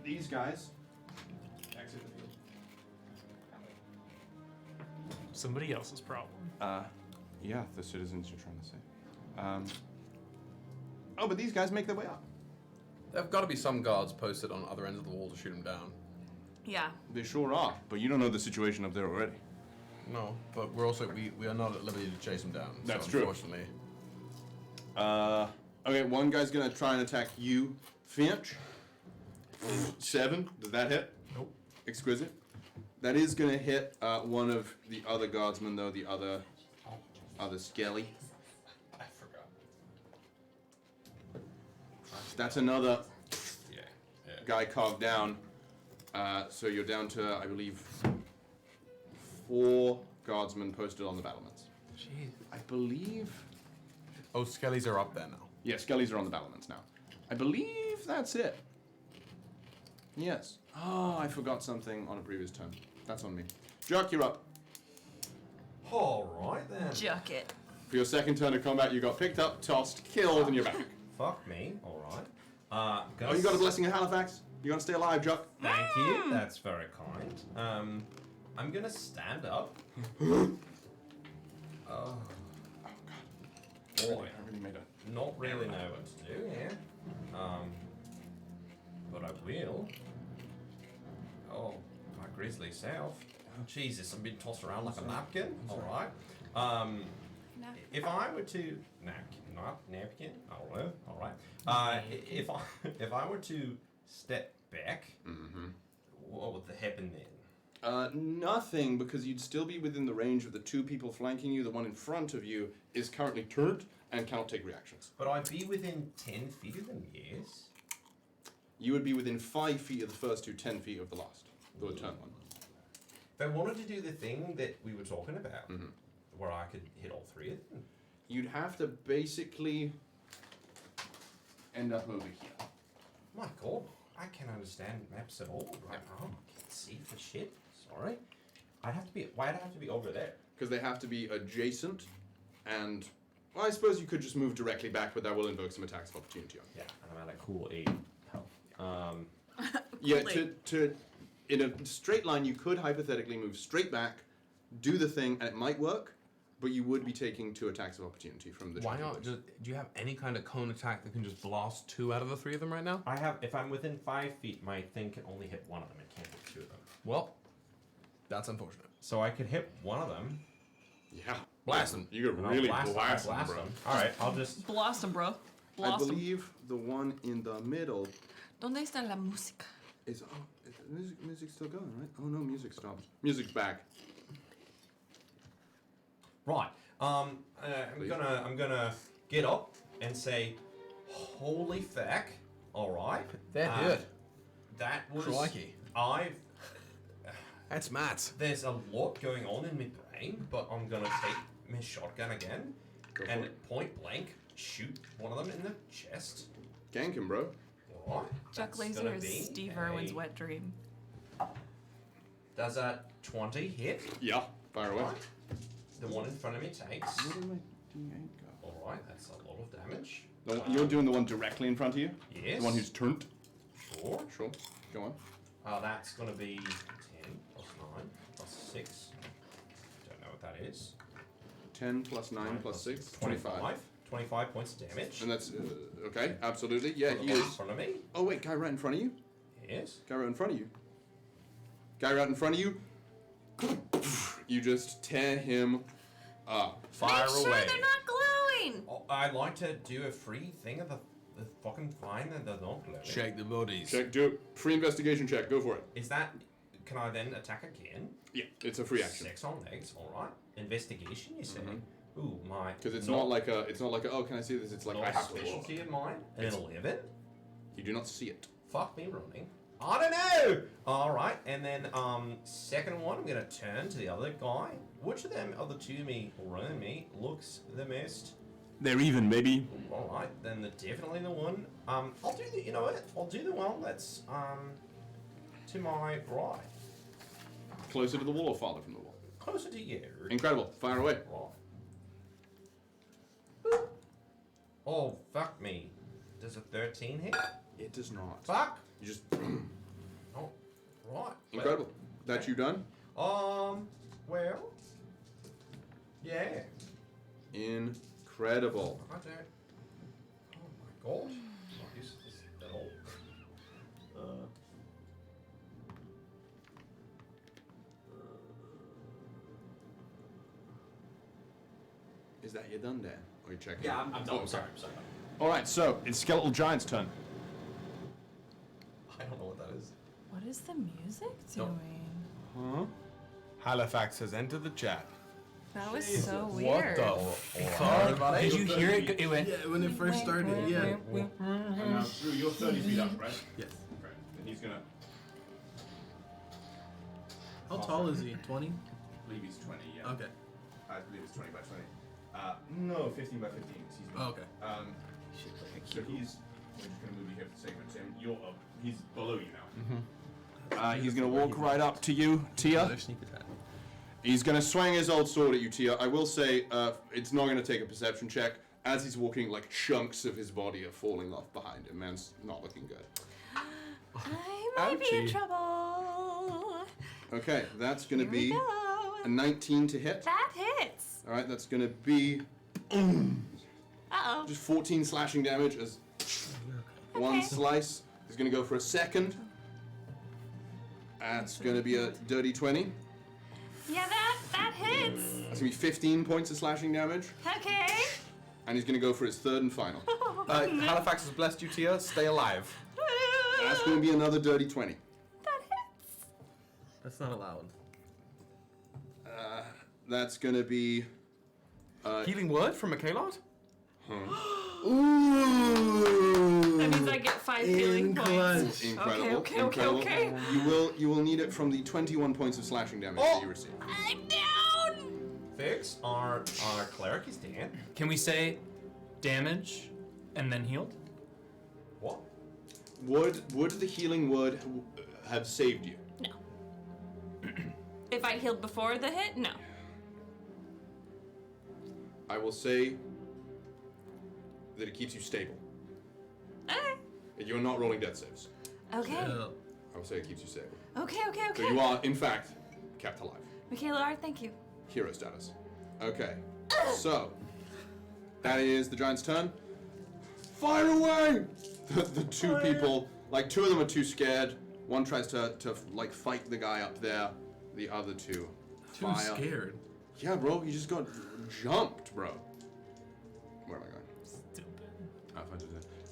These guys exit the field. Somebody else's problem. Yeah, the citizens you're trying to say. Oh, but these guys make their way up. There've got to be some guards posted on other ends of the wall to shoot them down. Yeah. They sure are, but you don't know the situation up there already. No, but we're also we are not at liberty to chase them down. That's so true. Unfortunately. Okay, one guy's gonna try and attack you, Finch. 7. Does that hit? Nope. Exquisite. That is gonna hit one of the other guardsmen, though. The other skelly. I forgot. That's another Yeah. guy carved down. So you're down to, I believe, 4 guardsmen posted on the battlements. Jeez. I believe. Oh, skellies are up there now. Yeah, skellies are on the battlements now. I believe that's it. Yes. Oh, I forgot something on a previous turn. That's on me. Juck, you're up. All right then. Juck it. For your second turn of combat, you got picked up, tossed, killed, and you're back. Fuck me. All right. Oh, you got a blessing of Halifax? You gotta stay alive, Juck. Thank you. That's very kind. I'm gonna stand up. Oh. Boy, I really made a. not really know what to do here. But I will. Oh, my grisly self. Oh, Jesus, I'm being tossed around like a napkin. All right. If I were to napkin. Oh, well, all right. If I were to step back, what would happen then? Nothing, because you'd still be within the range of the 2 people flanking you. The one in front of you is currently turned and cannot take reactions. But I'd be within 10 feet of them, yes. You would be within 5 feet of the first 2, 10 feet of the last. The turn one. If I wanted to do the thing that we were talking about, where I could hit all 3 of them, You'd have to basically end up over here. my God, I can't understand maps at all right now. I can't see for shit. Sorry. Why'd it have to be over there? Because they have to be adjacent, and well, I suppose you could just move directly back, but that will invoke some attacks of opportunity on you. Yeah, and I'm at a cool 8 health. Yeah, to in a straight line, you could hypothetically move straight back, do the thing, and it might work, but you would be taking 2 attacks of opportunity from the. Why champion. not? Do you have any kind of cone attack that can just blast 2 out of the 3 of them right now? I have, if I'm within 5 feet, my thing can only hit one of them. It can't hit 2 of them. Well, that's unfortunate. So I could hit one of them. Yeah, Blast them. You could and I'll really blast blast them, bro. them. All right, I'll just. Blast him, bro. I Blast him. believe the one in the middle ¿Dónde está la música? is. Oh, is the music's still going, right? Oh no, music stopped. Music's back. Right. I'm Please. gonna get up and say, "Holy fuck!" All right. That hurt. That was. Crikey. That's Matt. There's a lot going on in my brain, but I'm gonna take my shotgun again Go for and it. point blank shoot one of them in the chest. Gank him, bro. All right. Chuck That's Lazer gonna is be Steve a- Irwin's wet dream. Does a 20 hit? Yeah, fire away. Right. The one in front of me takes. Where did my D8 go? All right, that's a lot of damage. You're doing the one directly in front of you? Yes. The one who's turned? Sure. Sure. Go on. That's going to be 10 plus 9 plus 6. Don't know what that is. 10 plus 9 plus 6, 25. 25 points of damage. And that's, okay, absolutely. Yeah, The he one in is. front of me. Oh, wait, guy right in front of you? Yes. Guy right in front of you. Guy right in front of you. You just tear him up. Fire Make sure away. they're not glowing. Oh, I'd like to do a free thing of the It's fucking fine that they're not glowing. Check the bodies. Check, do it. Free investigation check. Go for it. Is that? Can I then attack again? Yeah, it's a free action. 6 on legs. All right. Investigation, you say? Ooh, my. Because it's not like a. It's not like a. Oh, can I see this? It's like I have to look. specialty of mine. An 11. You do not see it. Fuck me running. I don't know. All right, and then second one, I'm gonna turn to the other guy. Which of them other two me running me looks the most? They're even, maybe. All right, then definitely the one. I'll do the. You know what? I'll do the one that's to my right, Closer to the wall or farther from the wall? closer to you. Incredible. Fire away. Right. Oh fuck me. Does a 13 hit? It does not. Fuck. You just. Oh, right. Incredible. That you done? Well, yeah. Incredible. I don't. Oh my god. Not used to this at all. Is that you done, Dan? Or are you checking? Yeah, I'm done. Oh, Sorry, I'm sorry. All right, so it's Skeletal Giant's turn. I don't know what that is. What is the music doing? Huh? Halifax has entered the chat. That was so What weird. the fuck? Did you hear it? It went. Yeah, when it first started, yeah. And now, Drew, you're 30 feet up, right? Yes. Right. And he's gonna. How tall is he? 20? I believe he's 20. Yeah. Okay. I believe it's 20 by 20. No, 15 by 15. He's Oh, okay. So he's. I'm just gonna move you here for the sake of it, Tim. You're up. He's below you now. He's gonna walk right up to you, Tia. Another sneak attack. He's gonna swing his old sword at you, Tia. I will say, it's not gonna take a perception check. As he's walking, like chunks of his body are falling off behind him. Man's not looking good. I might be in Ouchie. trouble. Okay, that's gonna Here we be go. a 19 to hit. That hits. All right, that's gonna be Uh-oh. just 14 slashing damage as one Okay. slice. He's gonna go for a second. That's gonna be a dirty 20. Yeah, that hits. That's gonna be 15 points of slashing damage. Okay. And he's gonna go for his third and final. Halifax has blessed you, Tia. Stay alive. That's gonna be another dirty 20. That hits. That's not allowed. That's gonna be. Healing word from Michaelot? Ooh! That means I get 5 healing points. Incredible. Okay. Incredible. You will need it from the 21 points of slashing damage that you receive. I'm down. Fix, our cleric is dead. Can we say damage and then healed? What? Would the healing word have saved you? No. If I healed before the hit, no. I will say that it keeps you stable. Okay. You're not rolling death saves. Okay. I will say it keeps you stable. Okay. So you are, in fact, kept alive. Michaela R, thank you. Hero status. Okay. So, that is the giant's turn. Fire away! The two people, like two of them are too scared. One tries to like fight the guy up there. The other two Too fire. scared. Yeah, bro, he just got jumped, bro. Where am I going? Stupid.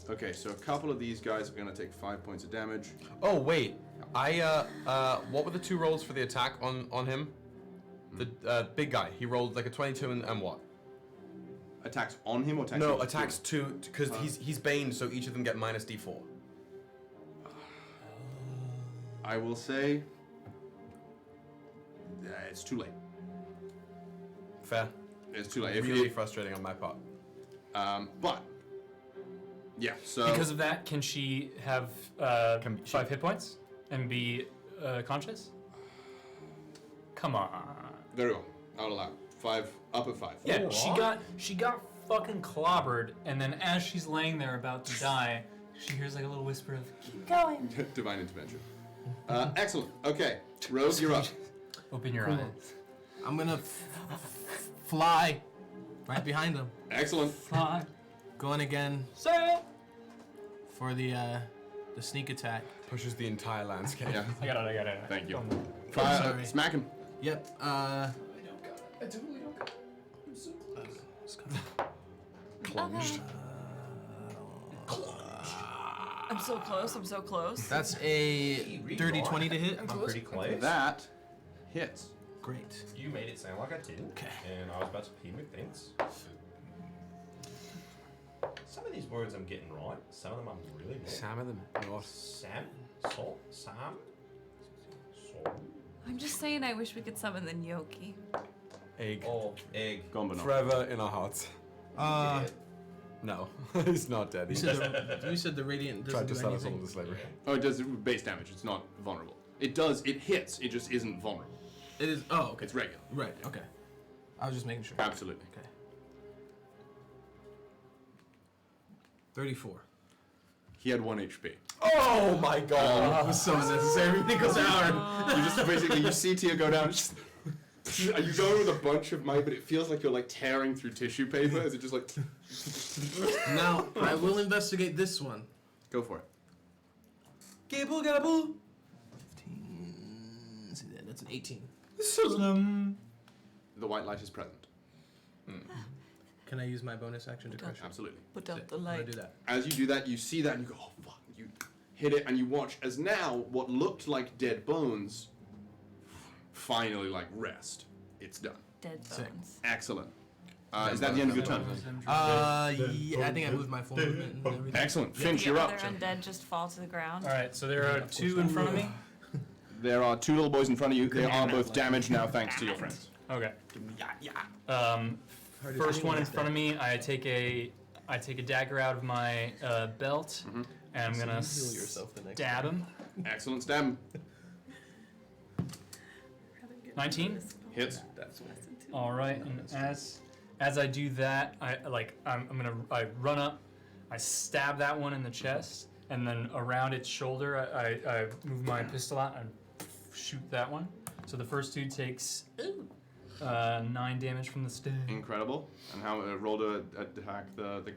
Okay, so a couple of these guys are gonna take 5 points of damage. Oh wait, what were the two rolls for the attack on him? The big guy. He rolled like a 22 and what? Attacks on him or attacks? No, on attacks two because he's Bane, so each of them get minus D4. I will say it's too late. Fair. It's too late. If Really you, frustrating on my part. but yeah. So Because of that, can she have 5 hit points and be conscious? Come on. very well. I'll allow 5 up at 5. Yeah, she got fucking clobbered, and then as she's laying there about to die, she hears like a little whisper of "Keep going." Divine intervention. Excellent. Okay, Rose, you're up. Open your Cool. eyes. I'm gonna fly right behind him. Excellent. Fly. Going again Sail. for the sneak attack. Pushes the entire landscape. Yeah. I got it. Thank you. Don't worry. Fire, sorry. smack him. Yep. I totally don't got it. I'm so close. It's coming. Plunged. I'm so close. I'm so close. That's a dirty 20 to hit. I'm pretty close. That hits. Great. You made it sound like I didn't. Okay. And I was about to pee my pants. Some of these words I'm getting right. Some of them I'm really not. Some of them. Not. Sam? Salt? Sam? Salt? I'm just saying I wish we could summon the gnocchi. Egg. Oh, egg. Gone but not. Forever in our hearts. No, he's not dead. You said the radiant doesn't Tried to do sell us all anything. into slavery. Oh, it does base damage. It's not vulnerable. It does. It hits. It just isn't vulnerable. It is. Oh, okay. It's regular. Right. Okay. I was just making sure. Absolutely. Okay. 34. He had 1 HP. Oh my god! That was so unnecessary. Nichols Howard. You just basically you see Tia go down. Just, are you going with a bunch of might? But it feels like you're like tearing through tissue paper. Is it just like? Now I will investigate this one. Go for it. Gabble gabble. 15. See that? That's an 18. The white light is present. Can I use my bonus action to crush it? Absolutely. Put out Sick. the I'm gonna light. do that. As you do that, you see that and you go, oh fuck! You hit it and you watch as now what looked like dead bones finally like rest. It's done. Dead bones. Excellent. Is that the end of your turn? Yeah, I think I moved my full movement and everything. Excellent. Did Finch, the you're other up. undead just fall to the ground? All right, so there are 2 in front of me. There are 2 little boys in front of you. They Good are man. both damaged now thanks to your friends. Okay. Hard as First one in anyone front of me, I take a dagger out of my belt, and I'm So gonna you heal yourself the next stab him. Excellent. Stab him. 19. Hits. All right, and as I do that, I run up, I stab that one in the chest, and then around its shoulder, I move my pistol out and shoot that one. So the first dude takes 9 damage from the stab. Incredible. And how roll to attack the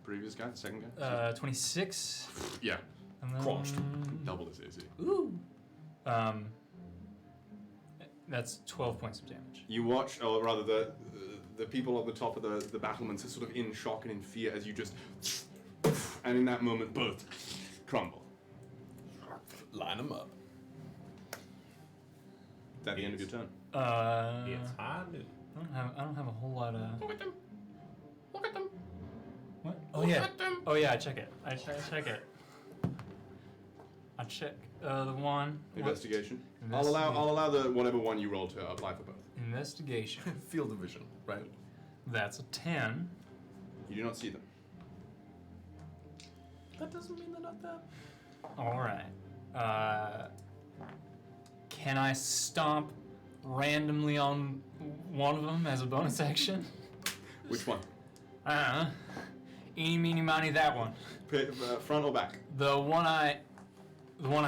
previous guy, the second guy? 26. Yeah. And then, Crushed. Double his AC. Ooh. That's 12 points of damage. You watch, or rather the people at the top of the battlements are sort of in shock and in fear as you just, and in that moment both crumble. Line them up. Is that the end of your turn? It's hard. I don't have a whole lot of. Look at them. Look at them. What? Oh yeah. Oh yeah. I check it. I check it. I check the one. Investigation. I'll allow the whatever one you roll to apply for both. Investigation. Field of vision, right? That's a 10. You do not see them. That doesn't mean they're not that. All right. Can I stomp randomly on one of them as a bonus action? Which one? Eeny, meeny, miny, that one. Front or back? The one I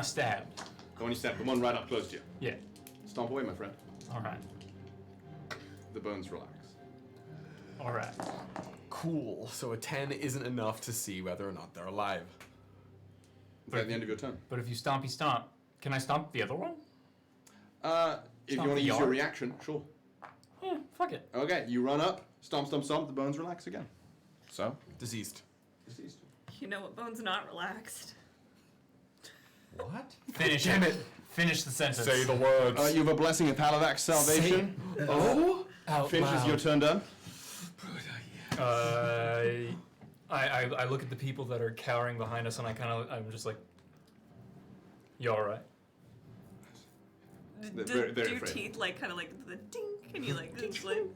stabbed. The one you stabbed. The one right up close to you. Yeah. Stomp away, my friend. All right. The bones relax. All right. Cool. So a 10 isn't enough to see whether or not they're alive. Is that the end of your turn? But if you stompy stomp, can I stomp the other one? If you Stomp want to the use your yard? reaction, sure. Yeah, fuck it. Okay, you run up, stomp, stomp, stomp, the bones relax again. So? Deceased. Deceased. You know what bone's not relaxed? What? Finish it. Finish the sentence. Say the words. You have a blessing of Palavak's salvation. Out Finch, is loud. your turn done? I look at the people that are cowering behind us, and I'm just like, you all right? They're Do very your afraid. teeth kind of like the dink, and you like slip?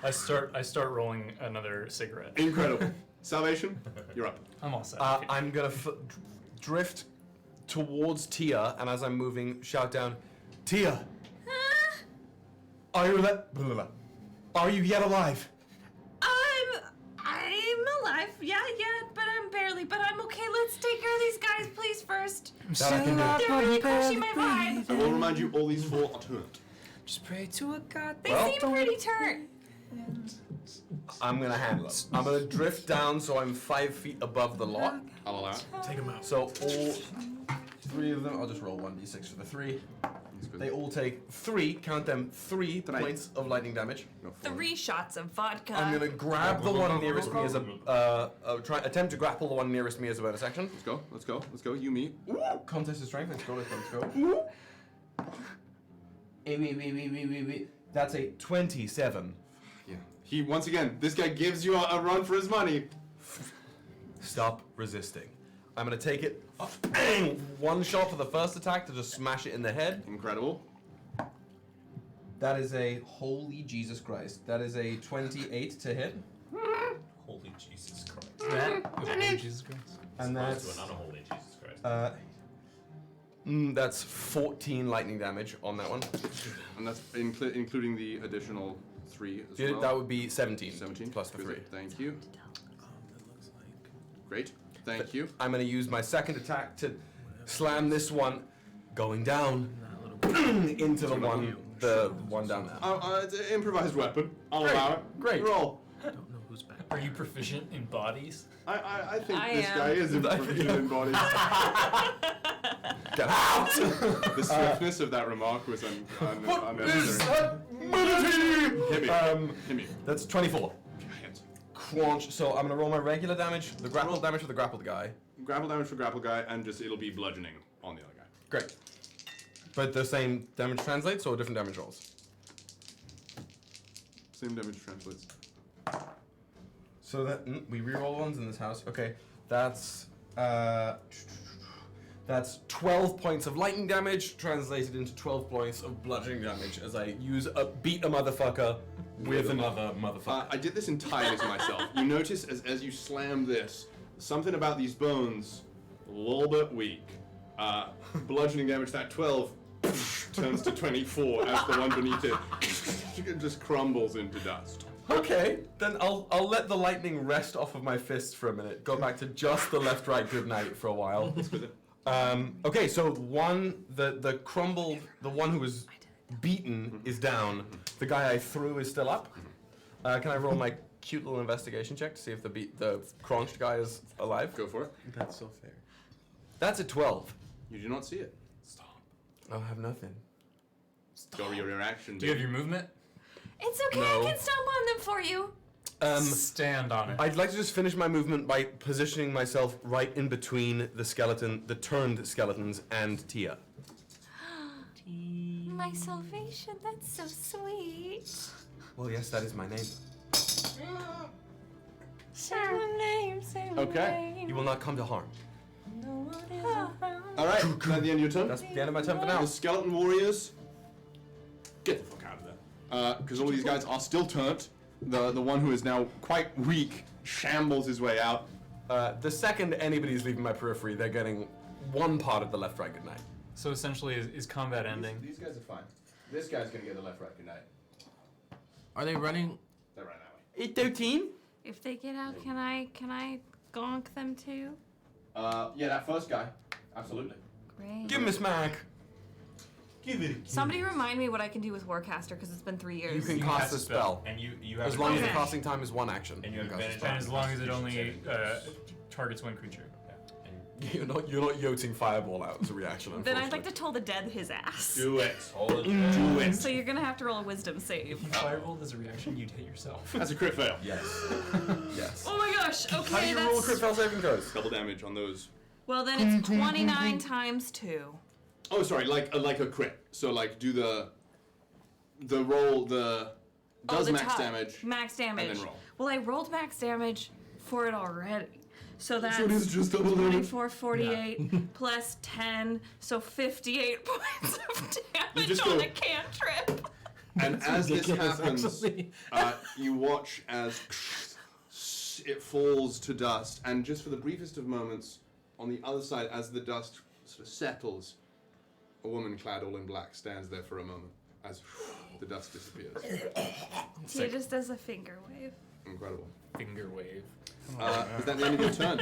I start rolling another cigarette. Incredible. Salvation, you're up. I'm all set. I'm gonna drift towards Tia, and as I'm moving, shout down, Tia, are you yet alive? I'm alive. Yeah, but I'm barely. But I'm okay. Let's take care of these guys, please, first. That I can do. They're really crushing my vibe. I will remind you, all these 4 are turned. Just pray to a god. They seem pretty turned. I'm gonna handle it. I'm gonna drift down so I'm 5 feet above the lot. I'll allow it. Take them out. So all 3 of them, I'll just roll 1d6 for the 3. good. They all take 3, count them, 3 points of lightning damage. No, 4. 3 shots of vodka. I'm gonna grab the one nearest me as a attempt to grapple the one nearest me as a bonus action. Let's go. You, me. Ooh. Contest of strength. Let's go. Ooh. Wait. That's a 27. Yeah. He once again. This guy gives you a run for his money. Stop resisting. I'm gonna take it. One shot for the first attack to just smash it in the head. Incredible. That is a holy Jesus Christ. That is a 28 to hit. Holy Jesus Christ. Holy Jesus Christ. And That's that's to an unholy Jesus Christ. that's 14 lightning damage on that one. And that's including the additional 3 as well. That would be 17. 17 plus the 3. Thank you. It looks like. Great. Thank you. I'm going to use my second attack to slam this one, going down into the one down there. It's an improvised weapon. I'll Great. allow it. Great. Roll. I don't know who's back. Are you proficient in bodies? I think I this am. guy is proficient in bodies. Get out! The swiftness of that remark was unnecessary. Hit me. Hit me. That's 24. Hit. Crunch. So I'm going to roll my regular damage, the grapple damage for the grappled guy. Grapple damage for grapple guy, and just it'll be bludgeoning on the other guy. Great. But the same damage translates or different damage rolls? Same damage translates. So that we reroll ones in this house. Okay, that's 12 points of lightning damage translated into 12 points of bludgeoning damage as I beat a motherfucker with another motherfucker. I did this entirely to myself. You notice as you slam this, something about these bones a little bit weak. Bludgeoning damage, that 12 turns to 24 as the one beneath it just crumbles into dust. Okay, then I'll let the lightning rest off of my fists for a minute. Go back to just the left, right, good night for a while. Okay, so the crumbled, the one who was beaten is down. The guy I threw is still up. Can I roll my cute little investigation check to see if the crunched guy is alive? Go for it. That's so fair. That's a 12. You do not see it. Stop. I have nothing. Go your reaction. Do you have your movement? It's okay, No. I can stomp on them for you. Stand on it. I'd like to just finish my movement by positioning myself right in between the turned skeletons, and Tia. My salvation, that's so sweet. Well, yes, that is my name. Say my name, say my Okay. name. You will not come to harm. No one is around. All right. Is that the end of your turn? That's the end of my turn for now. The skeleton warriors, get the fuck out of there. Because all these guys are still turned. The one who is now quite weak shambles his way out. The second anybody's leaving my periphery, they're getting one part of the left, right, good night. So essentially, is combat ending? These guys are fine. This guy's gonna get the left, right, good night. Are they running? They're right that way. 13? If they get out, can I gonk them too? Yeah, that first guy, absolutely. Great. Give him a smack. Give it. Somebody remind me what I can do with Warcaster because it's been 3 years. You can cast a spell. And you have As long as the Okay. casting time is 1 action. And you have can cast a advantage spell. And as long as it Constitution only saving targets one creature. You're not yoting fireball out as a reaction, Then unfortunately. I'd like to toll the dead his ass. Do it. Do it. So you're gonna have to roll a wisdom If save. you fireballed as a reaction, you'd hit yourself. That's a crit fail. Yes. Yes. Oh my gosh, okay, How do you roll crit fail saving throws? Double damage on those. Well, then it's 29 times 2. Oh, sorry, like a crit. So like do the roll does the max top. damage. Max damage. And then roll. Well, I rolled max damage for it already. So that's it is just double damage. 24, 48, plus 10, so 58 points of damage just on go- a cantrip. And as this ridiculous, happens, actually. you watch as it falls to dust, and just for the briefest of moments, on the other side, as the dust sort of settles, a woman clad all in black stands there for a moment as the dust disappears. Tia just does a finger wave. Incredible. Finger wave. Is that the end of your turn?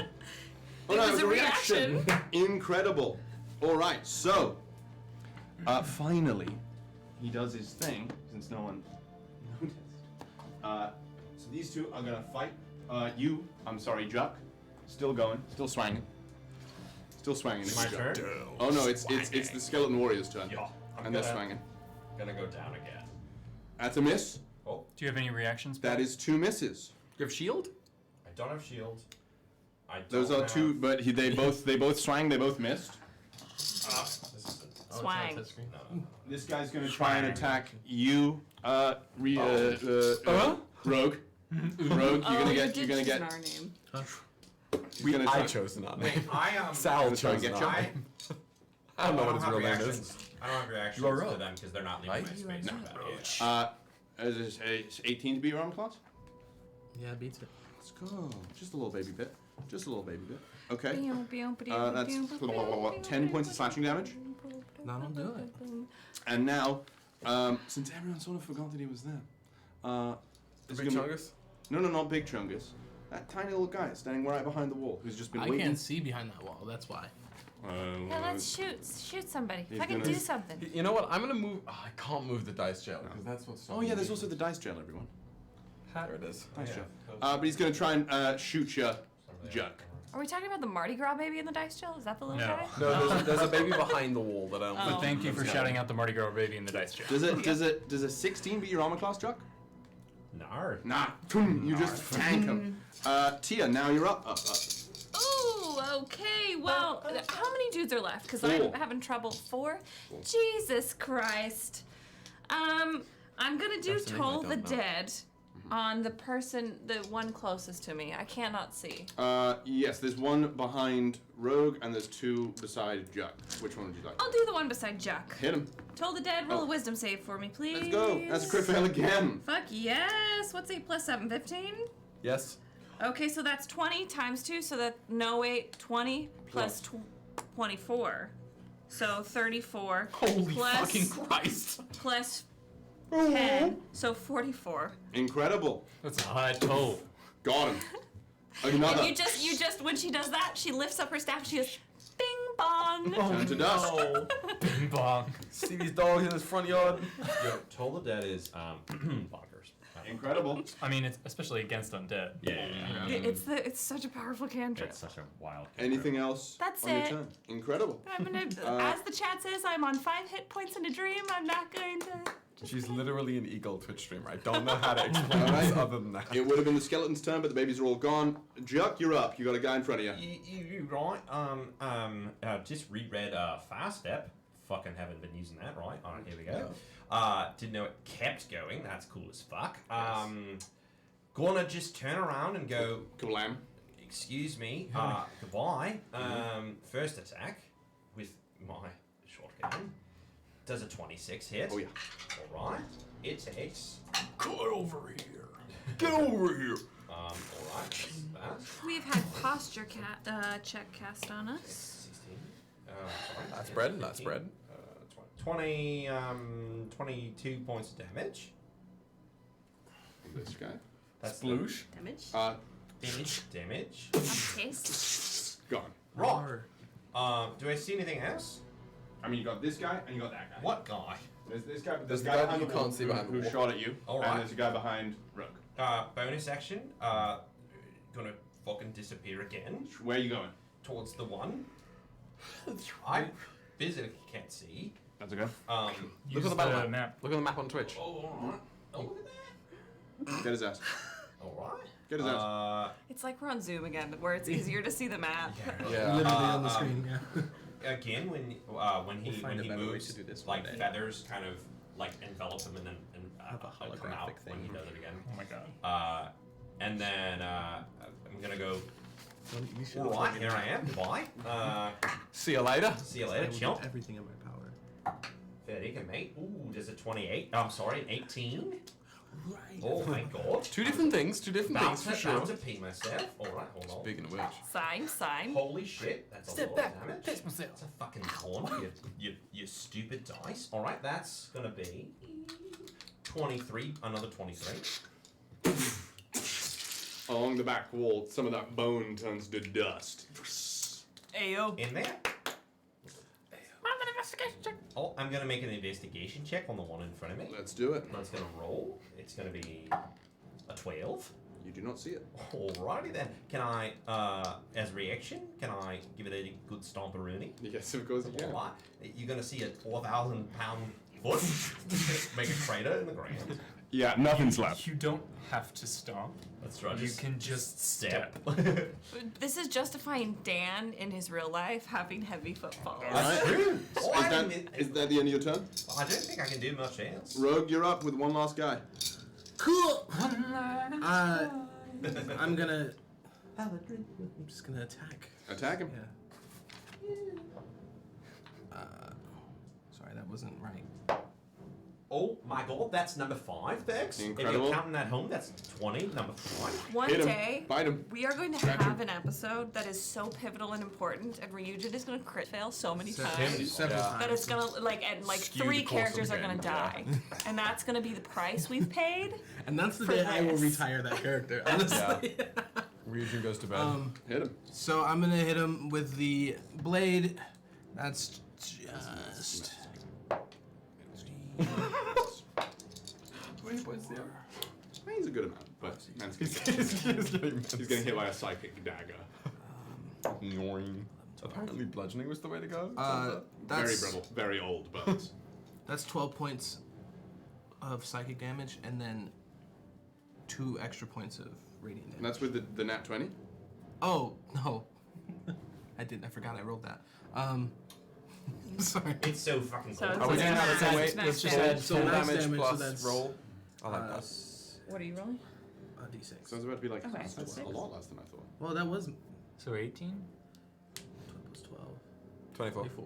Oh, It no, was it a was a reaction. reaction. Incredible. All right, so finally, he does his thing since no one noticed. So these two are gonna fight. I'm sorry, Juck, still going, still swinging. Still swanging. My turn? Oh no, it's the skeleton warrior's turn. Yeah, And they're swanging. Gonna go down again. That's a miss. Oh, Do you have any reactions? That is 2 misses. You have shield? I don't have shield. I don't Those are have... 2, but they both swang. They both missed. This is Swang. no. This guy's gonna try and attack you, Rogue. Rogue, you're gonna get. You're gonna get. our name. He's gonna I try- chose not Wait, name. I Sal gonna try and chose get not you. name. I don't know what his real name is. I don't have reactions You are to Rogue. them because they're not leaving Right? my space. You for are that. Is it 18 to beat your armor class? Yeah, it beats it. Let's go. Just a little baby bit. Just a little baby bit. Okay. That's That's 10 points of slashing damage. Not on do it. And now, since everyone sort of forgot that he was there, it's Big gonna- Chungus? No, not Big Chungus. That tiny little guy standing right behind the wall, who's just been I waiting. can't see behind that wall. That's why. Yeah, let's shoot somebody. He's If I can gonna- do something. You know what? I'm gonna move. Oh, I can't move the dice jail because that's what's. Oh yeah, there's also the dice jail, everyone. There it is. Dice jail. But he's gonna try and shoot you, Juck. Are we talking about the Mardi Gras baby in the dice jail? Is that the little No. guy? No, there's a baby behind the wall that I don't. Oh. But thank you for shouting out the Mardi Gras baby in the dice jail. Does a 16 beat your armor class, Juck? No. Nah. You just tank him. Tia, now you're up. Ooh, okay. Well, how many dudes are left? Because 4. I'm having trouble. 4? Jesus Christ. I'm gonna do That's the name I Toll the don't know. Dead on the one closest to me. I cannot see. Yes, there's one behind Rogue and there's 2 beside Juck. Which one would you like? I'll do the one beside Juck. Hit him. Toll the Dead, roll Oh. a wisdom save for me, please. Let's go. That's a crit fail again. Fuck yes. What's 8 plus 7? 15? Yes. Okay, so that's 20 times 2, so that, no wait, 20 plus 24. So 34. Holy plus, fucking Christ! plus 10, so 44. Incredible. That's a high toll. Got him. Another. And you just, when she does that, she lifts up her staff, she goes, bing bong. Turn to dust. Bing bong. See these dogs in his front yard? Yo, Toll the Dead is bonkers. Incredible. I mean, it's especially against undead. Yeah. It's such a powerful cantrip. It's such a wild. Anything else That's on your it. turn? Incredible. I'm gonna, as the chat says, I'm on 5 hit points in a dream. I'm not going to. She's literally an Eagle Twitch streamer. I don't know how to explain Alright. this other than that. It would have been the skeleton's turn, but the babies are all gone. Juck, you're up. You got a guy in front of you. You right. Just reread Fire Step. Fucking haven't been using that, right? Alright, here we go. Didn't know it kept going. That's cool as fuck. Gonna just turn around and go. Kablam. Excuse me. Goodbye. First attack with my shotgun. Does a 26 hit? Oh yeah. All right. It takes. Get over here. Get over here. All right. That's that. We've had posture check cast on us. 16. Sorry. That's bread. That's bread. 20, 22 points of damage. This guy. That's Sploosh. Damage. damage. Taste. Gone. Right. Do I see anything else? I mean, you got this guy and you got that guy. What guy? There's this guy. There's the guy guy that behind you the can't wall see behind the who wall. shot at you. All And right. there's a guy behind Rogue. Bonus action. Gonna fucking disappear again Where are you going? towards the one. I physically can't see. That's okay. Look at the map. Look at the map on Twitch. Oh, look at that. Get his ass. All right. Get his ass. It's like we're on Zoom again, where it's easier to see the map. Yeah. Literally on the screen. Yeah. Again, when he find a better way moves, to do this like one day. feathers kind of like envelop him and then Have a come holographic out when thing. he does it again. Oh my god. And then I'm gonna go. You should All right, here I am. Goodbye. See you later. See you I later, will do chump. everything in my power. Fair dinkum, mate. Ooh, there's a 28. I'm sorry, an 18. Right. Oh my god. Two different things About for sure. to pee myself. Alright, hold on. Speaking of which. Sign. Holy shit, that's a Step lot back, of damage. pitch myself. That's a fucking con, you stupid dice. Alright, that's gonna be 23, another 23. Along the back wall, some of that bone turns to dust. Ayo. In there. Oh, I'm gonna make an investigation check on the one in front of me. Let's do it. That's gonna roll. It's gonna be a 12. You do not see it. Alrighty then. Can I, as a reaction, can I give it a good stomperoonie? Yes, of course you can. Alright. You're gonna see a 4,000-pound foot make a crater in the ground. Yeah, nothing's left. You don't have to stomp. That's right. You can just step. This is justifying Dan in his real life having heavy footfalls. That's true. Is that the end of your turn? I don't think I can do much else. Rogue, you're up with one last guy. Cool. I'm gonna. I'm just gonna attack. Attack him. Yeah. Sorry, that wasn't right. Oh my god, that's number 5, Dex. Incredible. If you're counting that home, that's 20, number 5. One Hit him. day, Bite him. we are going to Scratch have him. an episode that is so pivotal and important, and Ryujin is going to crit fail so many times Several times. that it's going to, and Skew the 3 course of characters the are going to game, die. And that's going to be the price we've paid. And that's the for day I will this. retire that character. Honestly. Ryujin goes to bed. Hit him. So I'm gonna hit him with the blade. That's just. He's a good amount, but he's getting hit by a psychic dagger. Apparently bludgeoning was the way to go. Very That's brittle, very old, but that's 12 points of psychic damage, and then 2 extra points of radiant damage. and that's with the nat 20. Oh no, I didn't. I forgot I rolled that. Sorry. It's so fucking So cool. it's Are we like doing max- that? max Let's just damage. add So 10 max damage damage, so plus that's, roll. I like that. What are you rolling? D6. So it's about to be like Okay, that's that's a 6. lot less than I thought. Well, that was 12 So 18? plus 12. 24. 24.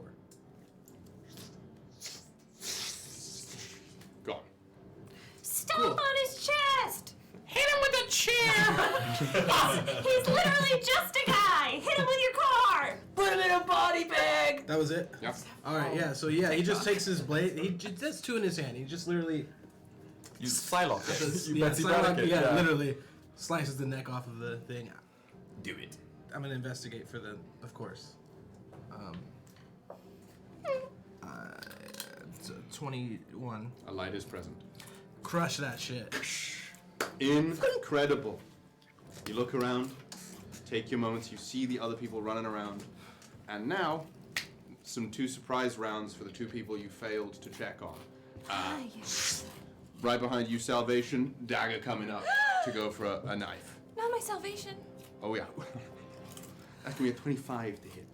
Gone. Stomp on his chest! Hit him with a chair! He's literally just a guy! Hit him with your car! Put him in a body bag! That was it? Yep. Alright, yeah, so yeah, he just takes his blade. He just has 2 in his hand. He just literally. You Psylocke it. Just, You yeah, Betsy Psylocke, Braddock it, yeah, literally slices the neck off of the thing. Do it. I'm gonna investigate for the, of course. It's a 21. A light is present. Crush that shit. Incredible. You look around, take your moments, you see the other people running around, and now some 2 surprise rounds for the 2 people you failed to check on. Yes. Right behind you, Salvation, dagger coming up to go for a knife. Not my salvation. Oh yeah. That's gonna be a 25 to hit.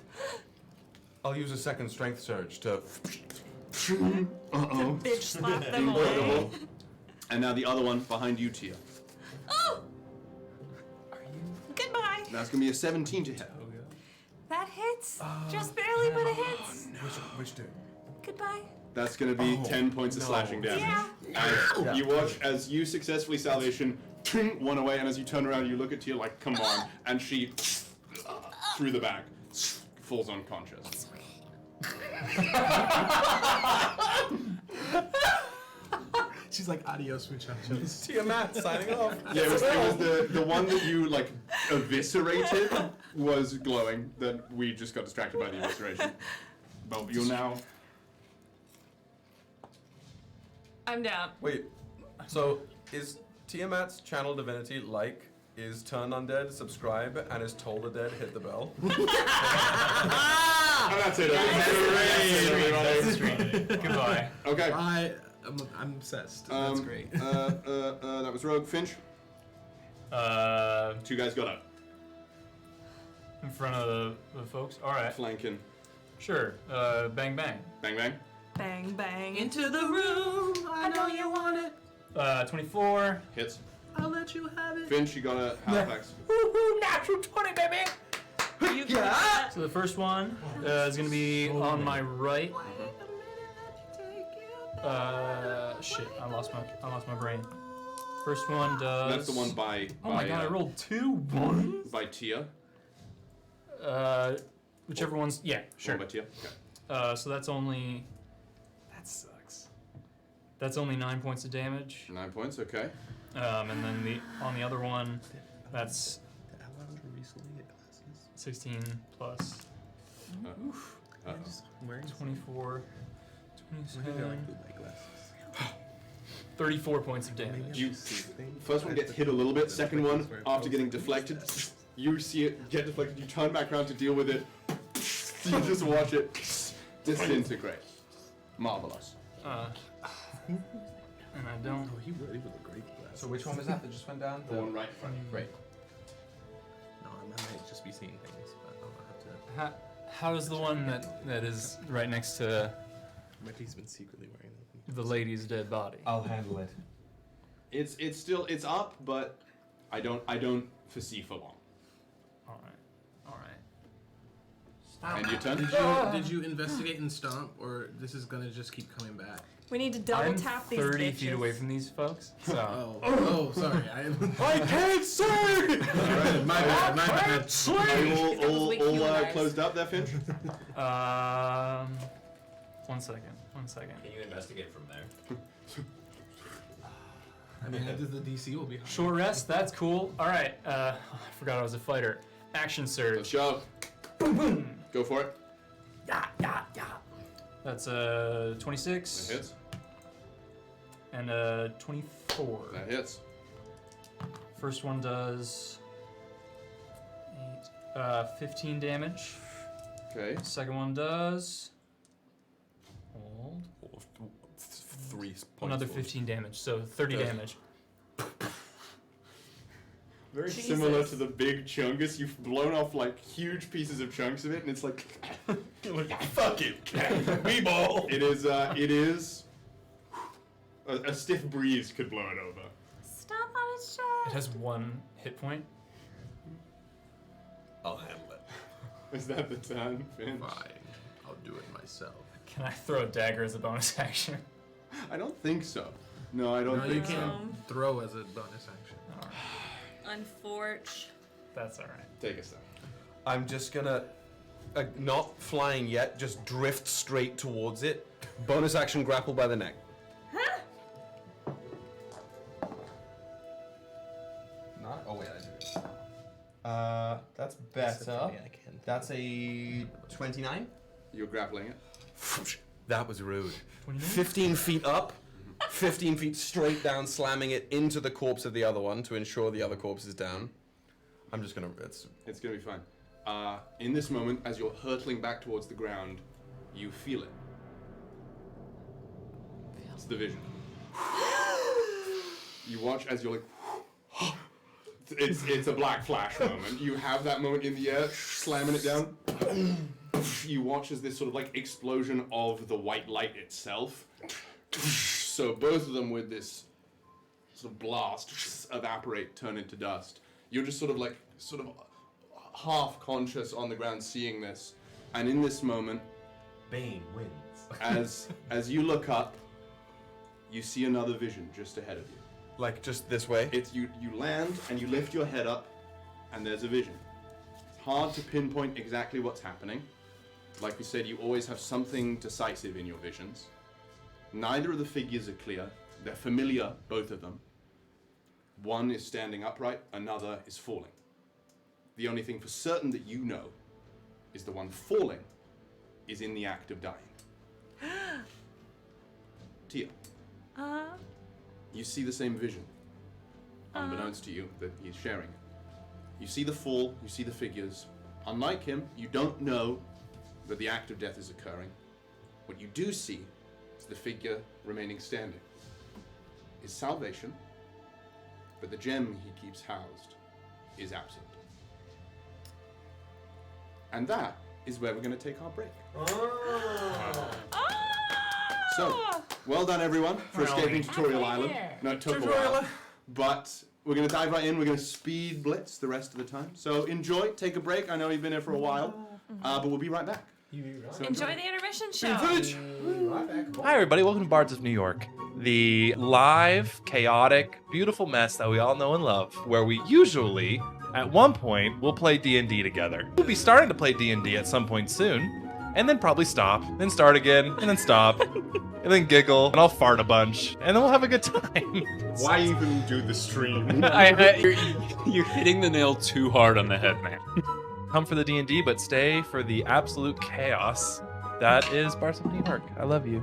I'll use a second strength surge to. Uh-oh. Bitch slap them away. Incredible. And now the other one behind you, Tia. Oh! Goodbye. That's gonna be a 17 to hit. That hits. Just barely, but it hits. Which two? Goodbye. That's gonna be 10 points of no. slashing damage. Yeah. And you watch as you successfully Salvation one away, and as you turn around, you look at Tia like, come on, and she through the back falls unconscious. She's like, adios, muchachos. Tiamat signing off. Yeah, it was the one that you like eviscerated was glowing. That we just got distracted by the evisceration. But you're now. I'm down. Wait, so is Tiamat's channel divinity like is turn undead, subscribe, and is toll the dead, hit the bell? And that's it. That's the stream. Goodbye. Okay. I'm obsessed. That's great. That was Rogue. Finch. 2 guys got up. In front of the folks? Alright. Flanking. Sure. Bang bang. Bang bang. Bang, bang. Into the room. I know you want it. 24. Hits. I'll let you have it. Finch, you got a Halifax. Woohoo! Natural 20, baby! You got So the first one is going to be on my right. Shit, I lost my brain. First one does. That's the one by. Oh my god, I rolled 2 ones. By Tia. Whichever one's. Yeah, sure. One by Tia. Okay. So that's only. That sucks. That's only 9 points of damage. 9 points. Okay. And then on the other one, that's 16 plus Uh-oh. 24, 27. 34 points of damage. You first one gets hit a little bit. Second one, after getting deflected, you see it get deflected. You turn back around to deal with it. You just watch it disintegrate. Marvelous. And I don't. Oh, he really with a great glass. So which one was that just went down? The one right in front of you. Right. No, I might just be seeing things, but I'll have to. How's the one that is right next to Mickey's been secretly wearing them. the lady's dead body? I'll handle it. It's still up, but I don't foresee for long. All right. And your turn. Did you investigate and stomp, or this is gonna just keep coming back? We need to double I'm tap these 30 bitches. feet away from these folks, so. Oh, sorry. I can't see! Alright, my bad. Are you all Weak humor. closed up there, Finch? 1 second. Can you investigate from there? I mean, the DC will be high. Short rest, that's cool. All right, I forgot I was a fighter. Action surge. Let's go. Boom, boom. Go for it. That's 26. That hits. And 24. That hits. First one does 15 damage. Okay. Second one does hold 3 points. another 15 damage, so 30 damage. Very Jesus. similar to the big chungus. You've blown off like huge pieces of chunks of it, and it's like, fuck it, we ball. It is a stiff breeze could blow it over. Stop on his It chest. has 1 hit point. I'll handle it. Is that the turn, Finch? Fine, I'll do it myself. Can I throw a dagger as a bonus action? I don't think so. No, I don't No, you think so. can't throw as a bonus action. All right. Unforge. That's all right. Take a step. I'm just gonna, not flying yet, just drift straight towards it. Bonus action, grapple by the neck. Not. Oh wait, I do. That's better. I can. That's a 29. You're grappling it. That was rude. 29? 15 feet up, 15 feet straight down, slamming it into the corpse of the other one to ensure the other corpse is down. I'm just gonna. It's gonna be fine. In this moment, as you're hurtling back towards the ground, you feel it. It's the vision. You watch as you're like, it's a black flash moment. You have that moment in the air, slamming it down. You watch as this sort of like explosion of the white light itself. So both of them with this sort of blast evaporate, turn into dust. You're just sort of half conscious on the ground seeing this. And in this moment, Bane wins. as you look up, you see another vision just ahead of you. Like just this way. It's you land and you lift your head up and there's a vision. It's hard to pinpoint exactly what's happening. Like we said, you always have something decisive in your visions. Neither of the figures are clear. They're familiar, both of them. One is standing upright, another is falling. The only thing for certain that you know is the one falling is in the act of dying. Tia, you see the same vision, unbeknownst to you that he's sharing it. You see the fall, you see the figures. Unlike him, you don't know that the act of death is occurring. What you do see is the figure remaining standing. Is salvation, but the gem he keeps housed is absent. And that is where we're going to take our break. So, well done everyone for escaping Tutorial Island. No, it took a while. But we're going to dive right in. We're going to speed blitz the rest of the time. So enjoy, take a break. I know you've been here for a while, but we'll be right back. So Enjoy the intermission show. Hi, everybody. Welcome to Bards of New York, the live, chaotic, beautiful mess that we all know and love, where we usually, at one point, will play D&D together. We'll be starting to play D&D at some point soon, and then probably stop, then start again, and then stop, and then giggle, and I'll fart a bunch, and then we'll have a good time. Why even do the stream? You're hitting the nail too hard on the head, man. Come for the D&D, but stay for the absolute chaos that is Bards of New York. I love you.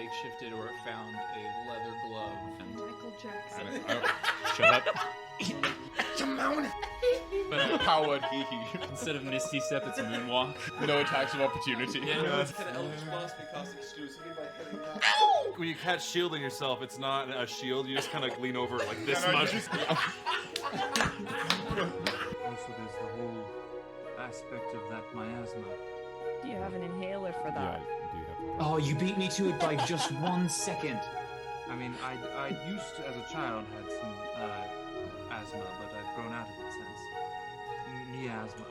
makeshifted or found a leather glove. And Michael Jackson. shut up. But powered hee. Instead of Misty Step, it's Moonwalk. No attacks of opportunity. Yeah, no, it's Can Eldritch Blast be cast exclusively by hitting that? When you catch shielding yourself, it's not a shield. You just kind of lean over like this much. Also, there's the whole aspect of that miasma. Do you have an inhaler for that? Oh, you beat me to it by just 1 second. I mean, I used to, as a child, had some asthma, but I've grown out of it since. Miasma.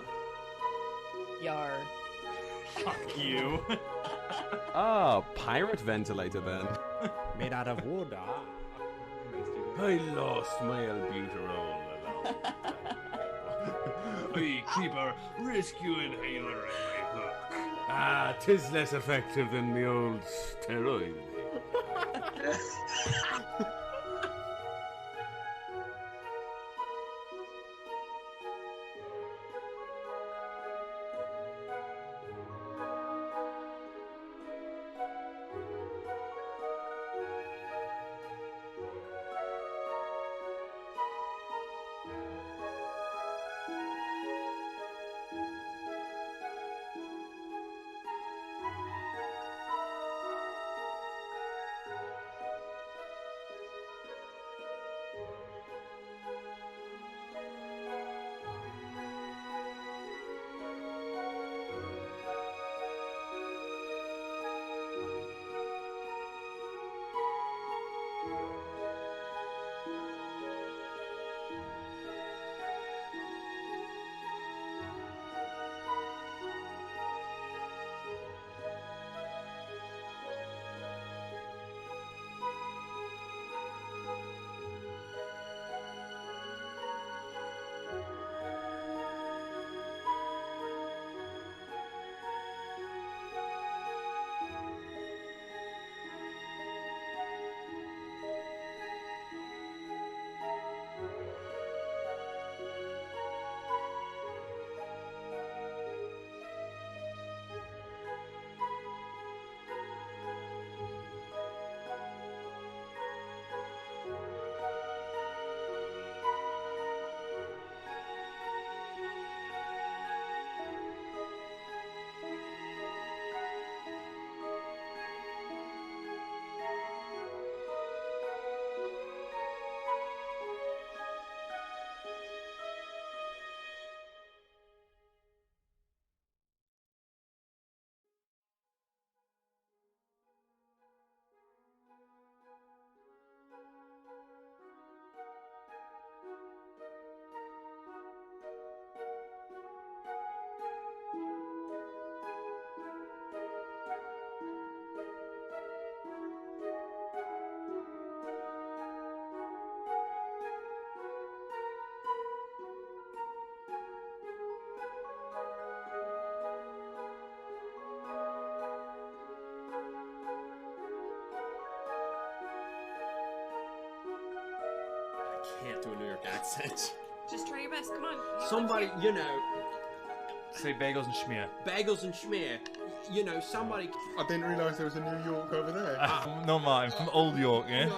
Yar. Fuck you. Pirate ventilator then. Made out of wood, I lost my albuterol. We keep a rescue inhaler in my hook. Ah, 'tis less effective than the old steroid. Can't do a New York accent. Just try your best. Come on. Somebody, you know, Say bagels and schmear. bagels and schmear. You know, somebody. I didn't realise there was a New York over there. No, mine, from Old York, yeah?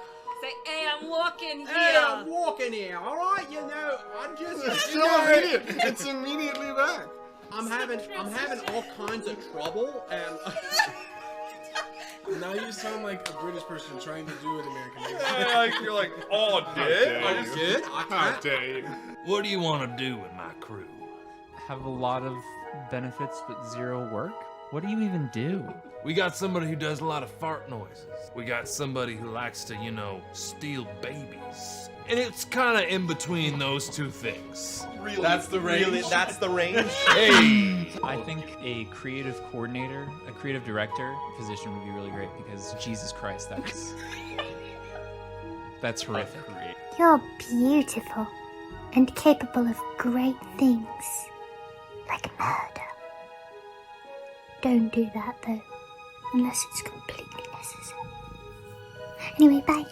Say, hey, I'm walking here. Hey, I'm walking here. All right, you know, I'm just. It's you so know, immediate. It's immediately back. I'm having all kinds of trouble, and Now you sound like a British person trying to do an American accent. Yeah, like, you're like, oh, did? I did. How dare you? What do you want to do with my crew? Have a lot of benefits but zero work? What do you even do? We got somebody who does a lot of fart noises. We got somebody who likes to, you know, steal babies. And it's kind of in between those two things. Really? That's the range? Really? That's the range? Hey! I think a creative coordinator, a creative director position would be really great because Jesus Christ, that's horrific. You're beautiful and capable of great things, like murder. Don't do that though, unless it's completely necessary. Anyway, bye.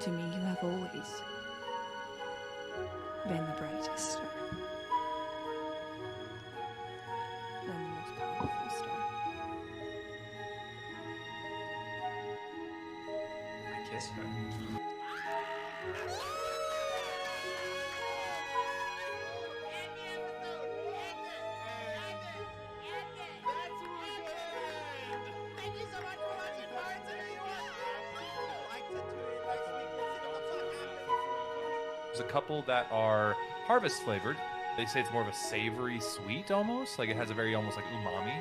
To me, you have always been the brightest star. Been the most powerful star. I kiss her. There's a couple that are harvest flavored. They say it's more of a savory sweet almost. Like it has a very almost like umami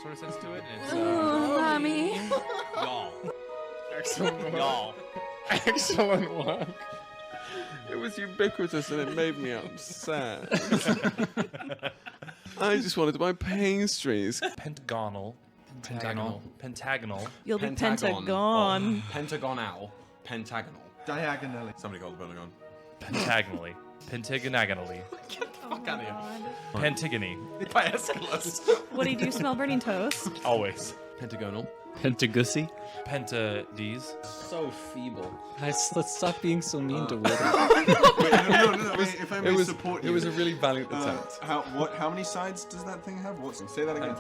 sort of sense to it. And it's Mommy. y'all. Excellent work. Y'all. Excellent work. It was ubiquitous and it made me upset. I just wanted to buy pastries. Pentagonal. Pentagonal. You'll be Pentagon. Pentagon. Pentagonal. Pentagonal. Diagonally. Somebody called the Pentagon. Pentagonally. Pentagonally. Fuck out of here. Pentigony. By Aeschylus. What do you do? Smell burning toast? Always. Pentagonal. Pentagussy. Pentades. So feeble. Guys, let's stop being so mean to Woody. Wait, no, wait, if I may support you. It was a really valiant attempt. How many sides does that thing have? Say that again.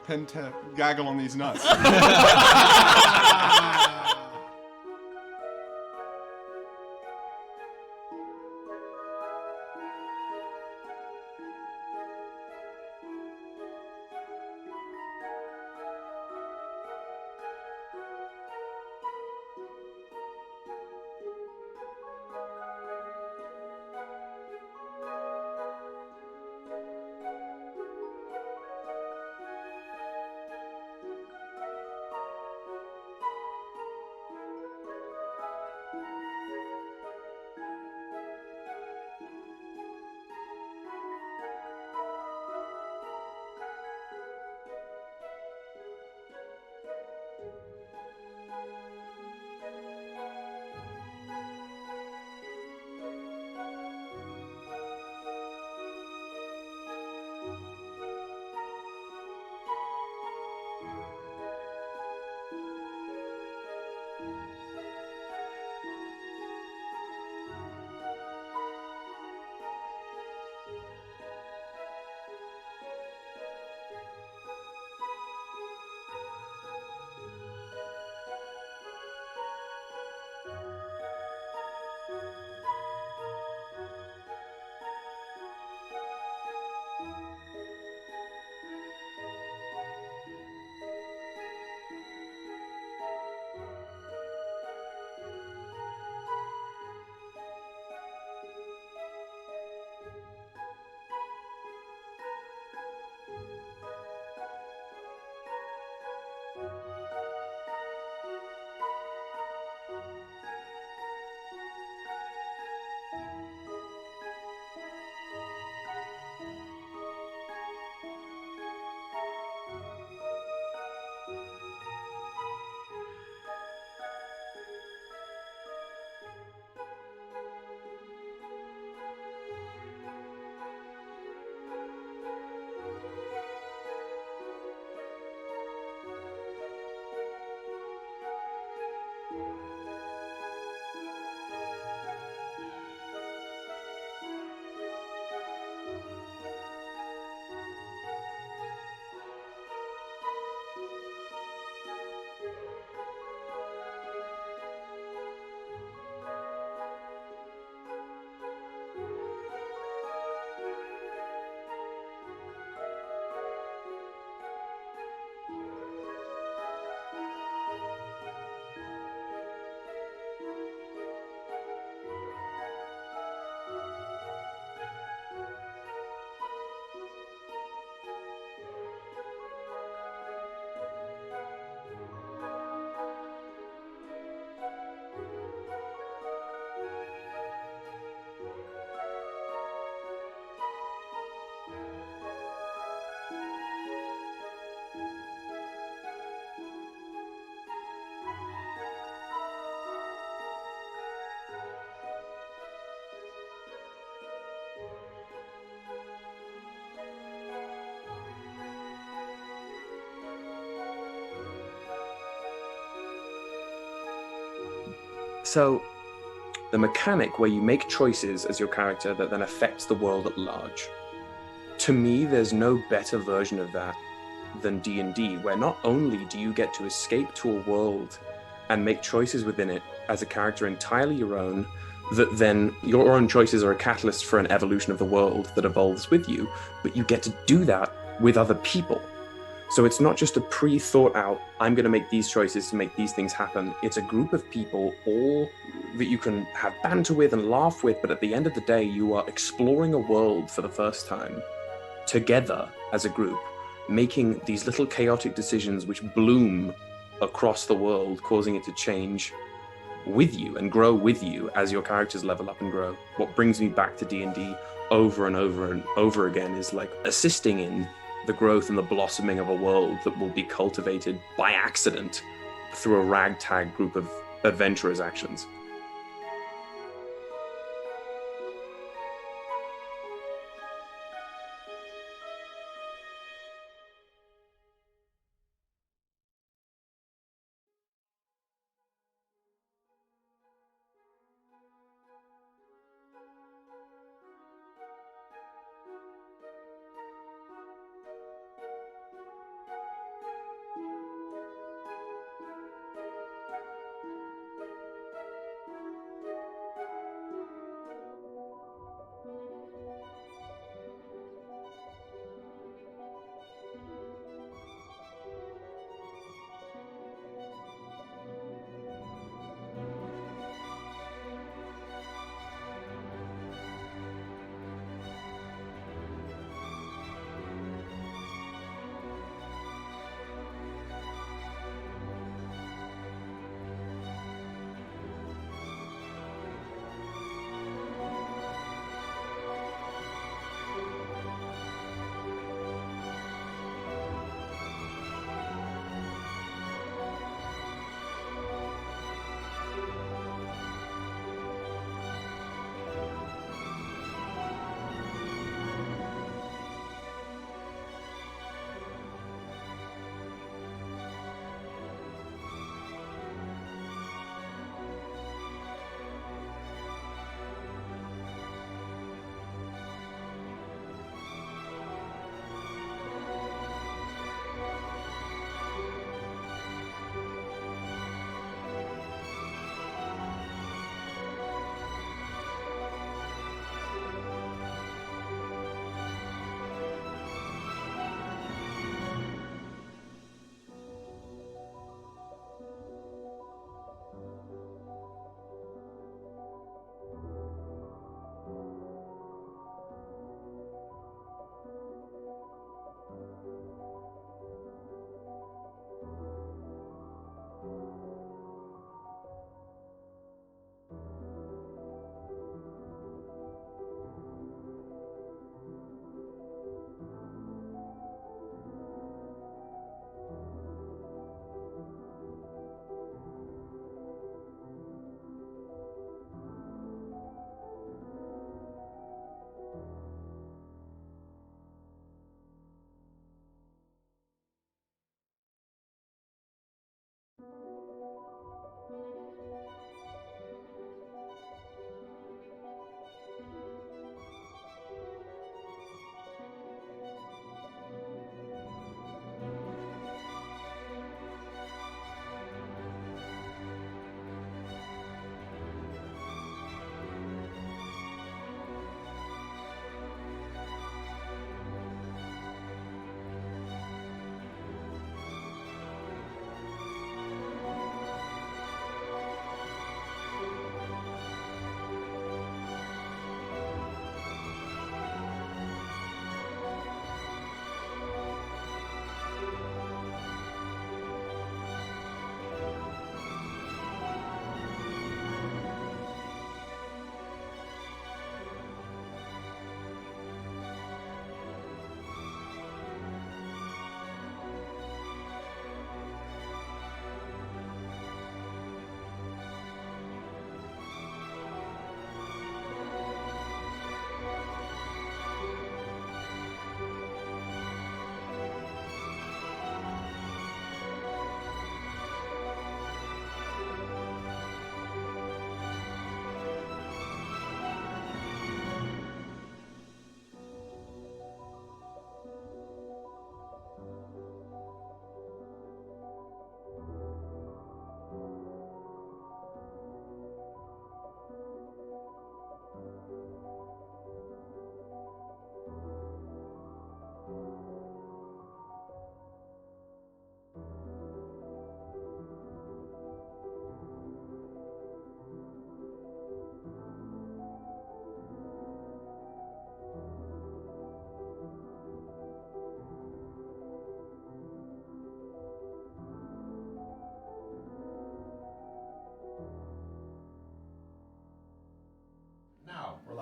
Pentagonal. Gaggle on these nuts. So, the mechanic where you make choices as your character that then affects the world at large. To me, there's no better version of that than D&D, where not only do you get to escape to a world and make choices within it as a character entirely your own, that then your own choices are a catalyst for an evolution of the world that evolves with you, but you get to do that with other people. So it's not just a pre-thought out, I'm going to make these choices to make these things happen. It's a group of people, all that you can have banter with and laugh with, but at the end of the day, you are exploring a world for the first time, together as a group, making these little chaotic decisions which bloom across the world, causing it to change with you and grow with you as your characters level up and grow. What brings me back to D&D over and over and over again is like assisting in the growth and the blossoming of a world that will be cultivated by accident through a ragtag group of adventurers' actions.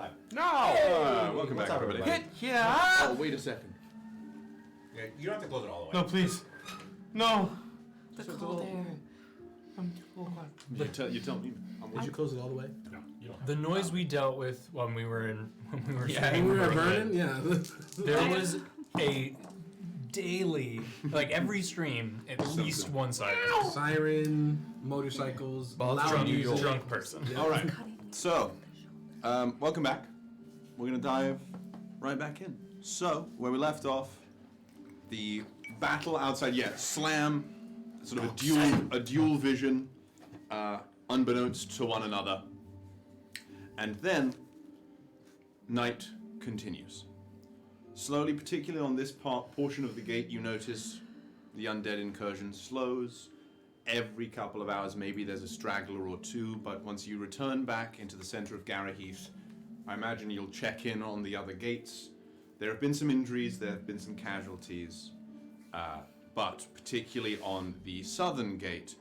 5. No! Welcome What's back, up, everybody. Hit yeah! Oh, wait a second. Yeah, you don't have to close it all the way. No, please. No. The cold air. You tell me. Would you close it all the way? No, you don't. The noise we dealt with when we were Yeah, staying we were for a burning. bit, Yeah. there was a daily, like every stream, at least one siren. Siren, motorcycles, loud drunk, music. drunk person. Yeah. All right. So, welcome back. We're gonna dive right back in. So, where we left off, the battle outside. Yeah, slam. Sort of a dual vision, unbeknownst to one another. And then, night continues. Slowly, particularly on this portion of the gate, you notice the undead incursion slows. Every couple of hours, maybe there's a straggler or two, but once you return back into the center of Garaheath, I imagine you'll check in on the other gates. There have been some injuries, there have been some casualties, but particularly on the southern gate,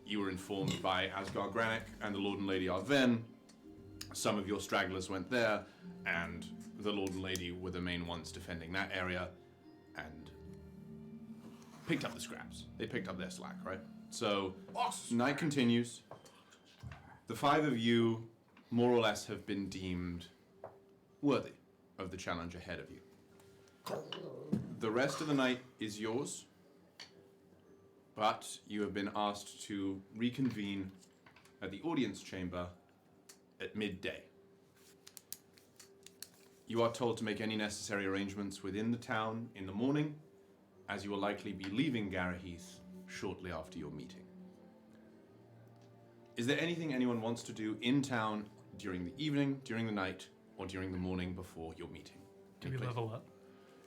you were informed by Asgard Granick and the Lord and Lady Arven. Some of your stragglers went there, and the Lord and Lady were the main ones defending that area, and picked up the scraps. They picked up their slack, right? So, night continues. The 5 of you, more or less, have been deemed worthy of the challenge ahead of you. The rest of the night is yours, but you have been asked to reconvene at the audience chamber at midday. You are told to make any necessary arrangements within the town in the morning, as you will likely be leaving Garaheath shortly after your meeting. Is there anything anyone wants to do in town during the evening, during the night, or during the morning before your meeting? Do we level up?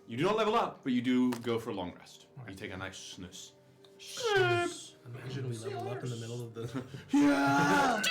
You do not level up, but you do go for a long rest. You take a nice snooze. Imagine we level up in the middle of the. Yeah!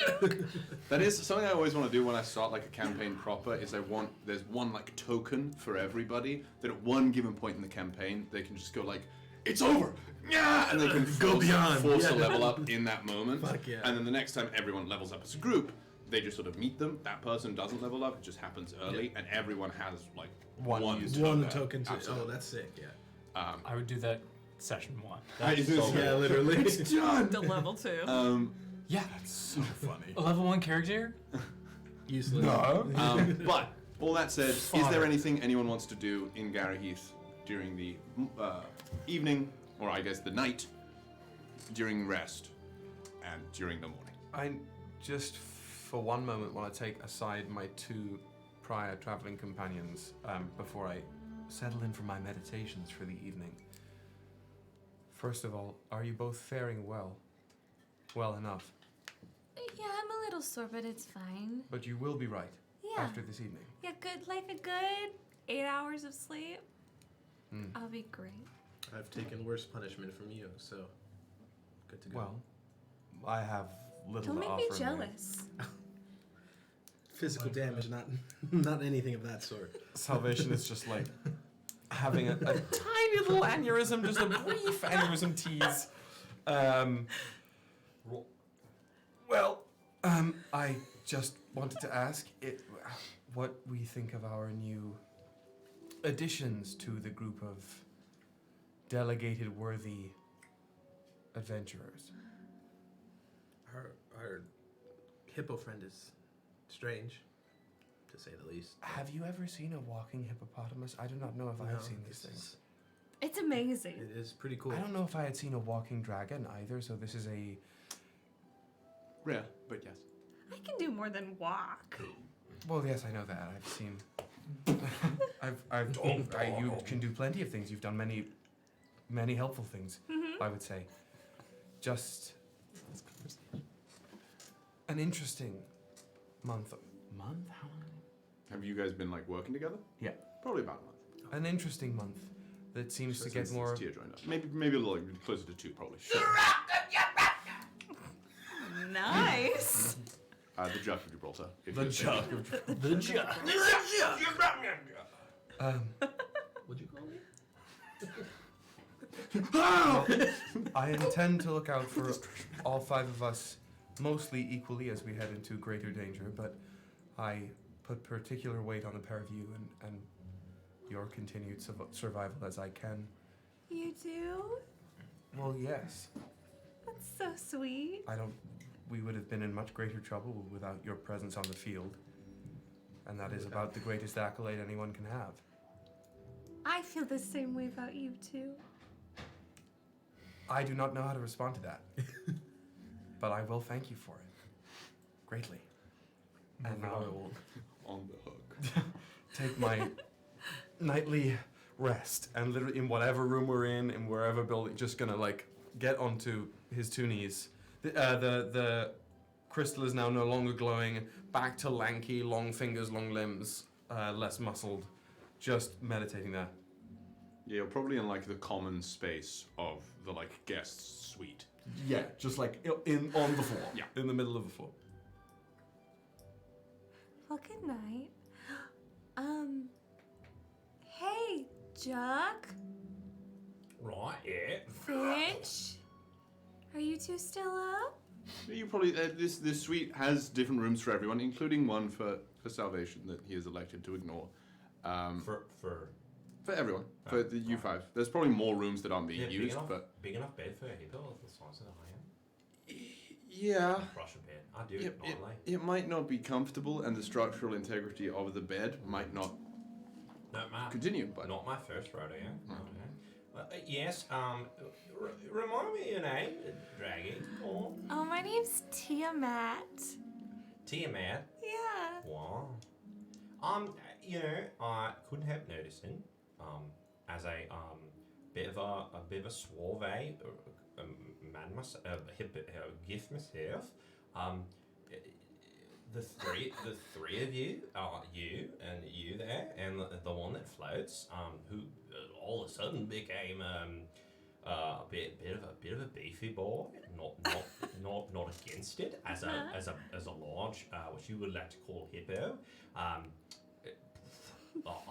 That is something I always want to do when I start like a campaign proper. Is there's one like token for everybody that at one given point in the campaign they can just go like, it's over, yeah, and they can Go beyond. force a Yeah. level up in that moment. Fuck yeah. And then the next time everyone levels up as a group, they just sort of meet them. That person doesn't level up; it just happens early, and everyone has like one token to. Absolutely. Oh, that's sick. Yeah. I would do that session 1. Yeah, literally. It's done. The level 2. Yeah, That's so funny. a level 1 character. Useless. No. But all that said, is there anything anyone wants to do in Garaheath during the evening, or I guess the night, during rest, and during the morning? I just, for one moment, want to take aside my 2 prior traveling companions before I settle in for my meditations for the evening. First of all, are you both faring well? Well enough. Yeah, I'm a little sore, but it's fine. But you will be right Yeah. after this evening. Yeah, good. Like a good 8 hours of sleep. Hmm. I'll be great. I've taken worse punishment from you, so good to go. Well, I have little Don't to make offer. me in jealous. Physical damage, not anything of that sort. Salvation is just like having a tiny little aneurysm, just a brief aneurysm tease. I just wanted to ask what we think of our new additions to the group of delegated worthy adventurers. Our hippo friend is strange, to say the least. Have you ever seen a walking hippopotamus? I do not know if I have seen these things. It's amazing. It is pretty cool. I don't know if I had seen a walking dragon either, so this is a rare, but yes. I can do more than walk. Well, yes, I know that. I've seen. You can do plenty of things. You've done many helpful things. Mhm. I would say. Just an interesting month. How long? Have you guys been like working together? Yeah. Probably about a month. An interesting month that seems to get Since more. Tia joined up. Maybe a little closer to 2, probably. Sure. Nice. The Juck of Gibraltar. if The you're Juck thinking. of The Juck. What'd you call me? I intend to look out for all 5 of us, mostly equally as we head into greater danger, but I put particular weight on the pair of you and your continued survival as I can. You do? Well, yes. That's so sweet. We would have been in much greater trouble without your presence on the field. And that is about the greatest accolade anyone can have. I feel the same way about you too. I do not know how to respond to that. But I will thank you for it. Greatly. And now I will on the hook. take my nightly rest and literally in whatever room we're in wherever building, just gonna like get onto his two knees. The crystal is now no longer glowing, back to lanky, long fingers, long limbs, less muscled, just meditating there. Yeah, you're probably in like the common space of the like guest suite. Yeah, just like on the floor. Yeah, in the middle of the floor. Well, good night. Hey, Juck. Right, yeah. Finch. Are you two still up? You probably this suite has different rooms for everyone, including one for salvation that he has elected to ignore. For everyone, for the U5. There's probably more rooms that aren't being used, big enough bed for a hippo of the size that I am. Yeah. Russian bed. I do it normally. It might not be comfortable, and the structural integrity of the bed might not continue. But not my first rodeo. Yes. Remind me your name, Draggy. Oh, my name's Tiamat. Tiamat. Yeah. Wow. I couldn't help noticing, as a bit of a suave man myself, gift myself. The three of you, you and you there, and the one that floats, who all of a sudden became a bit of a beefy boy. Not against it as a large, what you would like to call hippo. I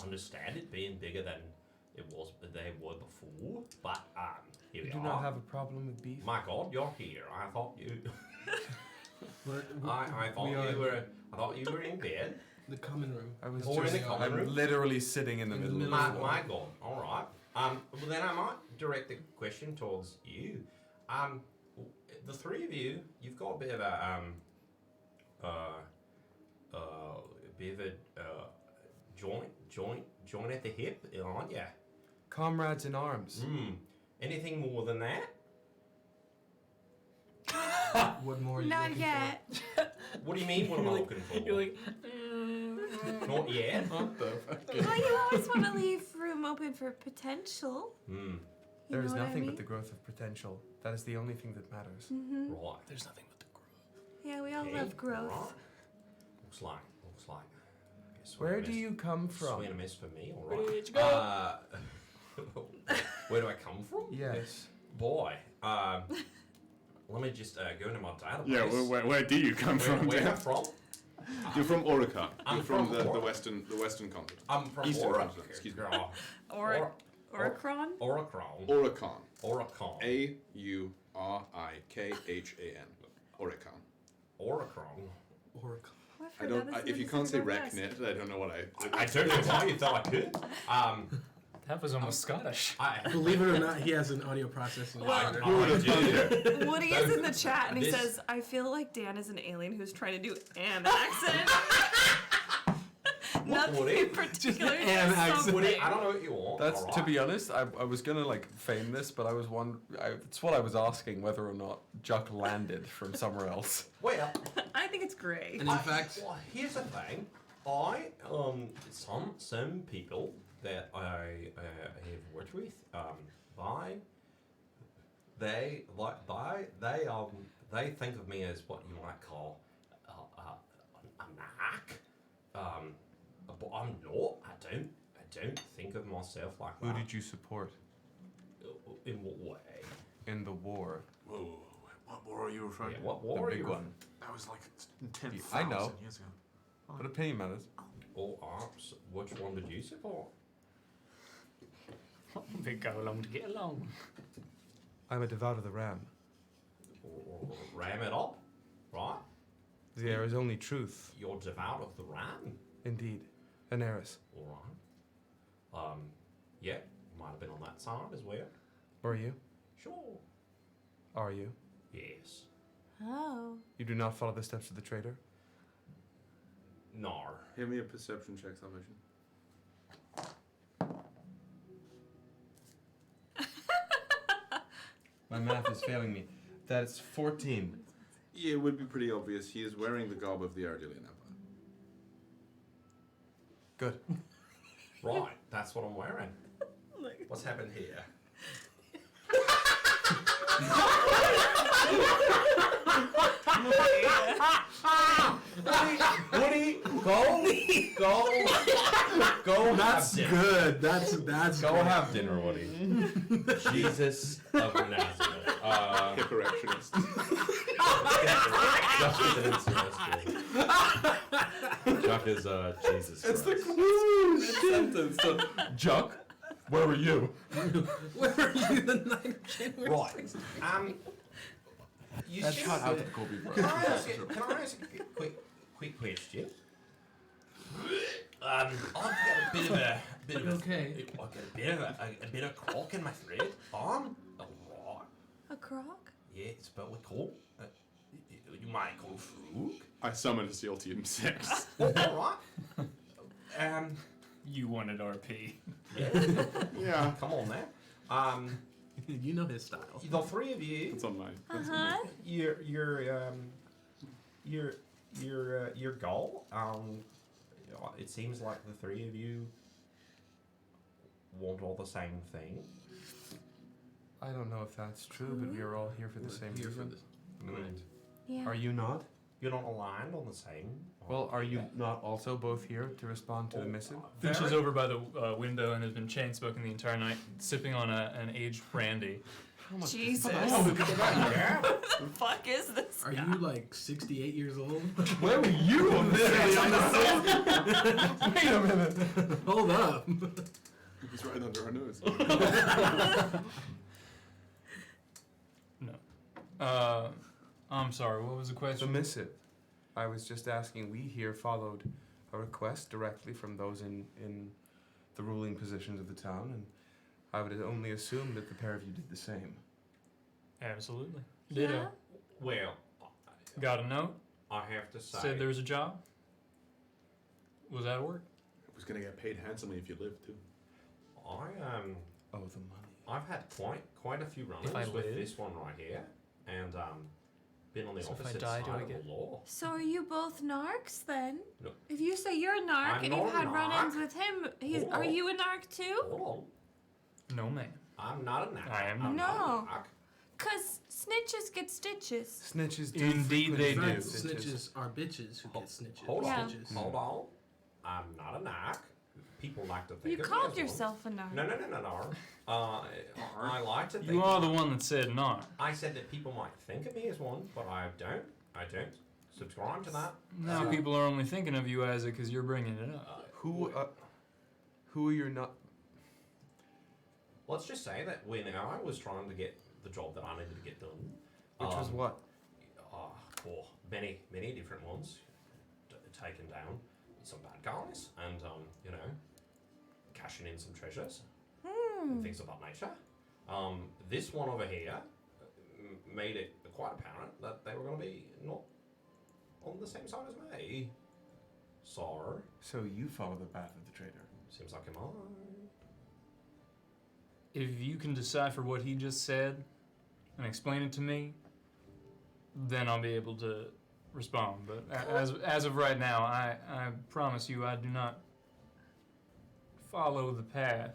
understand it being bigger than they were before, but here we You do are. not have a problem with beef? My God, you're here. I thought you. I thought you were in bed. The common room. I was Or in the common room. literally sitting in the middle of the floor. My God. All right. Well, then I might direct the question towards you. The three of you, you've got a bit of a joint at the hip, aren't you? Comrades in arms. Anything more than that? What more are you Not looking yet. What do you mean? What am I looking for? You're like, not yet. Well, you always want to leave room open for potential. There is know what I nothing mean? but the growth of potential. That is the only thing that matters. Mhm. Right. There's nothing but the growth. Yeah, we all Okay, love growth. alright. Looks like. Where do you come from? Swing a miss for me, all Where'd right. you go? Where do I come from? Yes. Boy, let me just go into my database. yeah, where do you come from? Where am I Dan? from? You're from Orica. I'm You're from from the Orica. western continent. I'm from Eastern Orica. continent. Excuse me. Oricron? Oricron. Oricon. Oricon. Aurikhan. Oricon. Oricron. Oracle. I don't. If you can't say Reknet, I don't know what I don't know why you thought I could. That was almost Scottish. Believe it or not, he has an audio processing. Woody is in the chat and he This- says, I feel like Dan is an alien who's trying to do an accent. Nothing Woody? in particular. An just accent. something. Woody, I don't know what you want. That's all to right. be honest. I was gonna like feign this, but I was it's what I was asking whether or not Juck landed from somewhere else. Well, I think it's great. And in fact, well, here's the thing. Some people that I have worked with, they think of me as what you might call a narc. But I'm not. I don't think of myself like that. Who did you support In what way? in the war? Whoa, what war are you referring to? What The war are big you? one. That was like 10,000 I know. years ago. But opinion matters. Which one did you support? We go along to get along. I'm a devout of the ram. Ram it up, right? There is only truth. You're devout of the Ram. Indeed. Daenerys. All right. Yeah, might have been on that side as well. Are you? Sure. Are you? Yes. Oh. You do not follow the steps of the traitor? No. Give me a perception check, Salvation. My math is failing me. That's 14. Yeah, it would be pretty obvious. He is wearing the garb of the Ardelian Empire. Good. Right, that's what I'm wearing. What's happened here? Woody, go. That's have dinner. good. That's Go good. have dinner, Woody. Jesus of Nazareth. Correctionist. Juck is an insurrectionist. Juck is Jesus Christ. It's the coolest sentence. Juck, where were you? Where were you the night of January? Right. You That's should not how say- the Colby bro. Can I ask a quick question? I've got a bit of a Okay. I've got a bit of crock in my throat. Right. A croc? Yeah, it's spelled with cork. You might call it frog. I summon a Sealtium 6. All right. You wanted RP. Yeah. Come on now. You know his style. The three of you. It's on mine. Your goal. It seems like the three of you want all the same thing. I don't know if that's true, but we are all here for the same reason. Right. Yeah. Are you not? You're not aligned on the same. Well, are you not also both here to respond to the missive? Finch is over by the window and has been chain smoking the entire night, sipping on an aged brandy. Jesus. Oh, the fuck is this? Are guy? you like 68 years old? Where were you on this? Wait a minute. Hold up. He's right under our nose. No. I'm sorry, what was the The question? missive. I was just asking, we here followed a request directly from those in the ruling positions of the town, and I would only assume that the pair of you did the same. Absolutely. Yeah. Ditto. Well, Got a note? I have to say. Said there was a job? Was that work? It was gonna get paid handsomely if you lived too. Oh, the money. I've had quite a few If I run-ins with live? this one right here, and been on the So if I opposite die, side do I of get- the law. So are you both narcs then? No. If you say you're a narc I'm and not you've a had run-ins narc. with him, Hold are on. you a narc too? Hold No, ma'am. on. I'm not a narc. I am I'm not. not No. a narc. Cause snitches get stitches. Snitches do. Indeed they frequently do. get Snitches are bitches who get snitches. Hold Yeah. on. Hold on. I'm not a narc. People like to think You of me called as one. yourself a narc. No. I like to think. You are the one that said not. I said that people might think of me as one, but I don't. I don't subscribe to that. Now people are only thinking of you as it because you're bringing it up. Who are your not? Let's just say that when I was trying to get the job that I needed to get done, Which was what? Many different ones, taken down some bad guys, and cashing in some treasures, and things of that nature. This one over here made it quite apparent that they were going to be not on the same side as me. So you follow the path of the traitor. Seems like I might. If you can decipher what he just said and explain it to me, then I'll be able to respond. But as of right now, I promise you I do not follow the path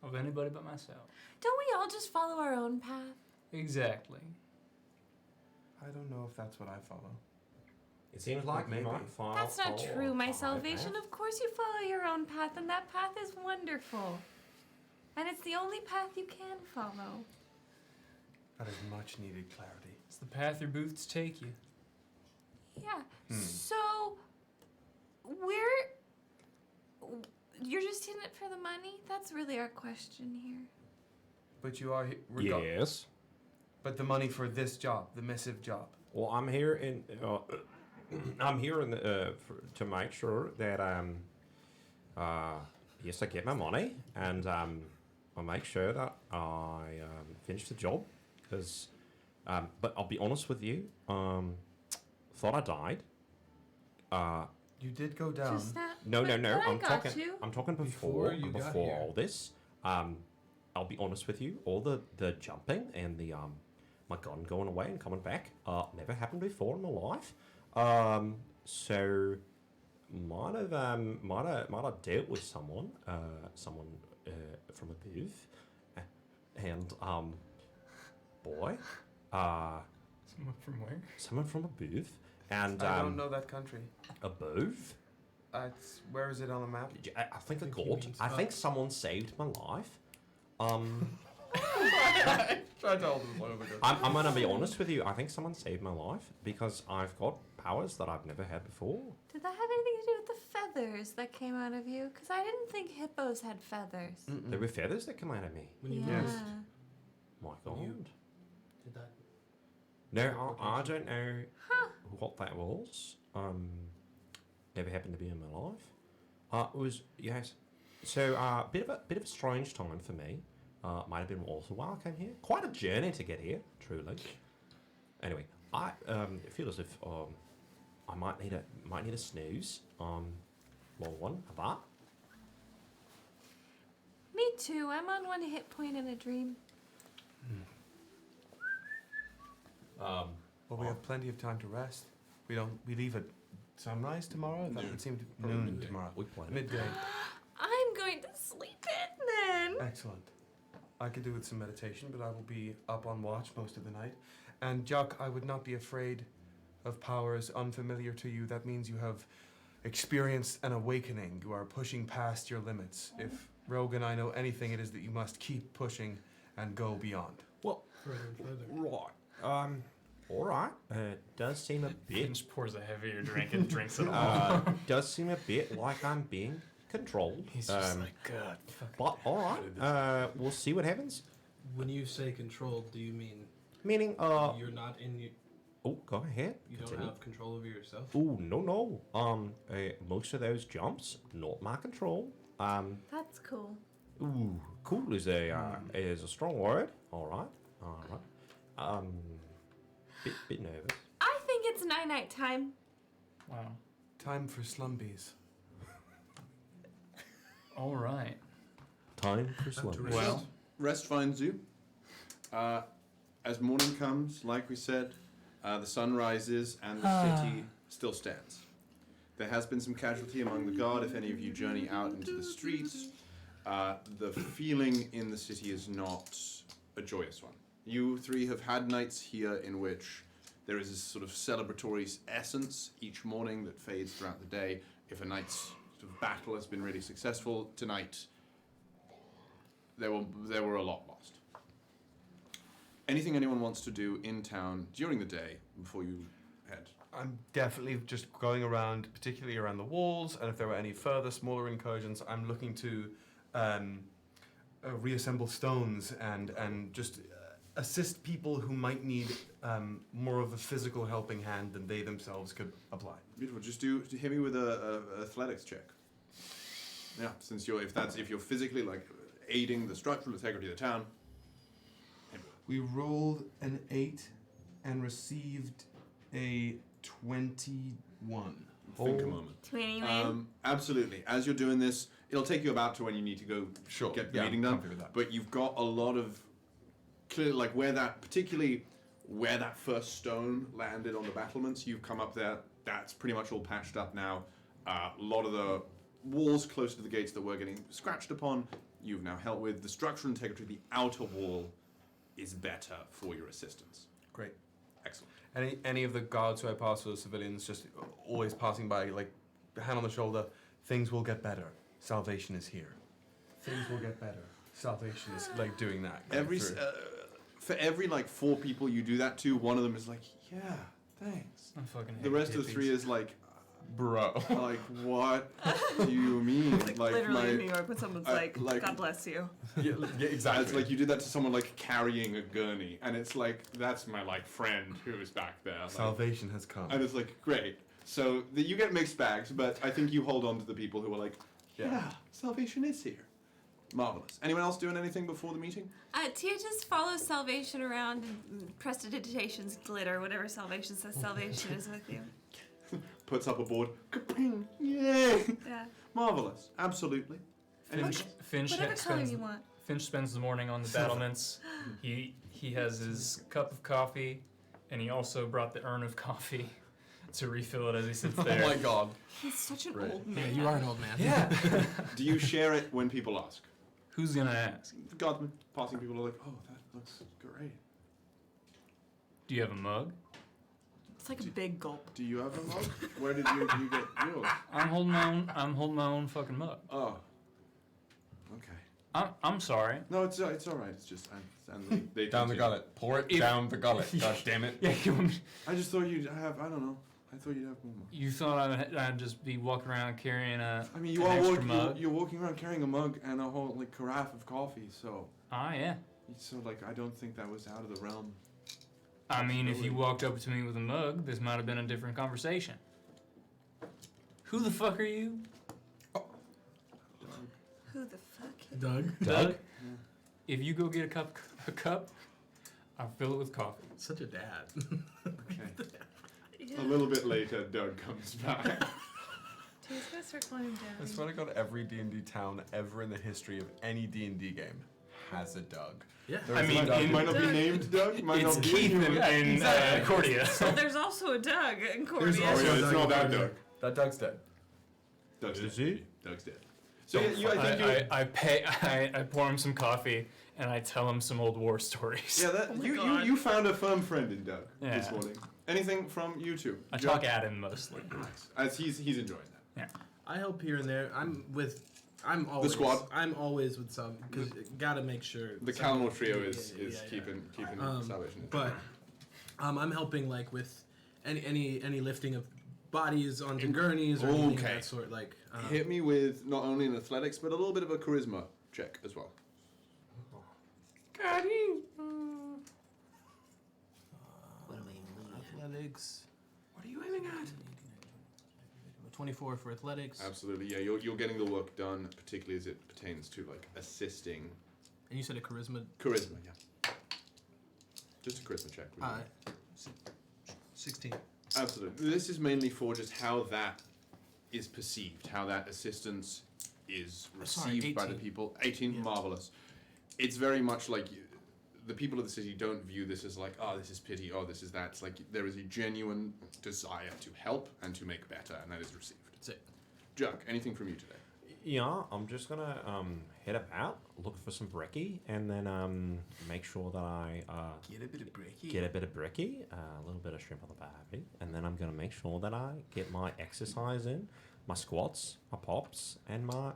of anybody but myself. Don't we all just follow our own path? Exactly. I don't know if that's what I follow. It seems like Maybe. you might follow. That's not true, my salvation. path. Of course you follow your own path, and that path is wonderful. And it's the only path you can follow. That is much needed clarity. It's the path your boots take you. Yeah. So, you're just in it for the money? That's really our question here. But you are Yes. But the money for this job, the missive job. Well, I'm here in. I'm here in to make sure that yes, I get my money, and I'll make sure that I finish the job. Because, but I'll be honest with you. Thought I died. You did go down. Just that- No. but I I'm got talking. you. I'm talking before you got before here. all this. I'll be honest with you. All the jumping and the my gun going away and coming back never happened before in my life. So might have dealt with someone from above, and boy, Someone from where? someone from above, and I don't know that country. above. Where is it on the map? I think the think he god. means I up. think someone saved my life. Try to hold this one over. I'm gonna be honest with you. I think someone saved my life because I've got powers that I've never had before. Did that have anything to do with the feathers that came out of you? Because I didn't think hippos had feathers. There were feathers that come out of me. When you Yeah. moved, My God. did that? No, I don't know Huh. what that was. Never happened to be in my life. It was yes. So bit of a strange time for me. Might have been also while I came here. Quite a journey to get here, truly. Anyway, I feel as if I might need a snooze. Long one. Have that. Me too. I'm on 1 hit point in a dream. Well, we have plenty of time to rest. We leave at sunrise tomorrow. That would seem to noon tomorrow. Midday. I'm going to sleep in then. Excellent. I could do with some meditation, but I will be up on watch most of the night. And Juck, I would not be afraid of powers unfamiliar to you. That means you have experienced an awakening. You are pushing past your limits. If Rogue and I know anything, it is that you must keep pushing and go beyond. Well, Further and further. right. All right. Does seem a bit. Finch pours a heavier drink and drinks it all. Does seem a bit like I'm being controlled. He's just like, God. But all right. We'll see what happens. When you say controlled, do you mean Meaning, you're not in you? Oh, go ahead. You Continue. don't have control over yourself. Oh no. Most of those jumps not my control. That's cool. Ooh, cool is a strong word. All right. Bit nervous. I think it's night time. Wow. Time for slumbies. All right. Time for slumber. Well, rest finds you. As morning comes, like we said, the sun rises and the city still stands. There has been some casualty among the guard. If any of you journey out into the streets, the feeling in the city is not a joyous one. You three have had nights here in which there is this sort of celebratory essence each morning that fades throughout the day. If a night's sort of battle has been really successful, tonight there were a lot lost. Anything anyone wants to do in town during the day before you head? I'm definitely just going around, particularly around the walls, and if there were any further smaller incursions, I'm looking to reassemble stones and just assist people who might need more of a physical helping hand than they themselves could apply. Beautiful. Just hit me with a athletics check. Yeah, since if you're physically like aiding the structural integrity of the town. We rolled an 8 and received a 21. Think a moment. 21. Absolutely. As you're doing this, it'll take you about to when you need to go get the meeting done. comfy with that. But you've got a lot of clear, like particularly where that first stone landed on the battlements. You've come up there. That's pretty much all patched up now. A lot of the walls close to the gates that were getting scratched upon, you've now helped with. The structural integrity of the outer wall is better for your assistance. Great. Excellent. Any of the guards who I pass for the civilians, just always passing by, like, hand on the shoulder, things will get better. Salvation is here. Things will get better. Salvation is, like, doing that. For every, like, 4 people you do that to, one of them is like, yeah, thanks. I fucking hate The rest of the hippies. 3 is like, Bro. Like, what do you mean? Like literally in New York when someone's like, God bless you. Yeah, exactly. It's like you did that to someone like carrying a gurney, and it's like, that's my like friend who is back there. Like, Salvation has come. and it's like, great. So you get mixed bags, but I think you hold on to the people who are like, yeah, salvation is here. Marvelous. Anyone else doing anything before the meeting? Tia just follows Salvation around and prestidigitation's glitter, whatever Salvation says Salvation is with you. Puts up a board. Ka-ping! Yay! Yeah. Marvelous. Absolutely. Finch Whatever color spends you want. Finch spends the morning on the battlements. He has his cup of coffee, and he also brought the urn of coffee to refill it as he sits there. Oh my god. He's such an Right. old man. Yeah, you are an old man. Yeah. Do you share it when people ask? Who's gonna ask? The guardsmen. Passing people are like, oh, that looks great. Do you have a mug? It's like a big gulp. Do you have a mug? Where did you get yours? I'm holding my own fucking mug. Oh. Okay. I'm sorry. No, it's all right. It's just and they Down the continue. gullet. Pour it down the gullet. God damn it. Yeah, I just thought you'd have. I don't know. I thought you'd have more. You thought I'd just be walking around carrying a I mean, you an are extra walking. mug? You're walking around carrying a mug and a whole like carafe of coffee. So. Ah, yeah. So like, I don't think that was out of the realm. I mean, if you walked up to me with a mug, this might have been a different conversation. Who the fuck are you? Who the fuck? Doug. Doug? If you go get a cup, I'll fill it with coffee. Such a dad. A little bit later, Doug comes back. Tia's gonna start calling him I Daddy. swear to God, every D&D town ever in the history of any D&D game has a Doug. Yeah. There I is a mean, Doug. It might not be named Doug. Might It's not be Keith human. in Cordia. But there's also a Doug in There's Cordia. also it's not that Doug. That Doug's dead. Doug's Is dead. he? Doug's dead. So I think I pour him some coffee and I tell him some old war stories. Yeah, that, you found a firm friend in Doug this Yeah. morning. Anything from you two? I Joe? talk at him mostly. As he's enjoying that. Yeah. I help here and there. I'm always squad? I'm always with some because gotta make sure The someone- Calamo trio yeah, is yeah, yeah. keeping salvation. But I'm helping like with any lifting of bodies onto gurneys or anything of that sort. Like Hit me with not only an athletics but a little bit of a charisma check as well. athletics. What are you aiming at? 24 for athletics. Absolutely, yeah. You're getting the work done, particularly as it pertains to like assisting. And you said a charisma. Charisma, yeah. Just a charisma check. 16. Absolutely. This is mainly for just how that is perceived, how that assistance is received by the 18. people. 18, marvelous. It's very much like the people of the city don't view this as like, oh, this is pity, oh, this is that. It's like there is a genuine desire to help and to make better, and that is received. That's it. Juck, anything from you today? Yeah, I'm just gonna head about, look for some brekkie, and then make sure that I Get a bit of brekkie. get a bit of brekkie, a little bit of shrimp on the barbie, and then I'm gonna make sure that I get my exercise in, my squats, my pops, and my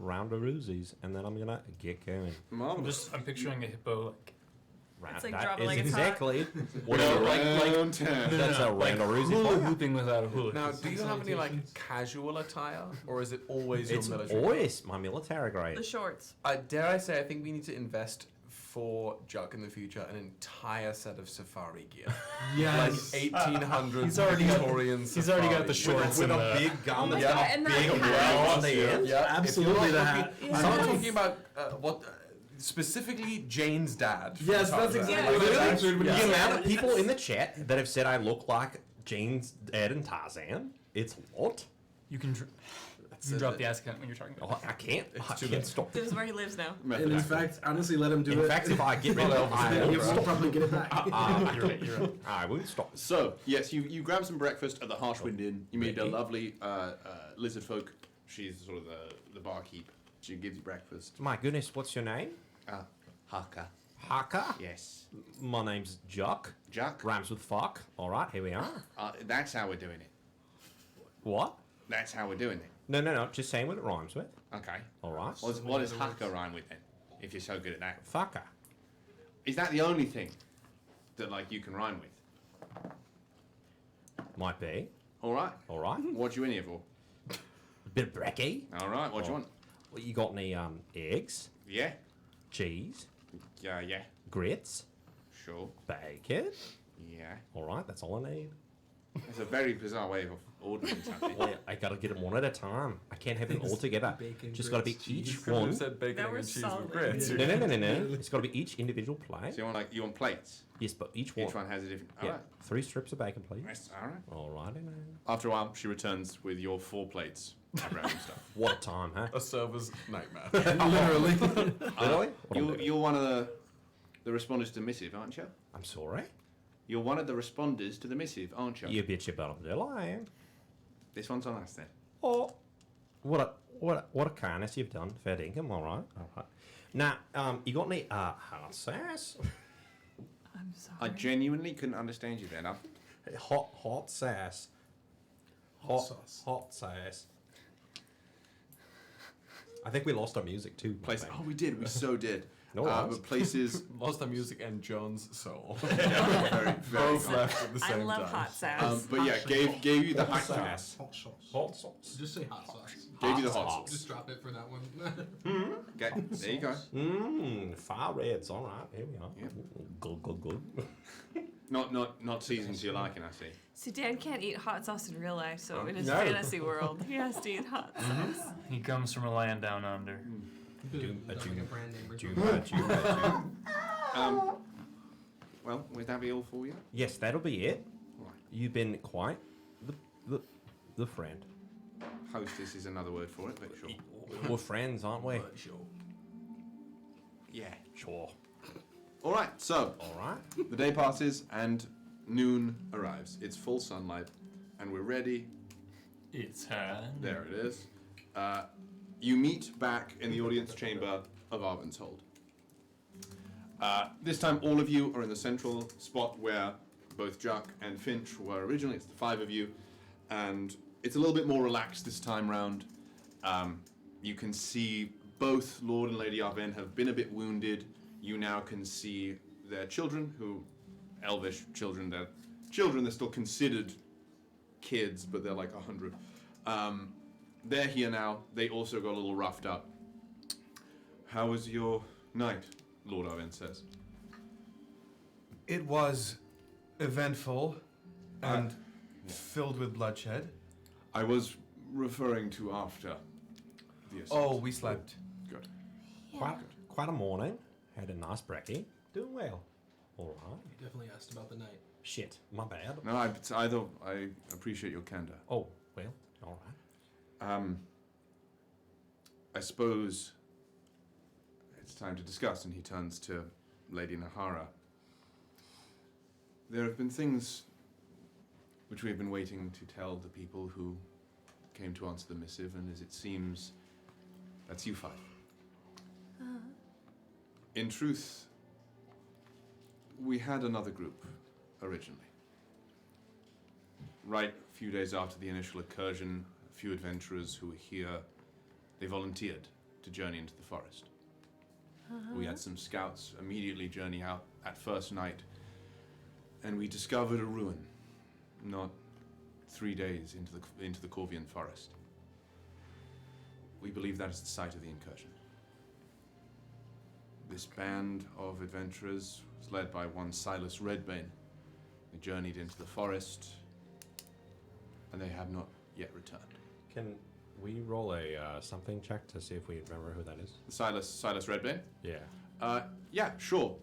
roundaroozies, and then I'm gonna get going. I'm picturing a hippo like. It's like that dropping is like it's hot. exactly what No, like that's a like roundaroozy hula for you. hooping without a hula. Now, do you have any like casual attire, or is it always It's your military? always my military grade. The shorts. Dare I say, I think we need to invest for Juck in the future an entire set of safari gear. Yes. Like 1800s He's already got- Victorian he's already got the safari. shorts with and a the- big gun Oh my that's God, got and a that big hat. well on the end. Yeah, Absolutely if you're the not hat. talking- I'm talking about what specifically Jane's dad. from Yes, Tarzan. that's exactly Yeah. what Literally, actually would the be. amount of people in the chat that have said I look like Jane's dad and Tarzan, it's a lot. You can drop the accent when you're talking about. Oh, I can't. I too can't bad. stop. This is where he lives now. And in fact, honestly, let him do it. In fact, if I get rid of He will probably get it back. you're right. I won't stop. So, yes, you grab some breakfast at the Harshwind Inn. You meet a lovely lizard folk. She's sort of the barkeep. She gives you breakfast. My goodness, what's your name? Haka. Haka? Yes. My name's Juck. Juck? Rhymes with fuck. All right, here we are. That's how we're doing it. What? That's how we're doing it. No. Just saying what it rhymes with. Okay. All right. What does Haka rhyme with then? If you're so good at that. Fucker. Is that the only thing that like you can rhyme with? Might be. All right. All right. What you in here for? A bit of brekkie. All right. What you want? Well, you got any eggs? Yeah. Cheese? Yeah. Grits? Sure. Bacon? Yeah. All right, that's all I need. It's a very bizarre way of ordering something. Well, I gotta get them one at a time. I can't have them all together. Bacon, Just gotta be grits, each cheese. one. You said bacon That and was cheese solid. with grits. No. It's gotta be each individual plate. So you want plates? Yes, but each one. Each one has a different. Yeah, All right. 3 strips of bacon, please. Yes, all right. All righty then. After a while, she returns with your 4 plates of random stuff. What a time, huh? A server's nightmare. Literally. You're one of the responders to the missive, aren't you? I'm sorry? You're one of the responders to the missive, aren't you? You bet your bottom I am. This one's on us then. Oh, what a kindness you've done. Fair dinkum, all right. Now, you got any hot sauce? I'm sorry. I genuinely couldn't understand you then. Hot sauce. Hot sauce. I think we lost our music too. Place. Oh, we did. We so did. No, but places. Lost our music and John's soul. very Both left at the I same love time. hot sauce. But yeah, gave you the hot sauce. Hot sauce. Hot sauce. Just say hot sauce. Gave you the hot sauce. Just drop it for that one. Okay, there you go. Fire reds. All right, here we are. Yep. Good. Not seasoned to your liking, I see. See, Dan can't eat hot sauce in real life, so in his No. fantasy world, he has to eat hot sauce. He comes from a land down under. That's like a brand name or something. Well, would that be all for you? Yes, that'll be it. Right. You've been quite the friend. Hostess is another word for it, but sure. We're friends, aren't we? Yeah. Sure. All right. So All right. the day passes and noon arrives. It's full sunlight, and we're ready. It's her. There it is. You meet back in the audience chamber of Arvenshold. This time, all of you are in the central spot where both Juck and Finch were originally. It's the 5 of you, and it's a little bit more relaxed this time round. You can see both Lord and Lady Arven have been a bit wounded. You now can see their children, elvish children. They're still considered kids, but they're like 100. They're here now. They also got a little roughed up. How was your night? Lord Arven says. It was eventful and filled with bloodshed. I was referring to after the assault. Oh, we slept. Good. Quite a morning. Had a nice brekkie. Doing well. All right. You definitely asked about the night. Shit, my bad. No, I appreciate your candor. Oh, well, all right. I suppose it's time to discuss, and he turns to Lady Nahara. There have been things which we have been waiting to tell the people who came to answer the missive, and as it seems, that's you 5. In truth, we had another group originally. Right a few days after the initial incursion, a few adventurers who were here, they volunteered to journey into the forest. We had some scouts immediately journey out at first night, and we discovered a ruin, not 3 days into the Corvian forest. We believe that is the site of the incursion. This band of adventurers was led by one Silas Redbane. They journeyed into the forest, and they have not yet returned. Can we roll a something check to see if we remember who that is? Silas Redbane? Yeah. Yeah, sure.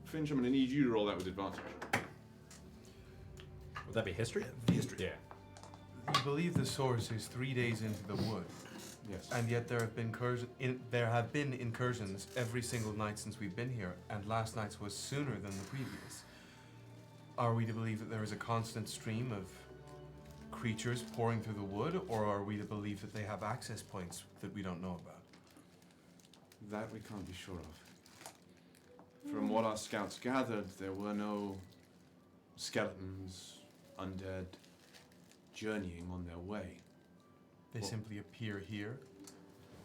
Finch, I'm going to need you to roll that with advantage. Would that be history? History. Yeah. You believe the source is 3 days into the wood. Yes. And yet there have been incursions every single night since we've been here, and last night's was sooner than the previous. Are we to believe that there is a constant stream of creatures pouring through the wood, or are we to believe that they have access points that we don't know about? That we can't be sure of. From what our scouts gathered, there were no skeletons, undead, journeying on their way. They simply appear here.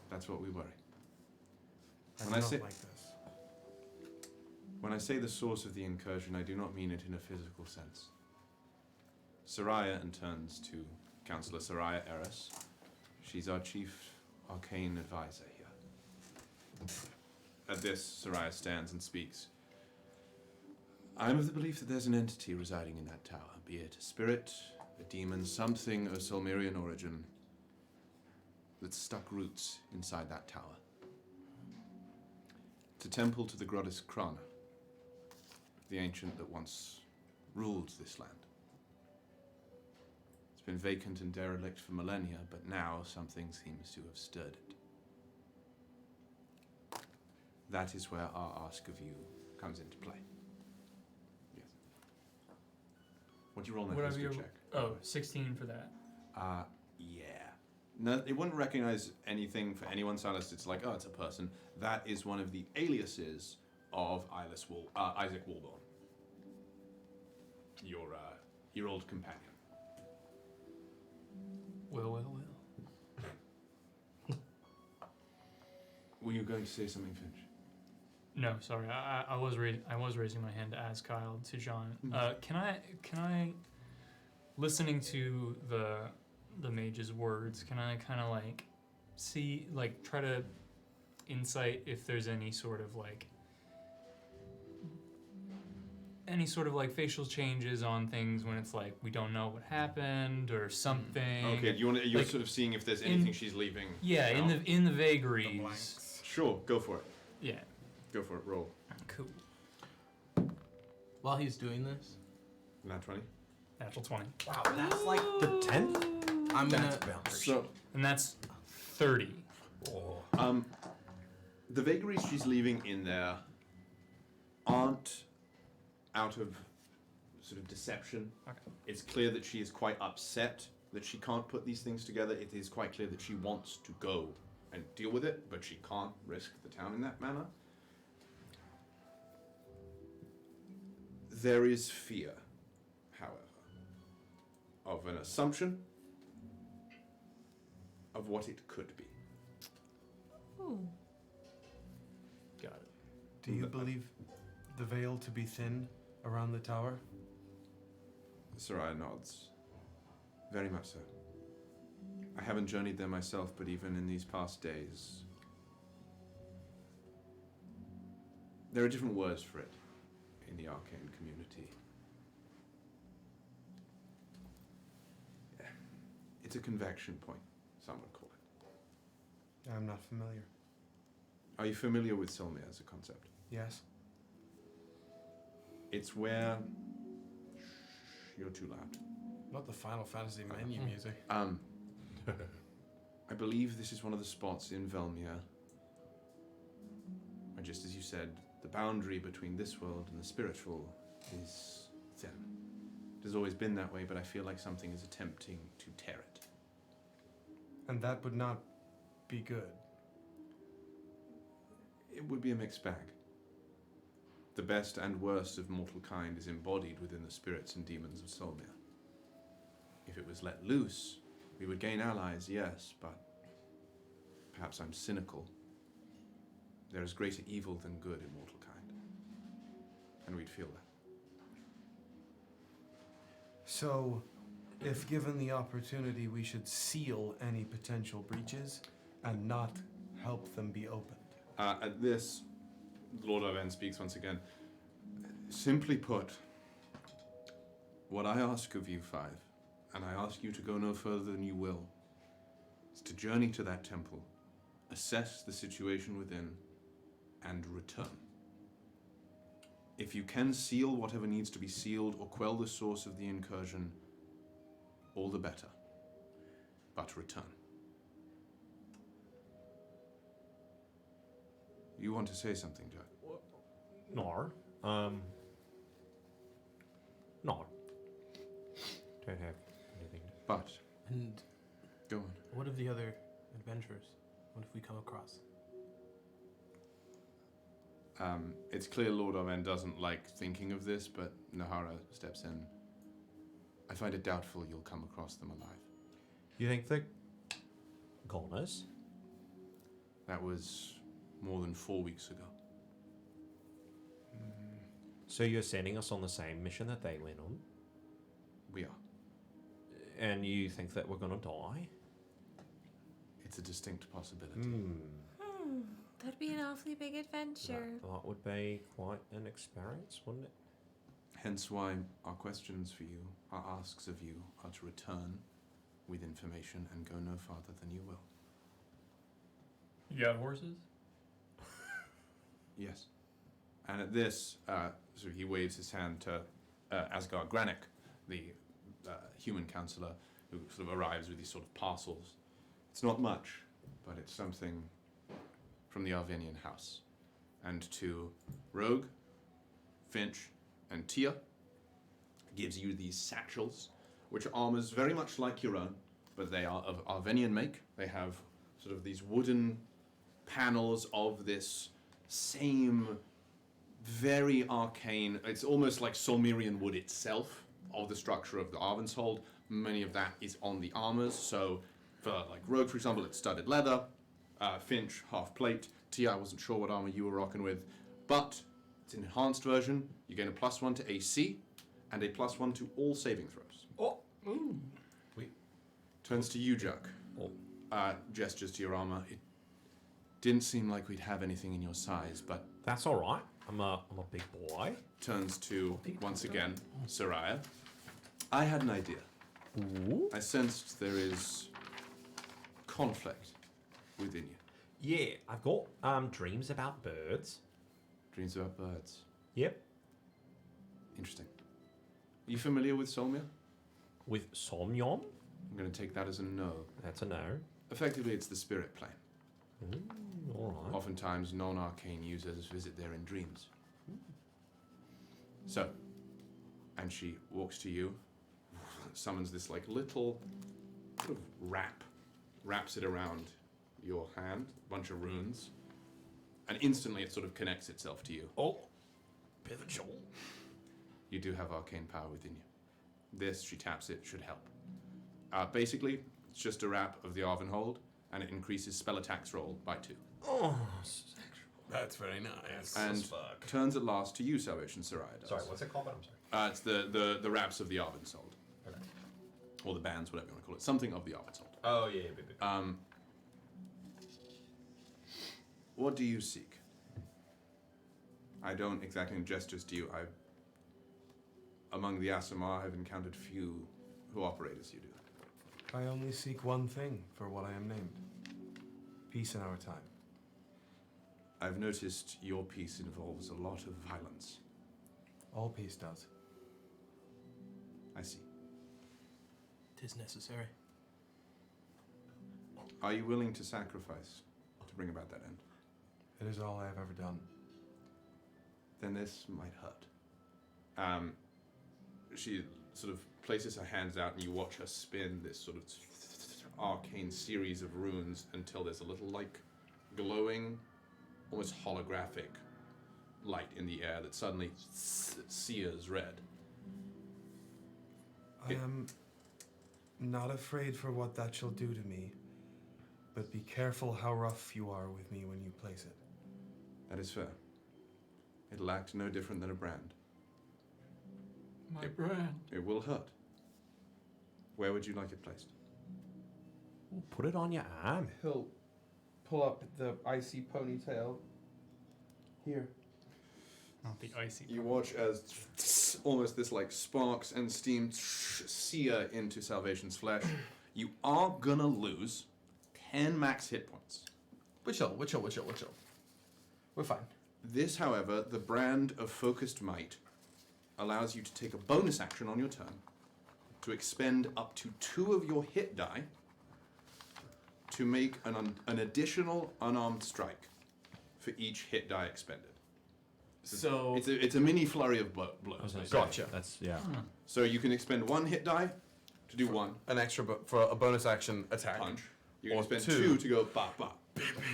That's what we worry. I When do I not say- like this. When I say the source of the incursion, I do not mean it in a physical sense. Soraya and turns to Counselor Soraya Eris. She's our chief arcane advisor here. At this, Soraya stands and speaks. I am of the belief that there's an entity residing in that tower, be it a spirit, a demon, something of Solmerian origin, that's stuck roots inside that tower. It's a temple to the goddess Krana, the ancient that once ruled this land. It's been vacant and derelict for millennia, but now something seems to have stirred it. That is where our ask of you comes into play. Yes. What do you roll in that Whatever history you check? Oh, 16 for that. Yeah. No, it wouldn't recognize anything for anyone, Silas. It's like, oh, it's a person. That is one of the aliases of Isaac Walborn, your old companion. Well. Were you going to say something, Finch? No, sorry. I was raising my hand to ask Kyle to John. Can I, listening to the mage's words, can I kind of like see, like, try to insight if there's any sort of like facial changes on things when it's like we don't know what happened or something. Okay, you're like, sort of seeing if there's anything she's leaving. Yeah, out? in the vagaries. Sure, go for it. Yeah. Go for it. Roll. Cool. While he's doing this, Nat 20. Natural 20. Wow, that's like the 10th. I'm gonna. And that's 30. The vagaries she's leaving in there aren't out of sort of deception. Okay. It's clear that she is quite upset that she can't put these things together. It is quite clear that she wants to go and deal with it, but she can't risk the town in that manner. There is fear, however, of an assumption of what it could be. Ooh. Got it. Do you believe the veil to be thin around the tower? Soraya nods. Very much so. I haven't journeyed there myself, but even in these past days, there are different words for it in the arcane community. It's a convection point, some would call it. I'm not familiar. Are you familiar with Solmir as a concept? Yes. It's where... You're too loud. Not the Final Fantasy menu music. I believe this is one of the spots in Velmeir where, just as you said, the boundary between this world and the spiritual is thin. It has always been that way, but I feel like something is attempting to tear it. And that would not be good. It would be a mixed bag. The best and worst of mortal kind is embodied within the spirits and demons of Solmir. If it was let loose, we would gain allies, yes, but perhaps I'm cynical. There is greater evil than good in mortal kind. And we'd feel that. So, if given the opportunity, we should seal any potential breaches and not help them be opened. At this, Lord Arven speaks once again. Simply put, what I ask of you, Five, and I ask you to go no further than you will, is to journey to that temple, assess the situation within, and return. If you can seal whatever needs to be sealed or quell the source of the incursion, all the better. But return. You want to say something, Juck? No. No. Don't have anything. But. And go on. What of the other adventurers? What if we come across? It's clear Lord Arven doesn't like thinking of this, but Nahara steps in. I find it doubtful you'll come across them alive. You think they're goners? That was more than 4 weeks ago. So you're sending us on the same mission that they went on? We are. And you think that we're gonna die? It's a distinct possibility. That'd be an awfully big adventure. That would be quite an experience, wouldn't it? Hence why our questions for you, our asks of you, are to return with information and go no farther than you will. You got horses? Yes. And at this, so he waves his hand to Asgard Granick, the human counselor, who sort of arrives with these sort of parcels. It's not much, but it's something from the Arvenian house. And to Rogue, Finch, and Tia, gives you these satchels, which are armors very much like your own, but they are of Arvenian make. They have sort of these wooden panels of this same very arcane, it's almost like Solmerian wood itself, of the structure of the Arvenshold. Many of that is on the armors, so for like Rogue, for example, it's studded leather, Finch, half plate, Tia, I wasn't sure what armor you were rocking with, but it's an enhanced version. You gain a +1 to AC, and a +1 to all saving throws. Oh, Wait. Turns to you, Juck. Gestures to your armor. It didn't seem like we'd have anything in your size, but... That's all right. I'm a big boy. Turns to, once again, Soraya. I had an idea. Ooh. I sensed there is conflict within you. Yeah, I've got dreams about birds. Dreams about birds. Yep. Interesting. Are you familiar with Solmir? With Somyon? I'm going to take that as a no. That's a no. Effectively, it's the spirit plane. All right. Oftentimes, non-arcane users visit there in dreams. So, and she walks to you, summons this like little sort of wraps it around your hand, a bunch of runes, and instantly it sort of connects itself to you. Oh, pivotal. You do have arcane power within you. This, she taps it, should help. Basically, it's just a wrap of the Arvenhold, and it increases spell attacks roll by 2. Oh, that's very nice. And turns at last to you, Salvation Soraya does. Sorry, what's it called? I'm sorry. It's the wraps of the Arvenhold. Okay. Or the bands, whatever you want to call it. Something of the Arvenhold. Oh, yeah, baby. What do you seek? I don't exactly gestures to you. Among the Asimar, I've encountered few who operate as you do. I only seek one thing for what I am named. Peace in our time. I've noticed your peace involves a lot of violence. All peace does. I see. 'Tis necessary. Are you willing to sacrifice to bring about that end? It is all I have ever done. Then this might hurt. She sort of places her hands out and you watch her spin this sort of arcane series of runes until there's a little like glowing, almost holographic light in the air that suddenly sears red. I am not afraid for what that shall do to me, but be careful how rough you are with me when you place it. That is fair. It'll act no different than a brand. My brand. It will hurt. Where would you like it placed? Put it on your arm. He'll pull up the icy ponytail. Here. Not the icy. You watch as almost this like sparks and steam sear into Salvation's flesh. You are gonna lose 10 max hit points. We're chill. We're fine. This, however, the brand of Focused Might allows you to take a bonus action on your turn to expend up to 2 of your hit die to make an additional unarmed strike for each hit die expended. So it's a mini flurry of blows. Gotcha. That's yeah. So you can expend 1 hit die to do 1 An extra for a bonus action attack. punch. You can Or spend 2. 2 to go ba ba.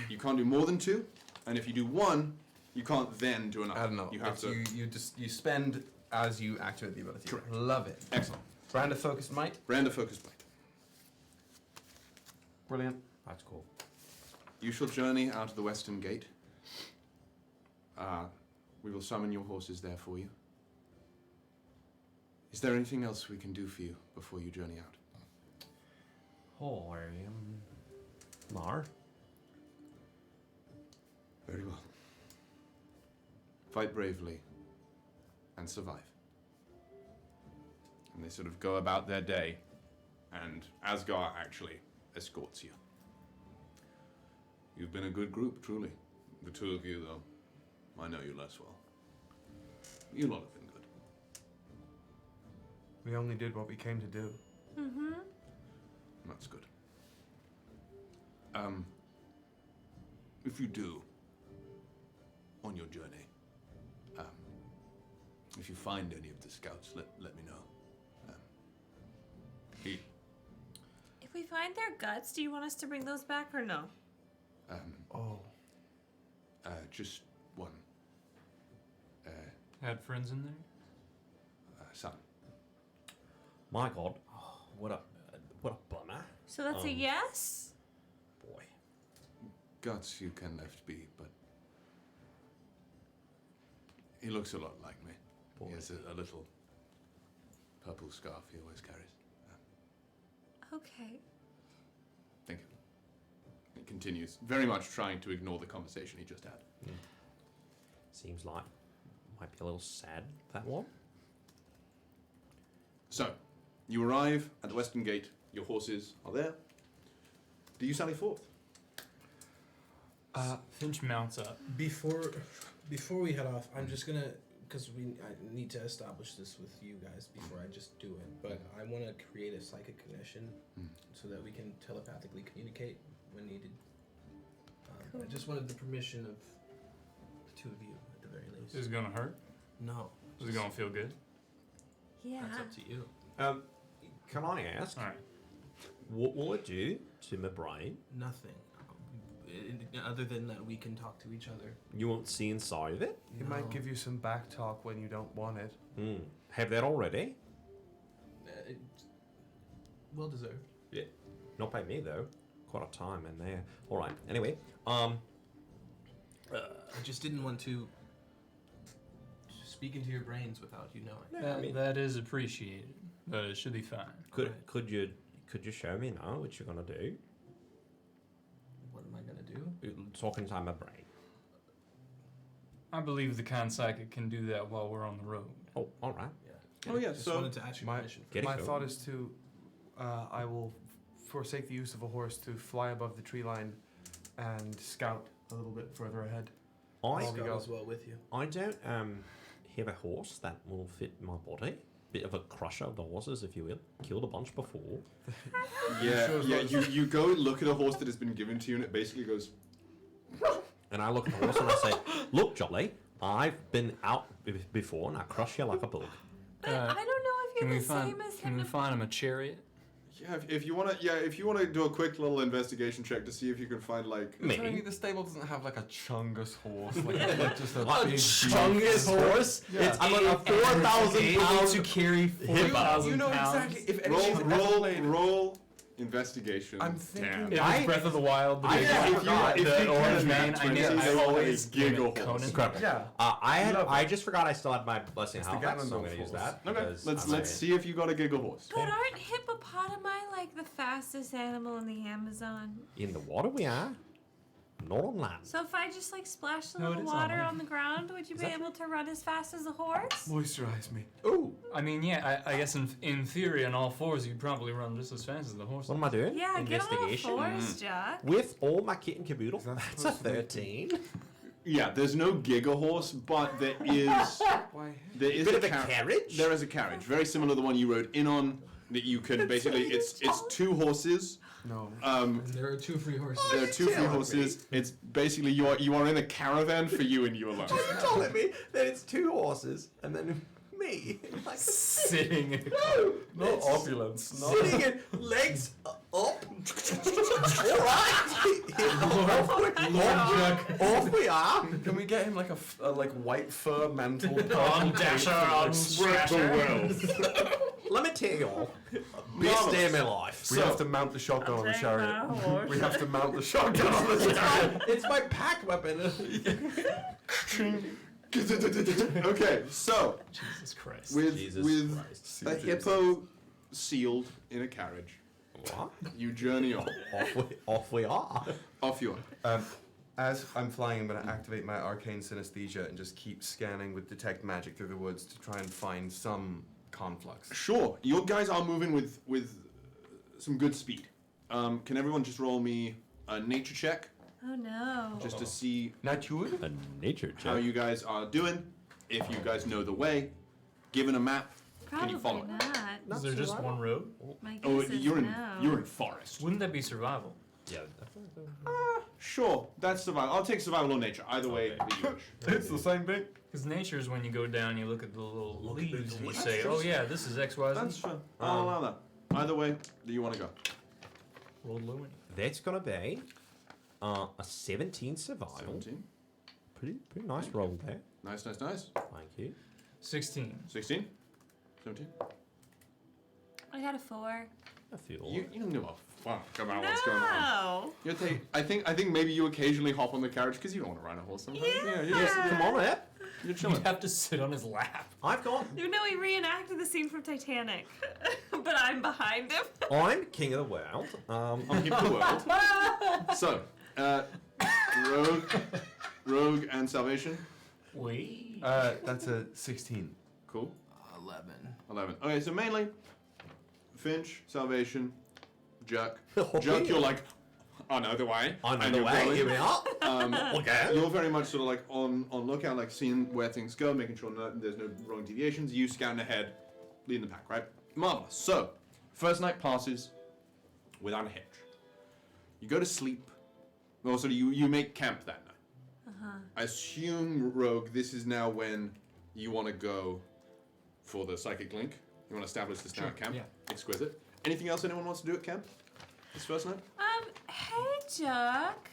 You can't do more than 2, and if you do 1, you can't then do another. I don't know. You have to. You spend as you activate the ability. Correct. Love it. Excellent. Brand of Focused Might. Brand of Focused Might. Brilliant. That's cool. You shall journey out of the western gate. We will summon your horses there for you. Is there anything else we can do for you before you journey out? Hi, Mar. Very well. Fight bravely and survive. And they sort of go about their day, and Asgar actually escorts you. You've been a good group, truly. The two of you, though, I know you less well. You lot have been good. We only did what we came to do. Mm-hmm. That's good. If you do, on your journey, if you find any of the scouts, let me know. If we find their guts, do you want us to bring those back or no? Just one. Had friends in there? Son. My God, what a bummer. So that's a yes? Boy. Guts you can left be, but he looks a lot like me. Boy. He has a little purple scarf he always carries. Okay. Thank you. He continues, very much trying to ignore the conversation he just had. Seems like might be a little sad, that one. So, you arrive at the western gate. Your horses are there. Do you sally forth? Finch mounts up. Before we head off, I'm just gonna, because I need to establish this with you guys before I just do it. But I want to create a psychic connection so that we can telepathically communicate when needed. I just wanted the permission of the two of you at the very least. Is it gonna hurt? No. Is it gonna feel good? Yeah. That's up to you. Can I ask? All right. What will it do to my brain? Nothing. Other than that, we can talk to each other. You won't see inside of it? It might give you some back talk when you don't want it. Have that already? Well deserved. Yeah. Not by me, though. Quite a time in there. All right. Anyway, I just didn't want to speak into your brains without you knowing. That is appreciated, but it should be fine. Could you show me now what you're gonna do? What am I gonna do? Talk inside my brain. I believe the kind psychic can do that while we're on the road. Oh, all right. Yeah. Oh yeah. Just So wanted to ask your permission. My thought is to, I will forsake the use of a horse to fly above the tree line and scout a little bit further ahead. I Scout as well with you. I don't have a horse that will fit my body. Bit of a crusher of the horses, if you will. Killed a bunch before. You go look at a horse that has been given to you, and it basically goes. And I look at the horse and I say, "Look, Jolly, I've been out before, and I crush you like a bug." But I don't know if you're the same as Can we find him a chariot? Yeah, if you wanna do a quick little investigation check to see if you can find like. I'm telling you, the stable doesn't have like a Chungus horse, like just a big Chungus horse. Yeah. It's like a 4,000 pounds to carry 4,000 You know pounds. exactly. If Roll investigation. I'm thinking. It was Breath of the Wild. The orange man. I always giggle. Incredible. Yeah. I just forgot I still had my blessing It's house, the so I'm Ganondorf gonna use horse. that. Okay, let's see if you got a giggle horse. But aren't hippopotami like the fastest animal in the Amazon? In the water we are, not on land. So if I just like splash a No, it little is on water land. on the ground, would you be that able to run as fast as a horse? Moisturize me. Ooh, I mean, yeah. I guess in theory, on all fours, you'd probably run just as fast as the horse. what am I doing? Yeah, get on all Investigation. fours, Juck. With all my kit and caboodle, Is that that's a supposed to be- 13. Yeah, there's no giga horse, but there is Why? there is Bit of a carriage? There is a carriage, very similar to the one you rode in on. That you can basically, it's two horses. No. There are two free horses. There are two free horses. It's basically you are in a caravan for you and you alone. You're telling me that it's two horses and then me, like Sitting in no opulence. sitting in legs up. All right, off we are. Can we get him like a like white fur mantle? On Dasher, on Spread the wealth. Let me tell you all, best day of my life. We have to mount the shotgun on the chariot. We have to mount the shotgun on the chariot. It's my pack weapon. Okay, so Jesus Christ. with Jesus Christ. a hippo sealed in a carriage, What? You journey on. Off we are. Off you are. As I'm flying, I'm going to activate my arcane synesthesia and just keep scanning with detect magic through the woods to try and find some conflux. Sure. Your guys are moving with some good speed. Can everyone just roll me a nature check? Oh no. Just to see nature? A nature check. How you guys are doing. If you guys know the way, given a map, can you follow Probably it? not. Is there just one road? My Oh, guess is you're in no. you're in forest. Wouldn't that be survival? Yeah. Sure, that's survival. I'll take survival or nature. Either way, you wish. It's the same thing. Because nature is when you go down, you look at the little leaves, and you say, "Oh yeah, this is X, Y, Z." That's fine. I'll allow that. Either way, do you want to go? Roll low. That's gonna be a 17 survival. 17. Pretty nice roll there. Nice. Thank you. 16. 16? 17? I got a 4. I feel. You don't know a fuck about what's going on. No. You take, I think maybe you occasionally hop on the carriage because you don't want to ride a horse sometimes. Yeah. Come on, man. You're chilling. You'd have to sit on his lap. I've got. You know, he reenacted the scene from Titanic, but I'm behind him. I'm king of the world. I'm king of the world. So, rogue and salvation. Wait. That's a 16. Cool. 11. 11. Okay, so mainly Finch, salvation, Juck. Oh, Juck, you're like another way. Another way. Here we are. Okay. You're very much sort of like on lookout, like seeing where things go, making sure there's no wrong deviations. You scouting ahead, leading the pack, right? Marvelous. So, first night passes without a hitch. You go to sleep. Well, so you make camp that night. I assume, Rogue, this is now when you want to go for the psychic link. You want to establish this now at camp? Yeah. Exquisite. Anything else anyone wants to do at camp this first night? Hey, Juck.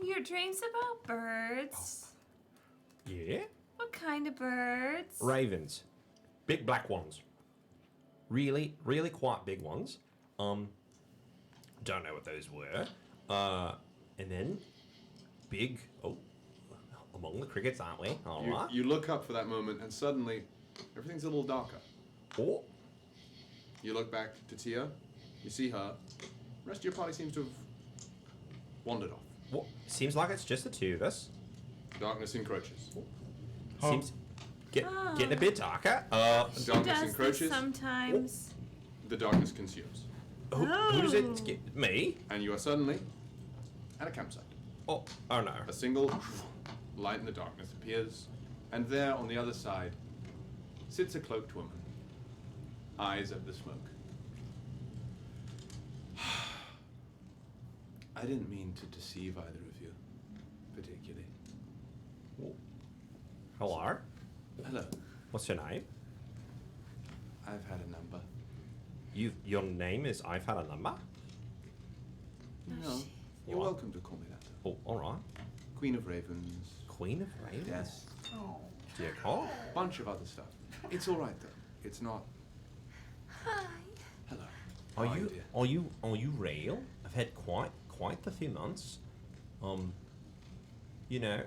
Your dreams about birds? Yeah. What kind of birds? Ravens, big black ones. Really quite big ones. Don't know what those were. And then big. Oh, among the crickets, aren't we? All right. You look up for that moment, and suddenly everything's a little darker. Oh. You look back to Tia. You see her. The rest of your party seems to have wandered off. What? Seems like it's just the two of us. Darkness encroaches. Seems getting a bit darker. She Darkness does this encroaches. sometimes. The darkness consumes. Who does it get? Me? And you are suddenly at a campsite. Oh no. A single light in the darkness appears, and there on the other side sits a cloaked woman, eyes at the smoke. I didn't mean to deceive either of you, particularly. Hello. Hello. What's your name? I've had a number. Your name is I've had a number. No, you're welcome to call me that. Oh, all right. Queen of Ravens. Queen of Ravens. Yes. Dear God. Bunch of other stuff. It's all right though. It's not. Hi. Hello. Are How you real? I've had quite the few months. You know,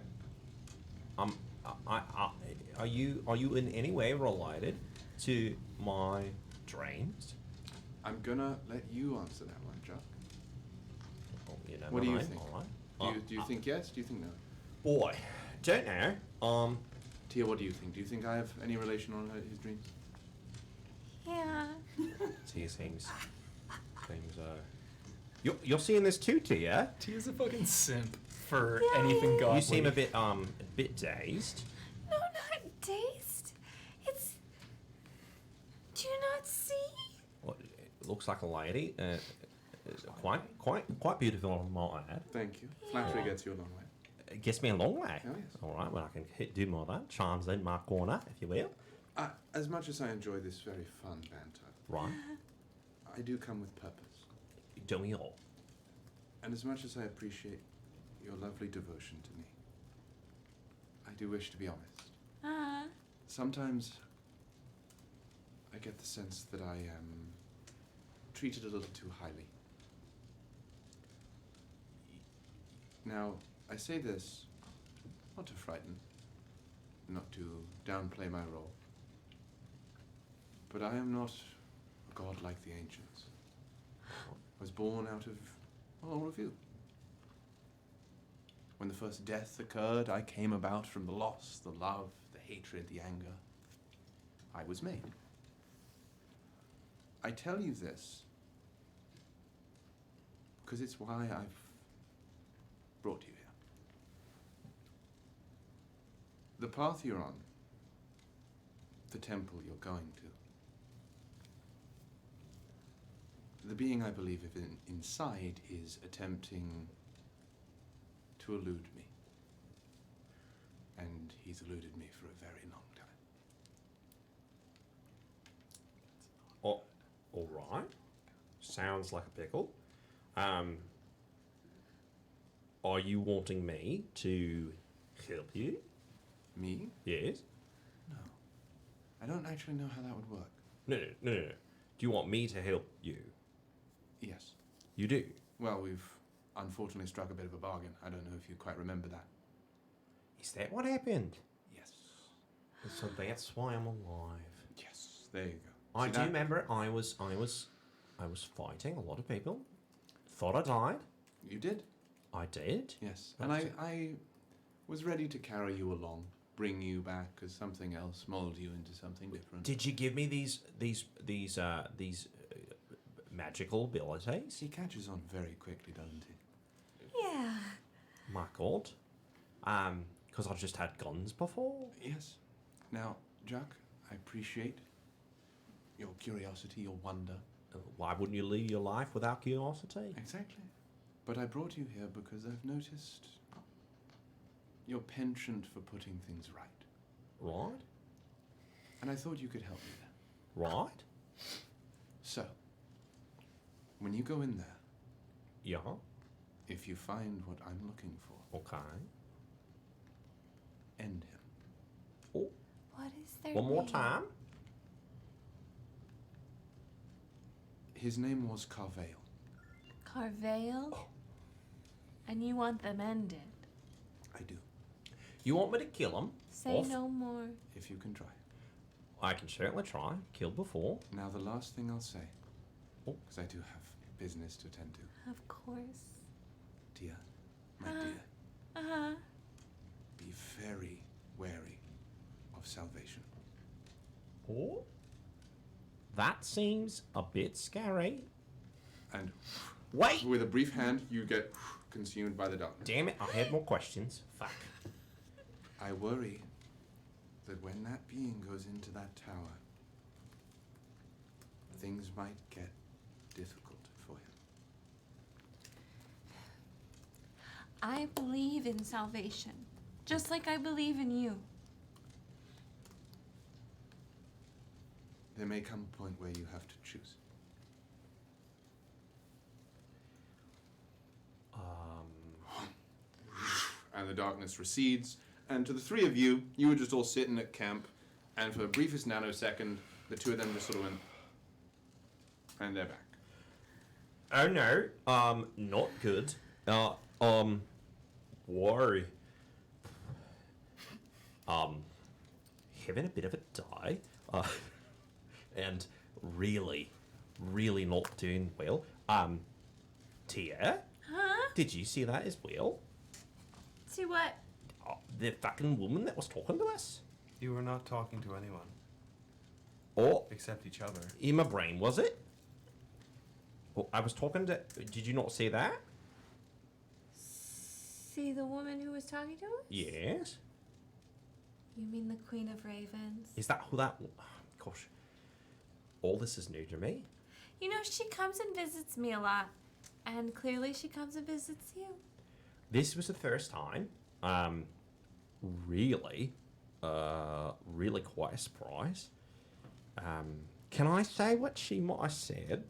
are you in any way related to my dreams? I'm gonna let you answer that one, Juck. Oh, you know What my do you name, think? all right. Do you think yes? Do you think no? Boy, don't know. Tia, what do you think? Do you think I have any relation on his dreams? Yeah. Tia seems. You're seeing this too, Tia. Tia's a fucking simp for anything godly. You seem a bit dazed. No, not dazed. It's. Do you not see? Well, it looks like a lady. Quite beautiful, I might add. Thank you. Flattery gets you a long way. It gets me a long way. Oh, yes. All right, well, I can do more of that. Charms in my corner, if you will. As much as I enjoy this very fun banter, Right. I do come with purpose. Don't we all? And as much as I appreciate your lovely devotion to me, I do wish to be honest. Sometimes I get the sense that I am treated a little too highly. Now, I say this not to frighten, not to downplay my role, but I am not a god like the ancients. was born out of all of you. When the first death occurred, I came about from the loss, the love, the hatred, the anger. I was made. I tell you this because it's why I've brought you here. The path you're on, the temple you're going to, the being I believe inside is attempting to elude me. And he's eluded me for a very long time. Oh, all right. Sounds like a pickle. Are you wanting me to help you? Me? Yes. No. I don't actually know how that would work. No. Do you want me to help you? Yes. You do? Well, we've unfortunately struck a bit of a bargain. I don't know if you quite remember that. Is that what happened? Yes. So that's why I'm alive. Yes. There you go. I See do that? remember I was fighting a lot of people. Thought I died. You did? I did. Yes. And I was ready to carry you along, bring you back as something else, mold you into something different. Did you give me these magical abilities? He catches on very quickly, doesn't he? Yeah. My God. Because I've just had guns before. Yes. Now, Juck, I appreciate your curiosity, your wonder. Why wouldn't you live your life without curiosity? Exactly. But I brought you here because I've noticed your penchant for putting things right. Right. And I thought you could help me there. Right. So, when you go in there, Yeah. if you find what I'm looking for, Okay. end him. Oh. What is their One more name? time. His name was Carvale. Carvale? And you want them ended? I do. You want me to kill him? Say no more. If you can try. I can certainly try. Killed before. Now, the last thing I'll say, because I do have business to attend to. Of course. Dear, my dear, Uh-huh. be very wary of salvation. Oh. That seems a bit scary. And wait! With a brief hand, you get consumed by the darkness. Damn it, I had more questions. Fuck. I worry that when that being goes into that tower, things might get difficult for him. I believe in salvation, just like I believe in you. There may come a point where you have to choose. And the darkness recedes, and to the three of you, you were just all sitting at camp, and for the briefest nanosecond, the two of them just sort of went, and they're back. Oh no, not good. Worry. Having a bit of a die, and really not doing well. Tia? Huh? Did you see that as well? See what? The fucking woman that was talking to us? You were not talking to anyone. Oh. Except each other. In my brain, was it? Oh, I was talking to... Did you not see that? See the woman who was talking to us? Yes. You mean the Queen of Ravens? Is that who that... Gosh. All this is new to me. You know, she comes and visits me a lot. And clearly she comes and visits you. This was the first time. Really quite a surprise. Can I say what she might have said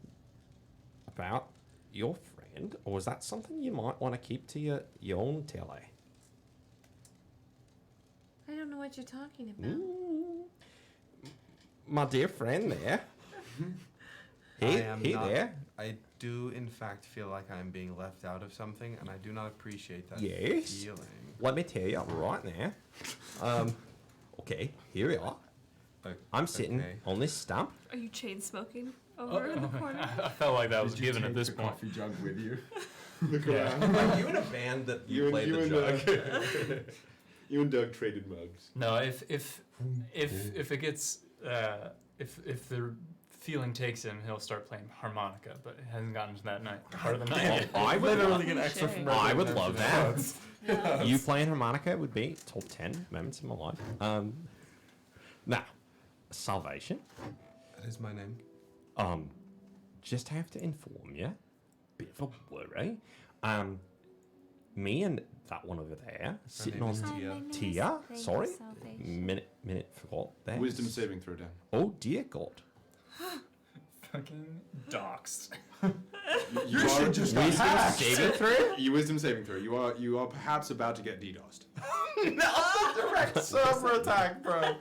about your friend? Or is that something you might want to keep to your own telly? I don't know what you're talking about. My dear friend there. There. I do, in fact, feel like I'm being left out of something, and I do not appreciate that Yes. feeling. Let me tell you right now. Okay, here we are. I'm sitting on this stump. Are you chain smoking? over in the corner. I felt like that was Did you given at take this the point. coffee jug with you? Look Yeah. around. Are you in a band that you played the jug? You and Doug traded mugs. No, if it gets if the feeling takes him, he'll start playing harmonica, but it hasn't gotten to that night part of the night yet. I would Literally love, get extra from I would Red love Dead that. Yes. You playing harmonica would be top 10 moments in my life. Now, salvation. That is my name. Just have to inform you, bit of a worry. Me and that one over there sitting name on is Tia. Tia. Thank you, Sorry, Salvation. minute forgot that. Wisdom saving throw down. Oh dear God. Fucking doxed. You are just Wisdom saving throw. You wisdom saving throw. You are perhaps about to get DDoSed. That's a direct server attack, bro.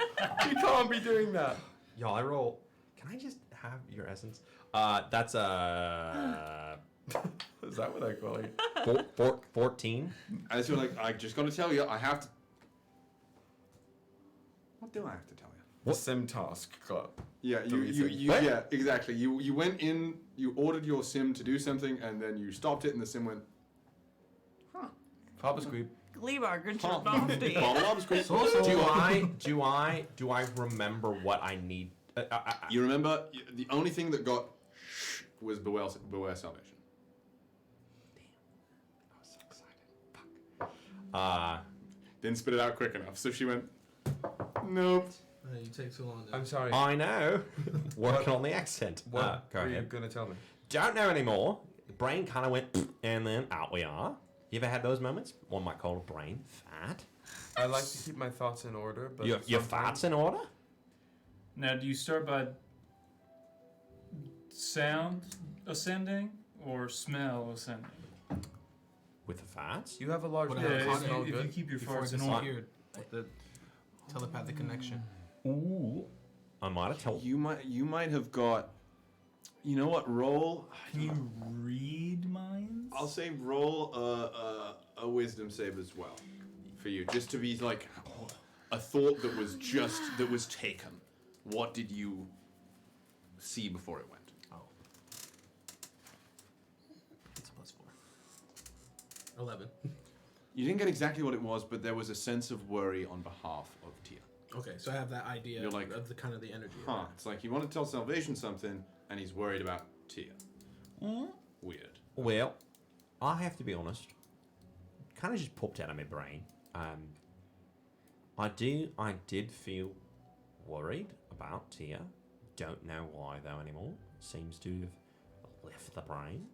You can't be doing that. Yo, I roll. Can I just have your essence? That's a. Is that what I call it? 14. As you're like, I just got to tell you, I have to. What do I have to tell you? The Sim Task Club. Yeah, What? yeah, exactly. You went in, you ordered your sim to do something, and then you stopped it, and the sim went. Papa Squeeb. Gleebar, good job, Bottle up, squeeze. Do I remember what I need? You remember the only thing that got was beware salvation. I was so excited. Fuck. Didn't spit it out quick enough, so she went. Nope. You take too long. I'm sorry. I know. Working on the accent. What Go were you ahead. going to tell me? Don't know anymore. The brain kind of went, and then out we are. You ever had those moments? One might call a brain fat. I like to keep my thoughts in order, but Your sometimes- fat's in order? Now, do you start by sound ascending or smell ascending? With the fats? You have a large What Yeah, happened? if you keep your Before farts it in order. disappeared with the telepathic connection. Ooh. I might have told You might have got. You know what? Roll. Can you read minds? I'll say roll a wisdom save as well, for you, just to be like a thought that was taken. What did you see before it went? Oh. It's a +4. 11. You didn't get exactly what it was, but there was a sense of worry on behalf of Tia. Okay, so I have that idea You're like, of the kind of the energy. Huh? It's like you want to tell Salvation something, and he's worried about Tia. Weird. Well, I have to be honest. Kind of just popped out of my brain. I did feel worried about Tia. Don't know why though anymore. Seems to have left the brain.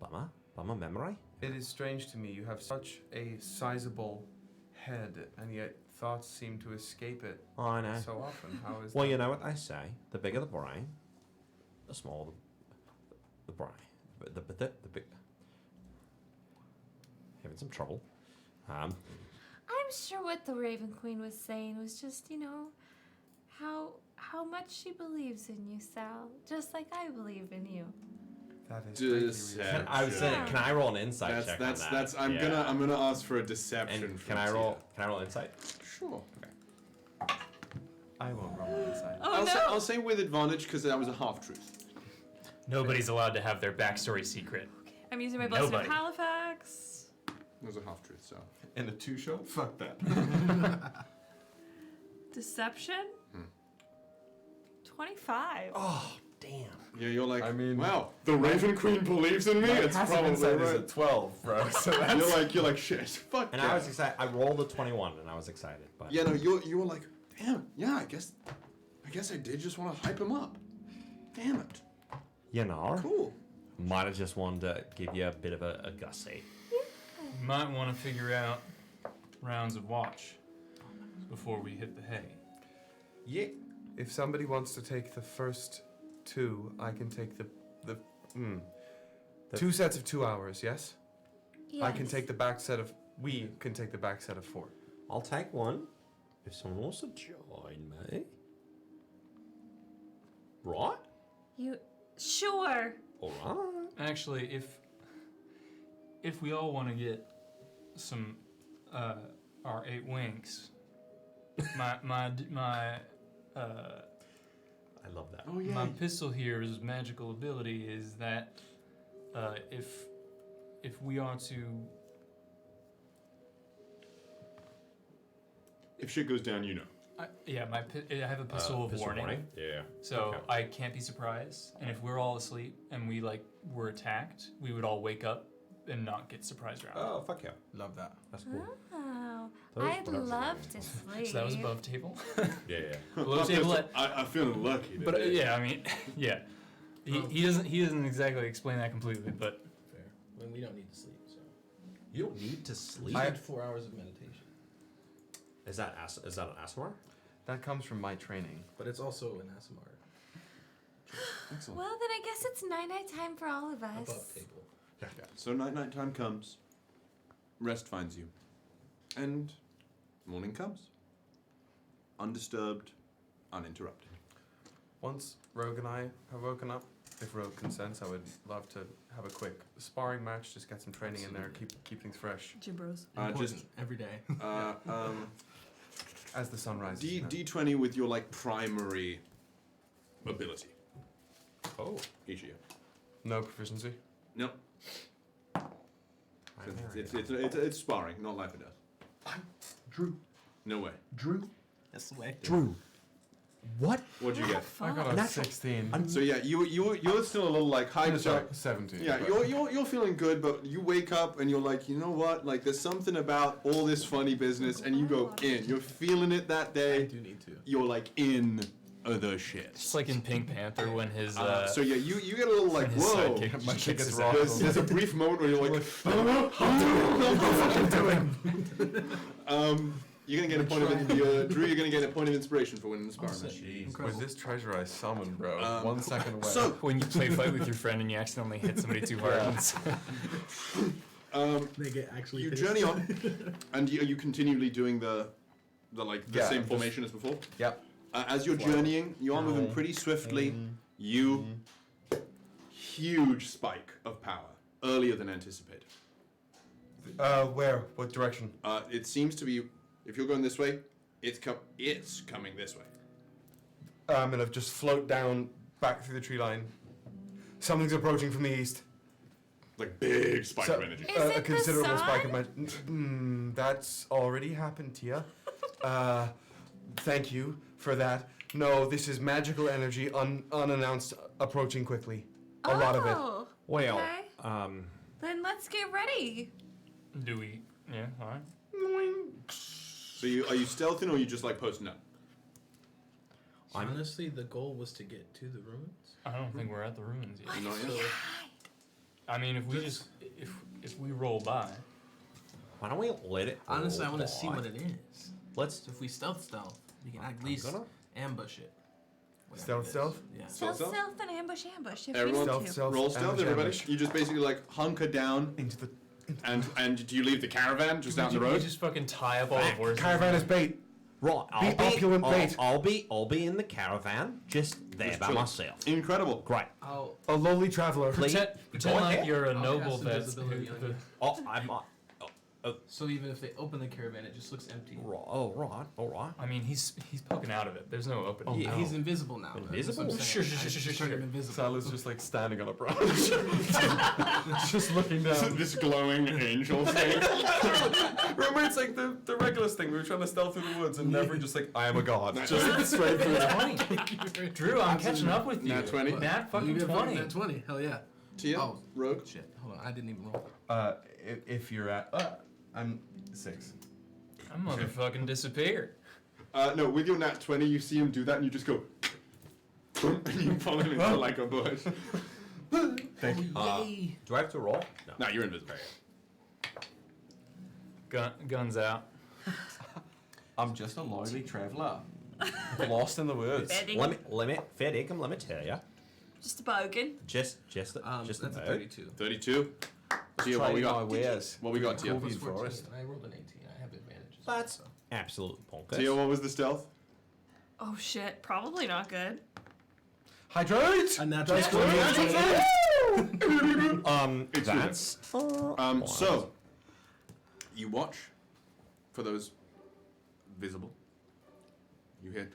Bummer memory. It is strange to me. You have such a sizable head, and yet thoughts seem to escape it I know. so often. How is Well, that? you know what they say: the bigger the brain, the smaller the brain. The big. Having some trouble. I'm sure what the Raven Queen was saying was just, how much she believes in you, Sal. Just like I believe in you. That is Deception. I was saying, can I roll an insight check That's on that? I'm gonna ask for a deception. And from can I Tia. roll? Can I roll insight? Sure. I won't roll inside. Oh, I'll say with advantage because that was a half truth. Nobody's allowed to have their backstory secret. I'm using my blessing of Nobody. Halifax. It was a half truth, so. In a 2-show? Fuck that. Deception? 25. Oh, damn. Yeah, you're like, I mean, wow, the Raven Queen believes in me. My It's passive probably insight is right. at 12, bro. So that's... You're like shit. Fuck. And yeah. I was excited. I rolled a 21, and I was excited. But Yeah, no, you were like, damn. Yeah, I guess I did just want to hype him up. Damn it. you know, Cool. might have just wanted to give you a bit of a gussy. You might want to figure out rounds of watch before we hit the hay. Yeah. If somebody wants to take the first 2, I can take the 2 sets of 2 hours, yes? I can take the back set of... We can take the back set of 4. I'll take one. If someone wants to join me. Right? Sure. All right. Actually, if we all want to get some our 8 winks, my I love that. Oh yeah. My pistol here's magical ability is that if we are to If shit goes down, you know. I have a pistol of warning. Yeah. So Okay. I can't be surprised, and if we're all asleep and we were attacked, we would all wake up and not get surprised around. Oh, fuck yeah. Love that. That's cool. Oh, Those I'd were love to sleep. So that was above table. Yeah. Below table. I'm feeling lucky. But today. yeah, I mean, yeah. He doesn't exactly explain that completely, but Fair. I mean, we don't need to sleep, so. You don't need to sleep. I had 4 hours of meditation. Is that an ASMR? That comes from my training. But it's also an ASMR. Excellent. Well, then I guess it's night-night time for all of us. Above table. Yeah. So night time comes. Rest finds you. And morning comes. Undisturbed, uninterrupted. Once Rogue and I have woken up, if Rogue consents, I would love to have a quick sparring match, just get some training in there, keep things fresh. Gibbros. Just every day. As the sun rises. D20 with your primary ability. Oh. Each year. No proficiency? Nope. It's sparring, not life or death. Drew. No way. Drew. That's the way. Drew. What? What'd you get? I got a 16. So yeah, you're still a little high. Sorry, 17. Yeah, you're feeling good, but you wake up and you're like, you know what? There's something about all this funny business, and you go in. You're feeling it that day. I do need to. You're in the shit. just like in Pink Panther when his So yeah, you get a little when his whoa. sidekick My kicks shit gets his rocked. ass. There's a brief moment where you're like, you're gonna get a point of Drew. You're gonna get a point of inspiration for winning the sparring match. With this treasure I summoned, bro. 1 second away. So when you play fight with your friend and you accidentally hit somebody too hard. They get actually. You pissed. journey on, and are you continually doing the Yeah, same just- formation as before? Yep. As you're journeying, you are moving pretty swiftly. Huge spike of power, earlier than anticipated. Where? What direction? It seems to be, if you're going this way, it's coming this way. I'm gonna just float down back through the tree line. Something's approaching from the east. Big spike of energy. Is A it the considerable spike of sun? magic. That's already happened, Tia. Thank you for that. No, this is magical energy, unannounced, approaching quickly. A lot of it. Oh, Well, okay. Then let's get ready. Do we? Yeah. All right. So are you stealthing or are you just posting up? Honestly, the goal was to get to the ruins. I don't think we're at the ruins yet. Not yet. I mean, if we if we roll by, why don't we let it? Honestly, I roll want to see by? what it is. Let's. So if we stealth, we can at least ambush it. Whatever Stealth? it is. Yeah. Stealth and ambush. If Everyone, we need to. roll stealth, ambush, everybody. ambush. You just basically hunker down Into the. and do you leave the caravan just out in the we road? just fucking tie up all the horses. Caravan is bait. Right, opulent bait. I'll be in the caravan, just there Just by chilling. myself. Incredible. Great. A lowly traveler. Pretend Go like ahead. you're a I'll noble cast that's invisibility on you. Oh, I'm. So even if they open the caravan, it just looks empty. All right. I mean, he's poking out of it. There's no opening. Yeah, he's invisible now. Invisible? That's what I'm saying. Sure. I just turned him invisible. Salah's just standing on a branch. just looking down. This glowing angel thing. Remember, it's the Regulus thing. We were trying to stealth through the woods and never just I am a god. Nat Just straight through. 20. Drew, I'm catching up with you. Nat 20. Nat fucking You get 20. Nat 20. Hell yeah. Tia, Oh, rogue. shit. Hold on. I didn't even roll. If you're at, I'm 6. I motherfucking disappeared. No, with your nat 20, you see him do that, and you just go, and you follow him into a bush. Thank you. Yay. Do I have to roll? No, you're invisible. Guns out. I'm just a lonely traveler, lost in the woods. Betting. Fair dinkum, let me tell ya. Just a bogan. Just That's a a bird. 32. 32. Tia, what we got? wares. What we got, Tia? Plus Corvian 14, forest. and I rolled an 18. I have advantages. That's absolute bonkers. Tia, what was the stealth? Oh shit. Probably not good. Hydrate! A natural It's That's so you watch for those visible. You hear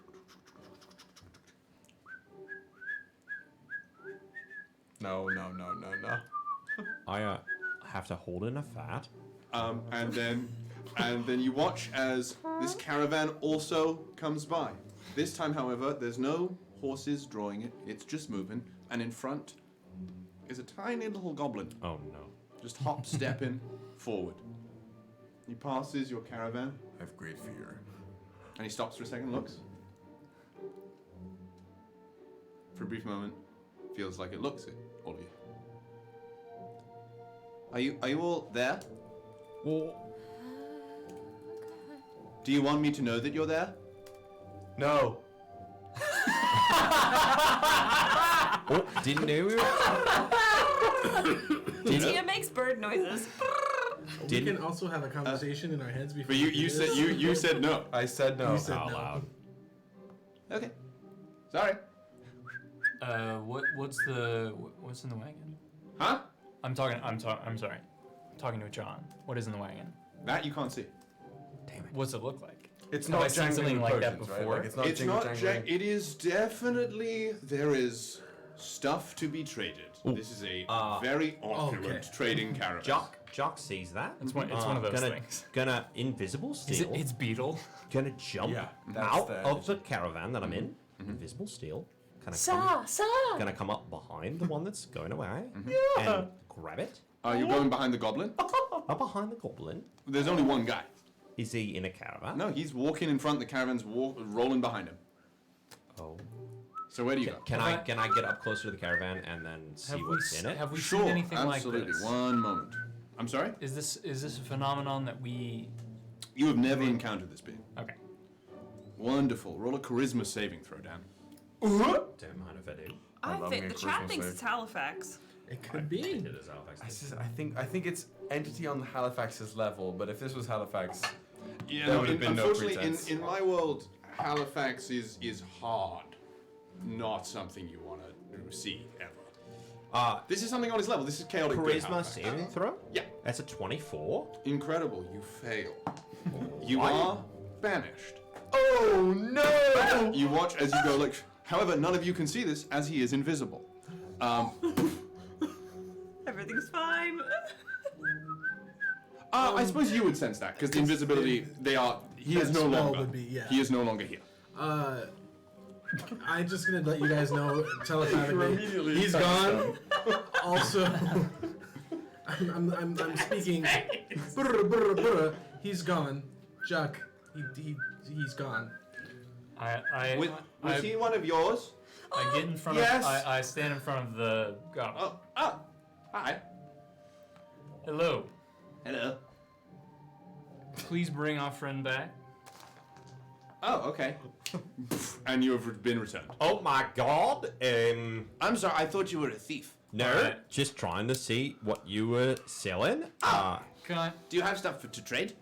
No. I have to hold in a fat. And then you watch as this caravan also comes by. This time, however, there's no horses drawing it. It's just moving, and in front is a tiny little goblin. Oh no! Just hop-stepping forward. He passes your caravan. I have great fear. And he stops for a second, looks. For a brief moment, feels like it looks at all of you. Are you all there? Well, do you want me to know that you're there? No. Oh, didn't know we were. Tia makes bird noises. We can also have a conversation in our heads before. But you said no. I said no. You said out no. loud. Okay. Sorry. What's in the wagon? Huh? I'm sorry. I'm talking to John. What is in the wagon? That you can't see. Damn it. What's it look like? It's Have I not seen jangling something like that potions, right? before? Like, it's not It's jingle not. jangling. It is definitely there is stuff to be traded. This is a very opulent trading caravan. Jock sees that. It's one of those gonna, things. Gonna invisible steal. It's Beetle. Gonna jump Yeah, that's out the of the caravan that I'm in. Invisible steal. Gonna come up behind the one that's going away and grab it. You're going behind the goblin? Up behind the goblin. There's only one guy. Is he in a caravan? No, he's walking in front. The caravan's rolling behind him. Oh. So where do you go? Can I get up closer to the caravan and then see what's in it? Have we Sure, seen anything absolutely. like this? One moment. I'm sorry? Is this a phenomenon that we? You have never encountered this being. Okay. Wonderful. Roll a charisma saving throw, Dan. Don't mind if I do. I think the chat thinks it's Halifax. It could be. It is Halifax. I think it's entity on Halifax's level, but if this was Halifax, Yeah, there would have been no unfortunately, pretense. in my world, Halifax is hard. Not something you want to see ever. This is something on his level. This is chaotic. good Charisma Halifax. saving throw? Yeah. That's a 24. Incredible. You fail. You are banished. Oh no! You watch as you go. Look. However, none of you can see this as he is invisible. Everything's fine. I suppose you would sense that because the invisibility. He is that no spell longer. would be, yeah. He is no longer here. I'm just gonna let you guys know telepathically. He's gone. Also, I'm speaking. Brr, brr, brr. He's gone. Juck. He's gone. Was he one of yours? I get in front yes. of. I stand in front of the goblin. Hi. Hello. Hello. Please bring our friend back. Oh, okay. And you have been returned. Oh my god. I'm sorry, I thought you were a thief. No, just trying to see what you were selling. Can I? Do you have stuff to trade?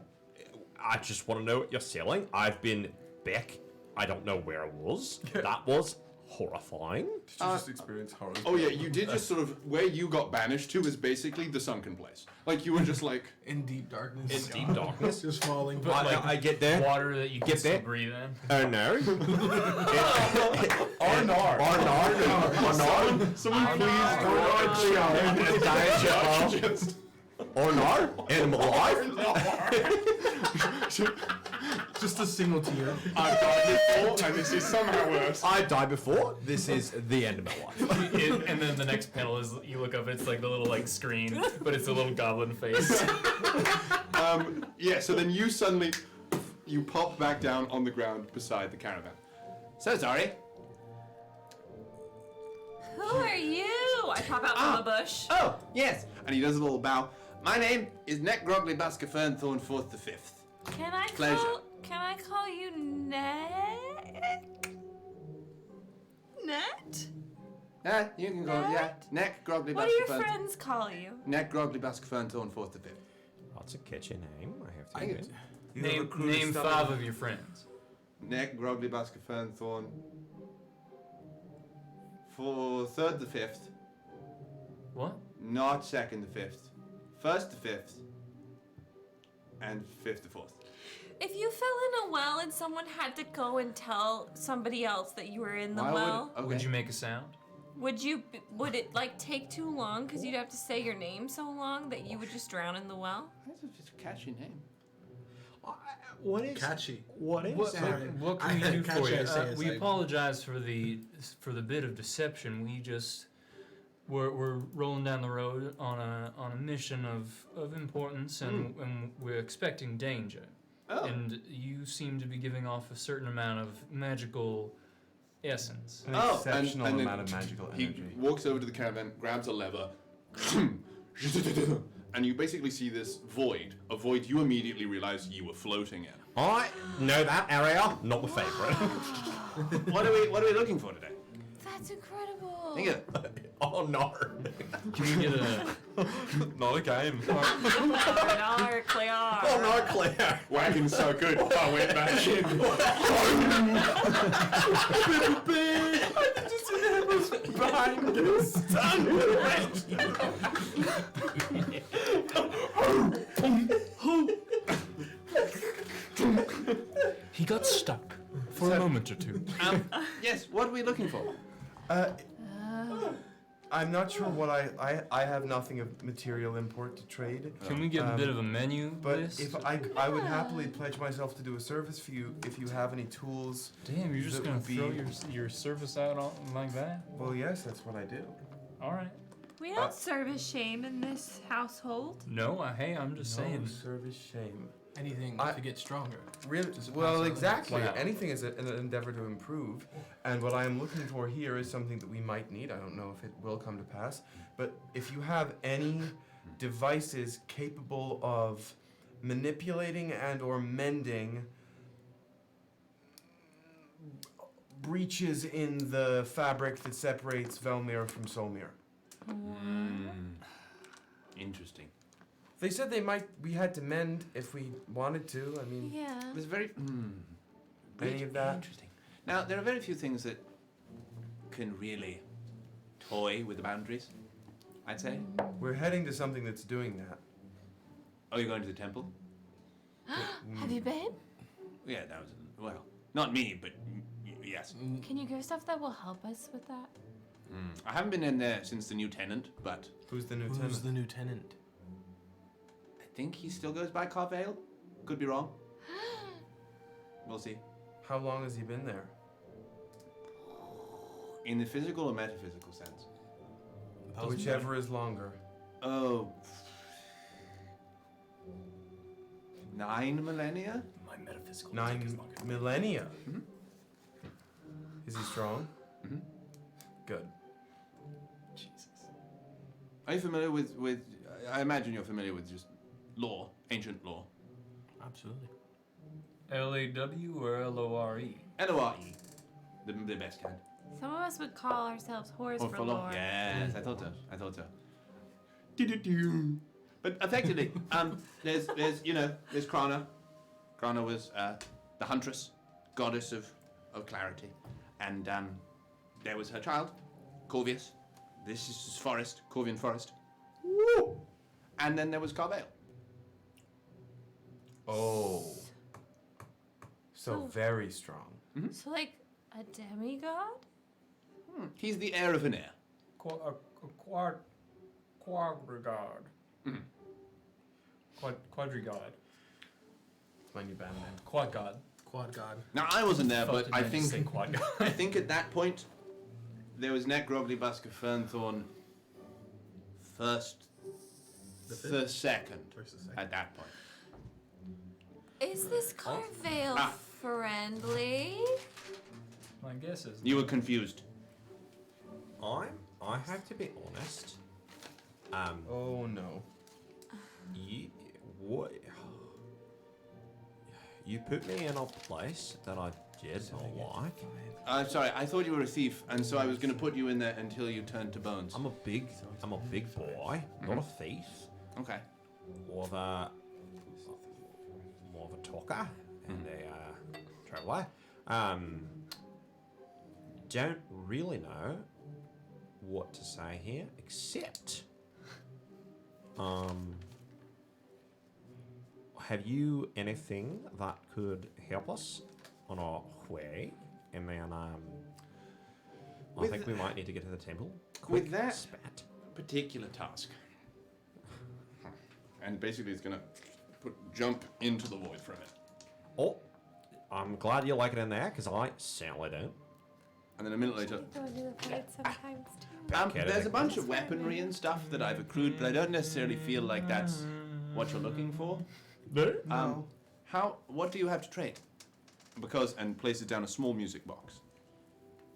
I just want to know what you're selling. I've been back. I don't know where I was. That was horrifying. Did you just experience horror? Oh yeah, you did just sort of where you got banished to is basically the sunken place. Like you were just like in deep darkness. In deep darkness, just falling. But like I get there. Water that you can Get still there. breathe in. Oh no. Arnar. Someone please Arnar, animal life. Just a single tear. I've died before, and this is somehow worse. I died before. This is the end of my life. And then the next panel is you look up, it's like the little like screen, but it's a little goblin face. Yeah. So then you suddenly pop back down on the ground beside the caravan. So sorry. Who are you? I pop out from the bush. Oh yes. And he does a little bow. My name is Neck Grogley Basker Fernthorn Fourth the Fifth. Can I call you Net? Net? You can call it, Neck Grogley What Basker do your Fernthorn. friends call you? Neck Grogley Basker Fernthorn Fourth the Fifth. That's a catchy name. I have to admit. Name 5 of your friends. Neck Grogley Basker Fernthorn. For third the fifth. What? Not second the fifth. First the fifth. And fifth the fourth. If you fell in a well and someone had to go and tell somebody else that you were in the well, Would you make a sound? Would it like take too long because you'd have to say your name so long that you would just drown in the well? That's just a catchy name. What is catchy? What is What can we do for you? We like- apologize for the bit of deception. We just we're rolling down the road on a mission of importance, and we're expecting danger. Oh. And you seem to be giving off a certain amount of magical essence. An exceptional and then amount of magical energy. He walks over to the caravan, grabs a lever, and you basically see this void. A void you immediately realize you were floating in. I know that area. Not the favourite. What are we looking for today? That's incredible. Think of Oh no. Can we get a Not a game. $1 clear. Oh no, Claire. Wagon's so good. I went back in. Just in the behind us. He got stuck for a moment or two. Yes, what are we looking for? I'm not sure what I have nothing of material import to trade. Can we get a bit of a menu But list? if I would happily pledge myself to do a service for you if you have any tools. Damn, you're just that gonna would be- throw your service out like that? Well, yes, that's what I do. All right. We don't service shame in this household. No, I'm just No saying. service shame. Anything to get stronger. Really? Just Well, pass on. exactly. Wow. Anything is an endeavor to improve, and what I am looking for here is something that we might need. I don't know if it will come to pass, but if you have any devices capable of manipulating and/or mending breaches in the fabric that separates Velmeir from Solmeir. Interesting. They said we had to mend if we wanted to. I mean, Yeah. It was very. Any of that? Interesting. Now, there are very few things that can really toy with the boundaries, I'd say. We're heading to something that's doing that. Oh, you're going to the temple? Have you been? Yeah, that was. Well, not me, but yes. Can you give stuff that will help us with that? I haven't been in there since the new tenant, but Who's the new Who's tenant? the new tenant? I think he still goes by Carvale. Could be wrong. We'll see. How long has he been there? In the physical or metaphysical sense? Whichever is longer. Oh. 9 millennia? My metaphysical. 9 millennia. Is he strong? Good. Are you familiar with? I imagine you're familiar with just lore, ancient lore. Absolutely. LAW or LORE? LORE, the best kind. Some of us would call ourselves whores Or for lore. Yes, I thought so. But effectively, there's Krana. Krana was the huntress, goddess of clarity, and there was her child, Corvius. This is his forest, Corvian forest. Woo! And then there was Carvale. Oh. So very strong. So like a demigod? He's the heir of an heir. Quadrigod. Quadrigod. It's my new band name. Quad God. Quad God. Now I wasn't there, but I Fuck, did I just say think quad God? I think at that point there was Neck Grobley Busker Fernthorn first, second at that point. Is this Carvale friendly? My guess is. You were confused. I have to be honest. Oh no. You put me in a place that I did not like. I'm sorry, I thought you were a thief, and so I was going to put you in there until you turned to bones. I'm a big boy, not a thief. Okay. More of a talker and a traveller. Don't really know what to say here, except have you anything that could help us on our way? And then I think we might need to get to the temple. With that particular task, and basically it's gonna jump into the void for a minute. Oh, I'm glad you like it in there, because I certainly don't. And then a minute later, sometimes. there's a bunch of weaponry and stuff that I've accrued, but I don't necessarily feel like that's what you're looking for. No. What do you have to trade? Because, and places down a small music box.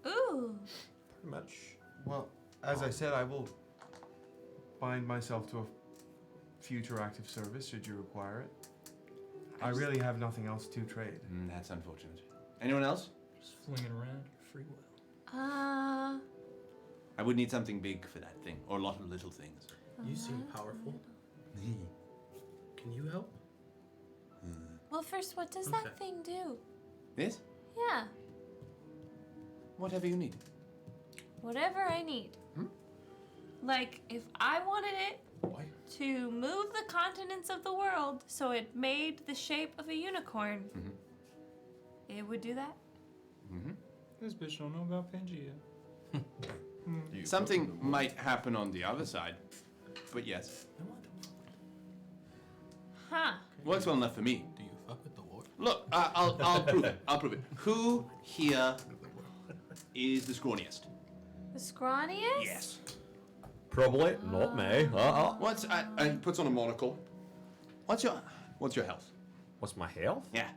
Ooh. Pretty much. Well, as I said, I will bind myself to a future active service should you require it. I really have nothing else to trade. That's unfortunate. Anyone else? Just flinging around free will. I would need something big for that thing, or a lot of little things. You seem powerful. Can you help? Well, first, what does that thing do? This? Yeah, Whatever you need. whatever I need. Like, if I wanted it to move the continents of the world so it made the shape of a unicorn, it would do that. This bitch don't know about Pangea. Something might happen on the other side, but yes. Huh. Works well enough for me. Do you fuck with the war? Look, I'll prove it. I'll prove it. Who here is the scrawniest? The scrawniest? Yes. Probably not me. What's and he puts on a monocle. What's your health? What's my health? Yeah.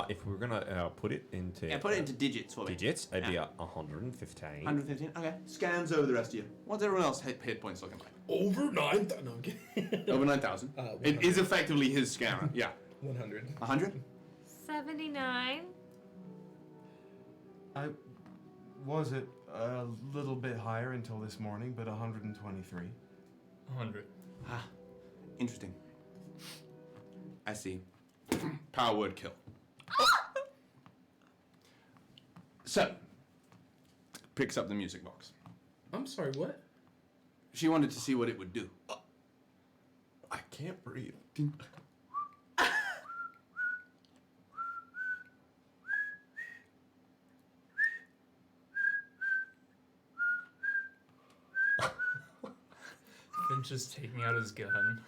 If we were gonna put it into Yeah, put it into digits for me. digits, it'd be Yeah. 115. 115. Okay. Scans over the rest of you. What's everyone else hit points looking like? Over 9,000. No, I'm kidding. Over 9,000. It is effectively his scanner. Yeah. 100. 100. 79. I was it a little bit higher until this morning, but 123. 100. Interesting. I see. Power word kill. So, picks up the music box. I'm sorry, what? She wanted to see what it would do. I can't breathe. Finch is taking out his gun.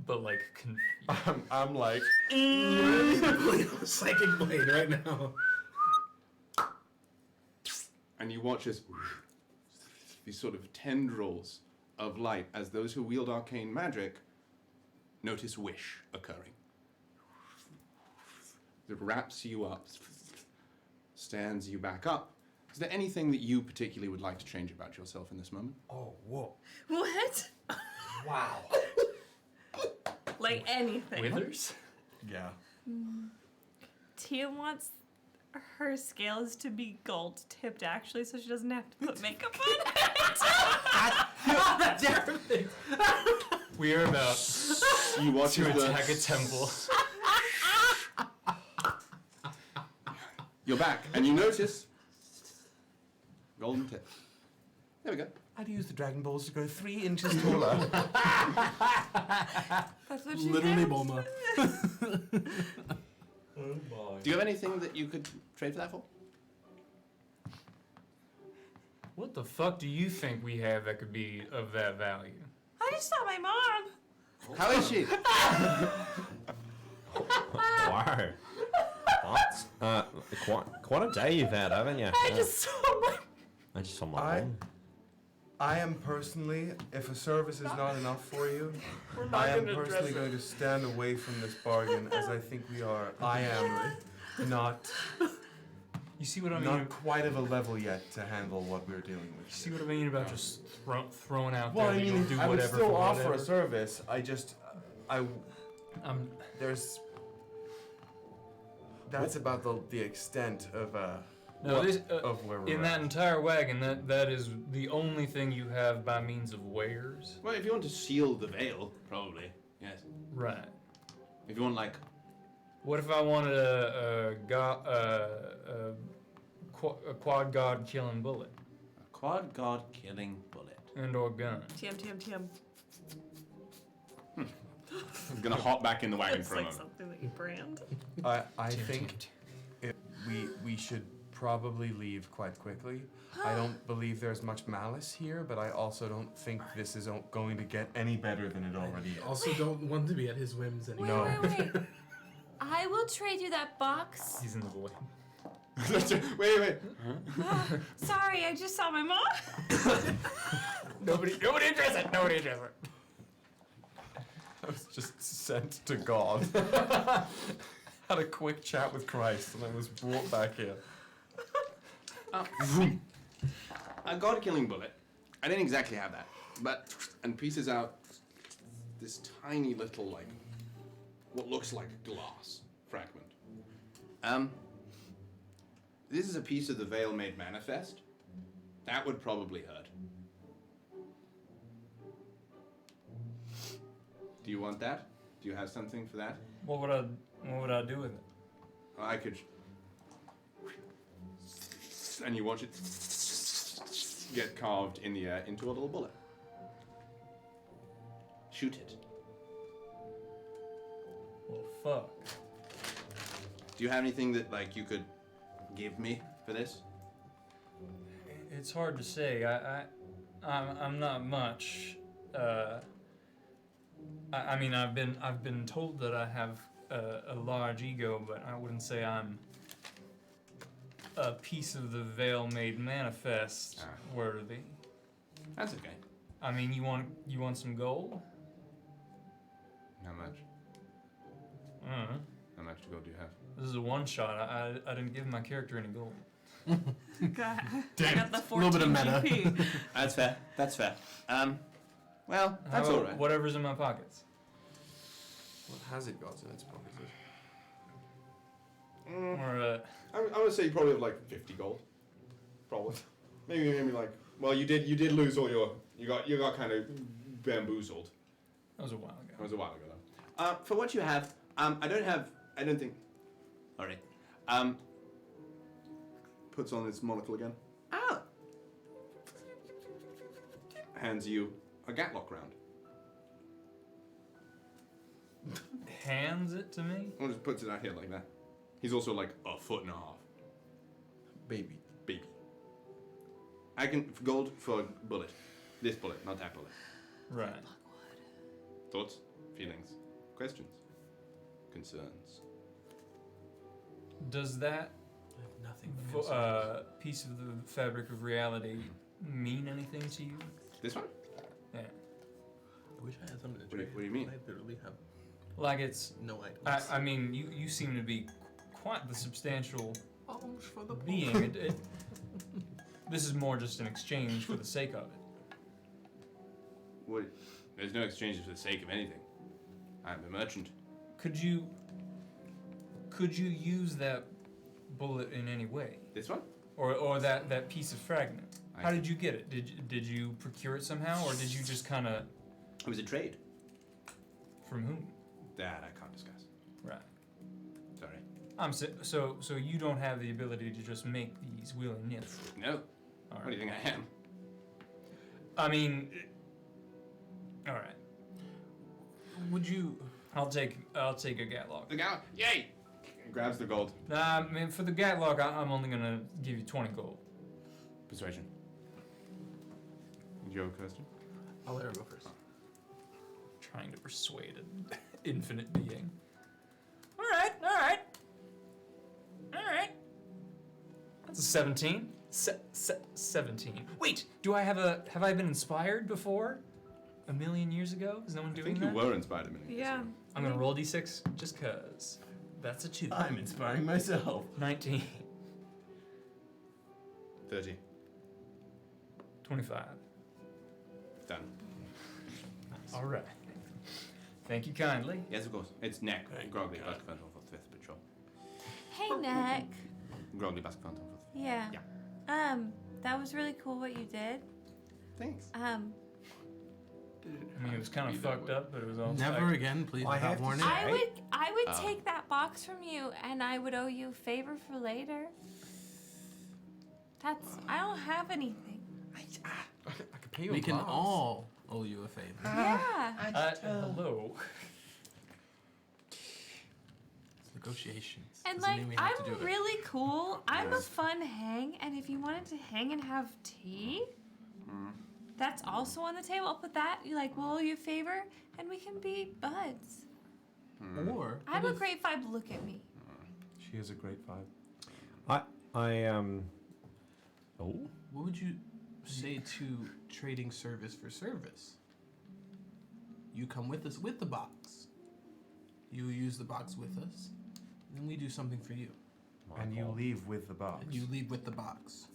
But like, I'm like, psychic blade right now. And you watch as these sort of tendrils of light, as those who wield arcane magic notice wish occurring. It wraps you up, stands you back up. Is there anything that you particularly would like to change about yourself in this moment? oh, whoa. What? Wow. Like anything. withers? Yeah. Tia wants her scales to be gold tipped, actually, so she doesn't have to put makeup on it. Different things. We are about You watch to as the- attack a temple. You're back, and you notice golden tip. There we go. I'd use the Dragon Balls to go 3 inches taller. That's what she Literally said. Bulma. Do you have anything that you could trade for that for? What the fuck do you think we have that could be of that value? I just saw my mom. How is she? Wow. That's quite a day you've had, haven't you? I just saw my. I just saw my mom. I am personally, if a service is not enough for you, not I am gonna personally address going to stand away from this bargain, as I think we are. I am not You see what I mean? not quite of a level yet to handle what we're dealing with. You see what I mean about just throwing out Well, there I that mean, you'll do I would whatever still for offer whatever? a service. There's. That's about the extent of No, this, of where we're in that entire wagon, that is the only thing you have by means of wares. Well, if you want to seal the veil, probably. Yes. Right. If you want, like. What if I wanted a quad god killing bullet? A quad god killing bullet. And or gun. TM. I'm gonna hop back in the wagon It's for a like moment. something that you brand. I think we should probably leave quite quickly. I don't believe there's much malice here, but I also don't think this is going to get any better than it already is. Also, don't want to be at his whims Wait, anymore. wait. I will trade you that box. He's in the void. wait. Sorry, I just saw my mom. Nobody address it. Nobody address it. I was just sent to God. Had a quick chat with Christ, and I was brought back here. A god-killing bullet. I didn't exactly have that, and pieces out this tiny little, like, what looks like glass fragment. This is a piece of the Velmeir manifest. That would probably hurt. Do you want that? Do you have something for that? What would I do with it? I could. And you watch it get carved in the air into a little bullet. Shoot it. Well, fuck. Do you have anything that, like, you could give me for this? It's hard to say. I'm not much. I mean, I've been told that I have a large ego, but I wouldn't say I'm a piece of the Velmeir manifest worthy. That's okay. I mean, you want some gold? How much? I don't know. How much gold do you have? This is a one shot. I didn't give my character any gold. God, Damn. I got the 14 Little bit of meta. GP. That's fair. That's fair. Well, that's How all about right. whatever's in my pockets. What has it got in its pockets? Or I'm gonna say you probably have like 50 gold. Probably. Maybe like. Well, you did lose all your. You got kind of bamboozled. That was a while ago. That was a while ago though. For what you have, I don't think. All right. Puts on his monocle again. Hands you a gatlock round. Hands it to me? Or just puts it out here like that. He's also like a foot and a half. Baby. I can gold for a bullet. This bullet, not that bullet. Right. Thoughts, feelings, questions, concerns. Does that piece of the fabric of reality mean anything to you? This one? Yeah. I wish I had something to What do you- trade. what do you mean? I literally have Like it's no items. I mean, you seem to be quite the substantial Alms for the being. This is more just an exchange for the sake of it. What? There's no exchange for the sake of anything. I'm a merchant. Could you use that bullet in any way? This one? Or that piece of fragment? I How see. did you get it? Did you procure it somehow, or did you just kind of? It was a trade. From whom? That I can't discuss. Right. Sorry. So you don't have the ability to just make these willy-nilly? No. All What do you think I am? I mean, all right. Would you? I'll take a gatlock. The gal, yay! Grabs the gold. Nah, I mean, for the gatlock, I'm only gonna give you 20 gold. Persuasion. Do you have a question? I'll let her go first. Trying to persuade an infinite being. All right. That's a 17. 17. Wait, have I been inspired before? A million years ago? Is no one doing I think that? you were inspired a million years Yeah. ago. I'm gonna roll d6 just cause. That's a 2. I'm inspiring myself. 19. 30. 25. Done. All right. Thank you kindly. Yes, of course. It's Neck. Grogly Baskfanton for the 5th patrol. Hey, Nick. Grogly Baskfanton for the 5th. Yeah. Yeah. That was really cool what you did. Thanks. I mean, it was kind of fucked up, but it was also Never again, please, without warning. I would take that box from you, and I would owe you a favor for later. I don't have anything. I could pay you We a can glass. all owe you a favor. Yeah. hello. It's the Negotiations. And Doesn't like, mean we have to do I'm it. really cool. I'm a Yes. fun hang, and if you wanted to hang and have tea, that's also on the table. I'll put that. You like, will you favor, and we can be buds. Or I have a great vibe. Look at me. She has a great vibe. Oh. what would you say to trading service for service? You come with us with the box. You use the box with us, and then we do something for you. And you leave with the box. And you leave with the box.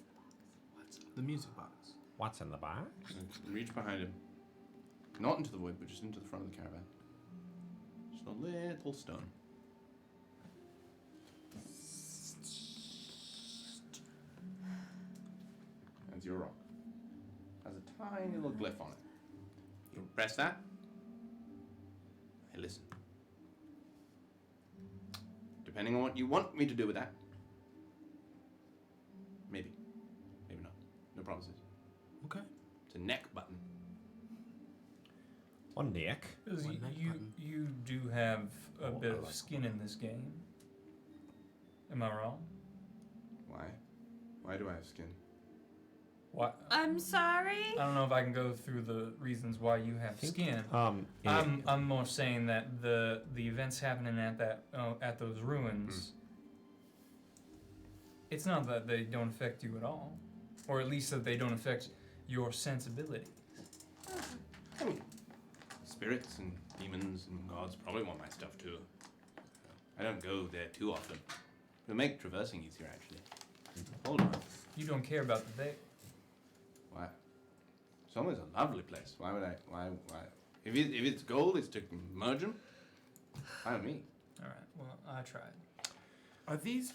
The music box. What's in the box? Reach behind him. Not into the void, but just into the front of the caravan. Just a little stone. That's your rock. Has a tiny little glyph on it. You press that. Hey, listen. Depending on what you want me to do with that. Maybe. Maybe not. No promises. Okay. It's a neck button. On neck. Because you do have a bit of skin in this game. Am I wrong? Why? Why do I have skin? What? I'm sorry. I don't know if I can go through the reasons why you have skin. Yeah. I'm more saying that the events happening at those ruins. It's not that they don't affect you at all, or at least that they don't affect your sensibility. I mean, spirits and demons and gods probably want my stuff too. I don't go there too often. It'll make traversing easier, actually. Hold on. You don't care about the they. Why? Somewhere's a lovely place. Why would I? Why? If it's gold, it's to merge them. Fine with me. All right. Well, I tried. Are these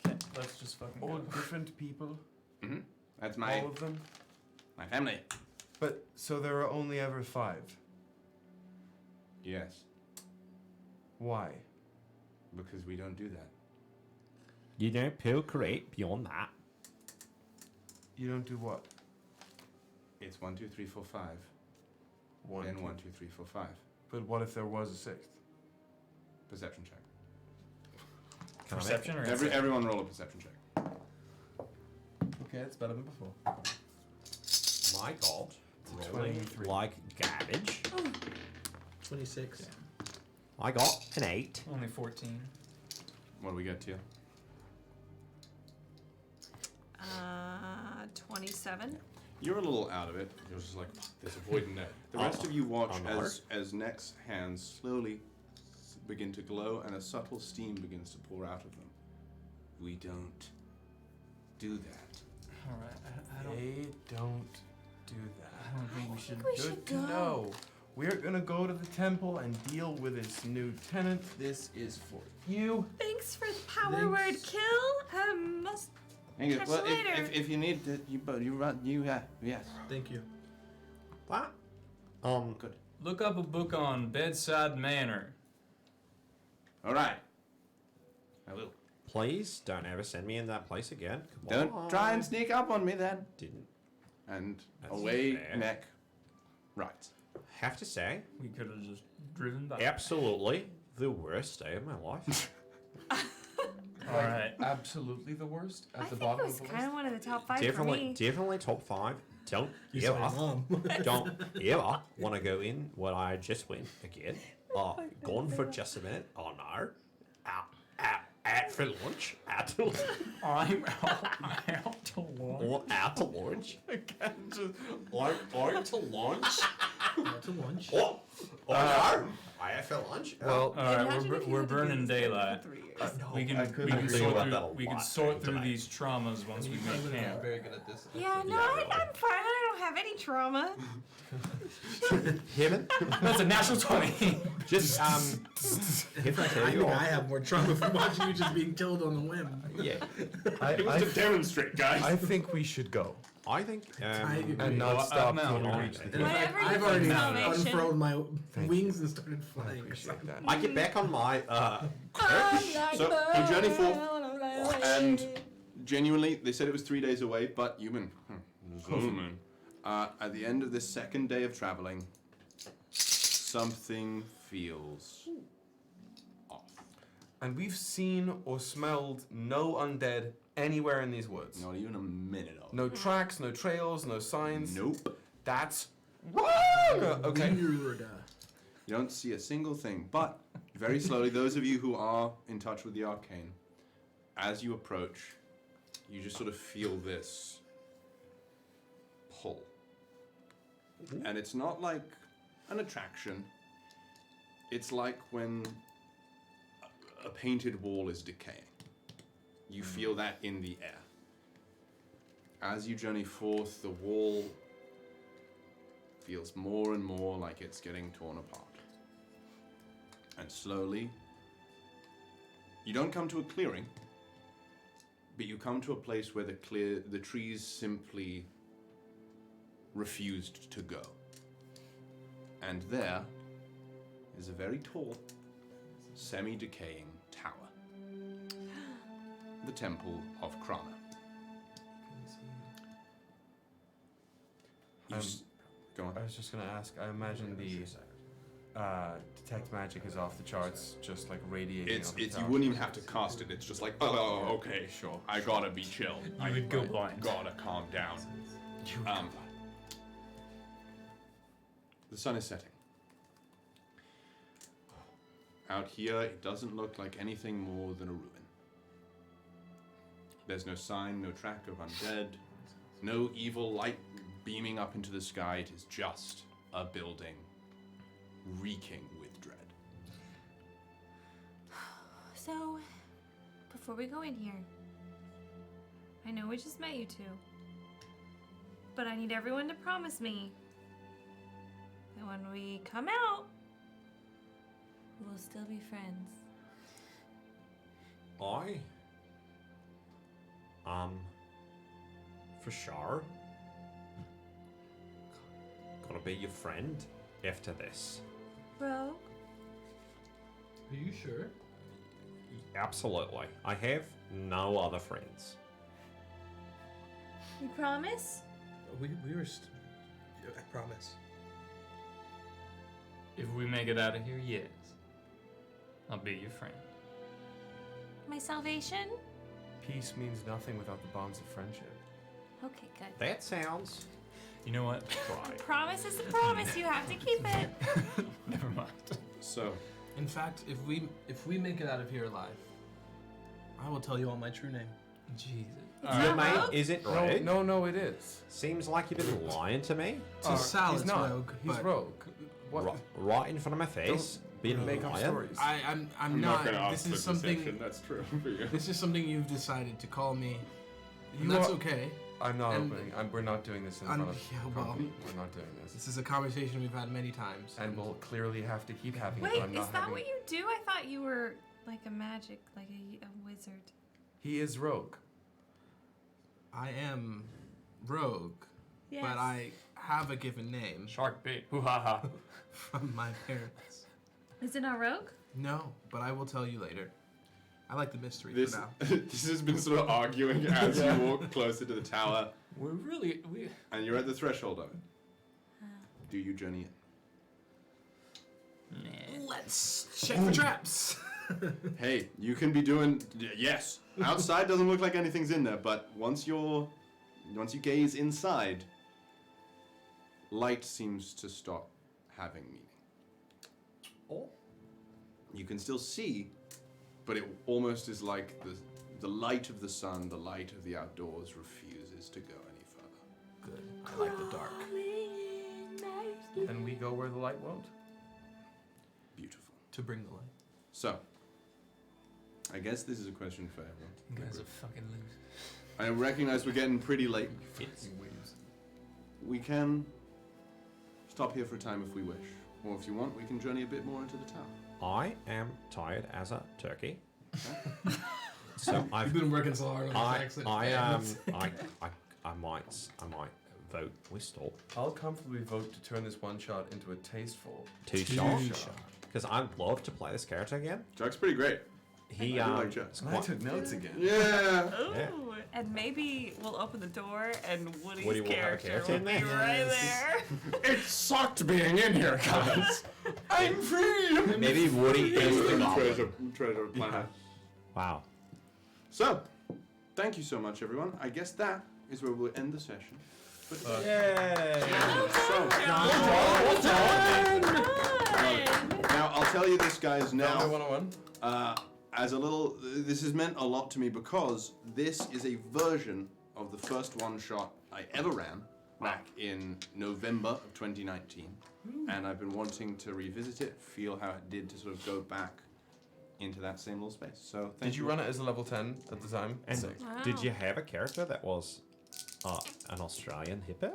Okay, let's just fucking all go. different people? Mm-hmm. That's my All of them? my family. But so there are only ever 5. Yes, Why? because we don't do that. You don't procreate beyond that. You don't do what? It's 1, 2, 3, 4, 5. One, Then two. 1, 2, 3, 4, 5. But what if there was a 6th? Perception check. Perception or insight? Everyone roll a perception check. Okay, it's better than before. My God. Rolling 23. like garbage. 26. I got an 8. Only 14. What do we get to you? 27. You're a little out of it. You're just like, there's a void in there. The rest of you watch as Neck's hands slowly begin to glow and a subtle steam begins to pour out of them. We don't do that. All right. I don't. They don't do that. I don't think we should. Good to know. We're gonna go to the temple and deal with its new tenant. This is for you. Thanks for the power word kill. Must Hang catch it. Well, you later. if you need to, you run. Yes. Thank you. What? Good. Look up a book on bedside manner. All right. I will. Please don't ever send me in that place again. Come Don't on. try and sneak up on me then. Didn't. And That's away fair. Neck. Right. Have to say, We could have just driven by. absolutely the worst day of my life. All right. Absolutely the worst at I the think bottom it was of the kind of list. one of the top 5 for Definitely, me. definitely top 5. Don't You ever, said mom. don't ever want to go in what I just went again. Gone for just a minute. Oh no. Out for lunch. Out to lunch. I'm out to lunch. Or out to lunch. Again, just Out to lunch. To lunch. Oh no. I have for lunch. well, All right, Imagine if you we're had to do burning this game for daylight. 3 years. We can I couldn't we can think sort about through that a we can lot sort through tonight. these traumas once we make camp. very good at this. Yeah, no, I'm fine. I don't have any trauma. Him. That's a natural 20. Just In fact, I think I have more trauma from watching you just being killed on the whim. yeah. It was to demonstrate, guys. I think we should go I think and not Well, stop I'm out. till we All reach right. the In gate. fact, Whatever you I've think, already Salvation. unfurled my Thank wings and started I flying. appreciate that. I get back on my So you journey forth, and genuinely, they said it was 3 days away, but human. Zooming. At the end of this second day of traveling, something feels off. And we've seen or smelled no undead anywhere in these woods. Not even a minute of it. No tracks, no trails, no signs. Nope. That's wrong! Okay. You don't see a single thing, but very slowly, those of you who are in touch with the arcane, as you approach, you just sort of feel this pull. And it's not like an attraction. It's like when a painted wall is decaying. You feel that in the air. As you journey forth, the wall feels more and more like it's getting torn apart. And slowly, you don't come to a clearing, but you come to a place where the trees simply refused to go. And there is a very tall, semi-decaying tower. The Temple of Krana. Go on. I was just going to ask, I imagine the detect magic is off the charts, just like radiating off the You tower. wouldn't even have to cast it. It's just like, oh, okay, sure. I gotta be chill. I would go blind. Gotta calm down. The sun is setting. Out here, it doesn't look like anything more than a ruin. There's no sign, no track of undead, no evil light beaming up into the sky. It is just a building reeking with dread. So, before we go in here, I know we just met you two, but I need everyone to promise me that when we come out, we'll still be friends. For sure. Gonna be your friend after this. Bro? Are you sure? Absolutely. I have no other friends. You promise? We were. I promise. If we make it out of here, yes. I'll be your friend. My salvation? Peace means nothing without the bonds of friendship. Okay, good. That sounds... You know what? A promise is a promise. You have to keep it. Never mind. So, in fact, if we make it out of here alive, I will tell you all my true name. Jesus. Your mate, is it rogue? No, it is. Seems like you've been lying to me. To Sal, he's it's not. rogue. He's but rogue. What? Right in front of my face. Been make up lying. stories. I'm not. gonna ask This for is something. deception, that's true for you. This is something you've decided to call me. And You that's are- okay. I'm not And- opening. We're not doing this in front of. yeah, front well, of people. We're not doing this. This is a conversation we've had many times. And we'll clearly have to keep having it. Wait, But I'm is not that having what you do? I thought you were like a magic, like a wizard. He is rogue. I am rogue, Yes. but I have a given name. Shark bait. Hoo ha ha. From my parents. Is it not rogue? No, but I will tell you later. I like the mystery This, for now. this has been sort of arguing as you walk closer to the tower, We're really and you're at the threshold of it. Do you journey in? Let's check for traps. Hey, you can be doing yes. Outside doesn't look like anything's in there, but once you gaze inside, light seems to stop having meaning. Oh. You can still see, but it almost is like the light of the sun, the light of the outdoors refuses to go any further. Good. I like the dark. And we go where the light won't. Beautiful. To bring the light. So, I guess this is a question for everyone. You guys are fucking loose. I recognize we're getting pretty late. We can stop here for a time if we wish. Or if you want, we can journey a bit more into the town. I am tired as a turkey. So I've been working so hard on this accent. I might vote whistle. I'll comfortably vote to turn this one shot into a tasteful Two shot. Because I'd love to play this character again. Juck's pretty great. He I do like Juck. it's I quite- took notes again. Yeah. Ooh, Yeah. and maybe we'll open the door and Woody's Woody will have a character character will in be there. right there. It sucked being in here, guys. I'm free. Maybe Woody is the treasure, goblin. treasure planet. Wow. So, thank you so much, everyone. I guess that is where we'll end the session. But Yay! So, now I'll tell you this, guys. Now, as a little, this has meant a lot to me because this is a version of the first one shot I ever ran back in November of 2019, and I've been wanting to revisit it, feel how it did to sort of go back into that same little space. So, Did you run it as a level 10 at the time? And did you have a character that was an Australian hippo?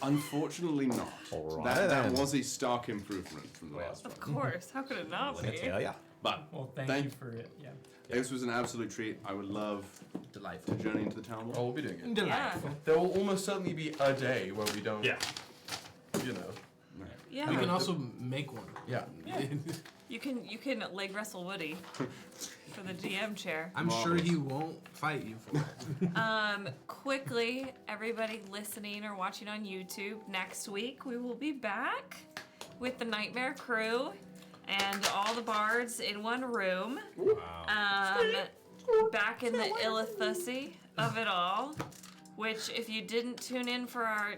Unfortunately not. All right, that then. was a stark improvement from the last one. Of course, how could it not be? I tell ya. But Well, thank you for it. Yeah. This was an absolute treat. I would love to journey into the town. Oh, we'll be doing it. Delightful. There will almost certainly be a day where we don't. Yeah. You know. Yeah. We can also make one. Yeah. You can leg wrestle Woody for the DM chair. I'm sure he won't fight you for it. Quickly, everybody listening or watching on YouTube, next week we will be back with the Nightmare crew and all the bards in one room. Back in the Illithussy of it all, which if you didn't tune in for our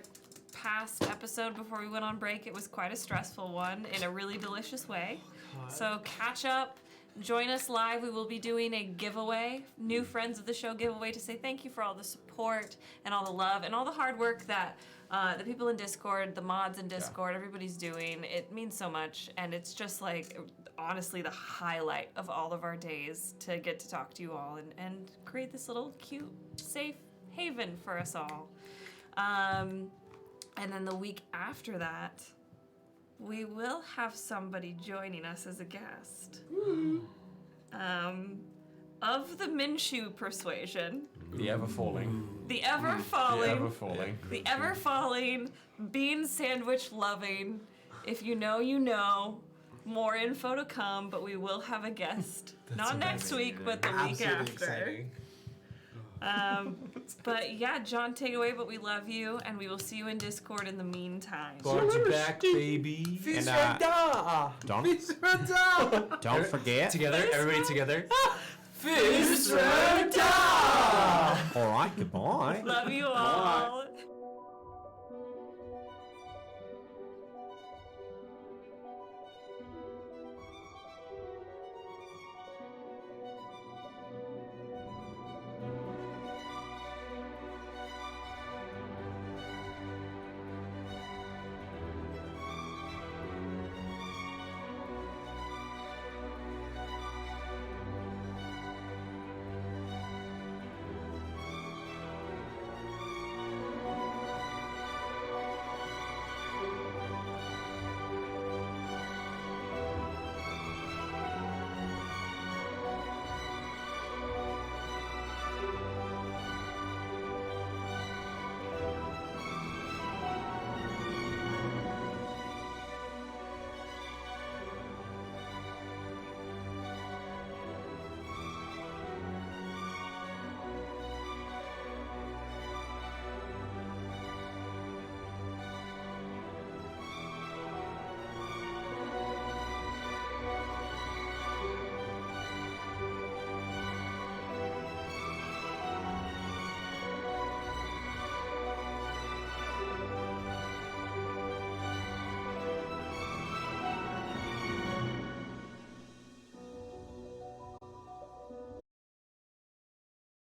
past episode before we went on break, it was quite a stressful one in a really delicious way. So catch up, join us live. We will be doing a giveaway, new friends of the show giveaway, to say thank you for all the support and all the love and all the hard work that the people in Discord, the mods in Discord, everybody's doing. It means so much, and it's just like honestly the highlight of all of our days to get to talk to you all and create this little cute, safe haven for us all. And then the week after that, we will have somebody joining us as a guest. Of the Minshew persuasion. The ever falling. The ever falling. The ever falling. The ever falling, bean sandwich loving. If you know, you know. More info to come, but we will have a guest. Not next week, but the week after. Exciting. But yeah, John, take it away, but we love you, and we will see you in Discord in the meantime. Bards back, baby. Don't forget. Together, everybody together. All right, goodbye. Love you all.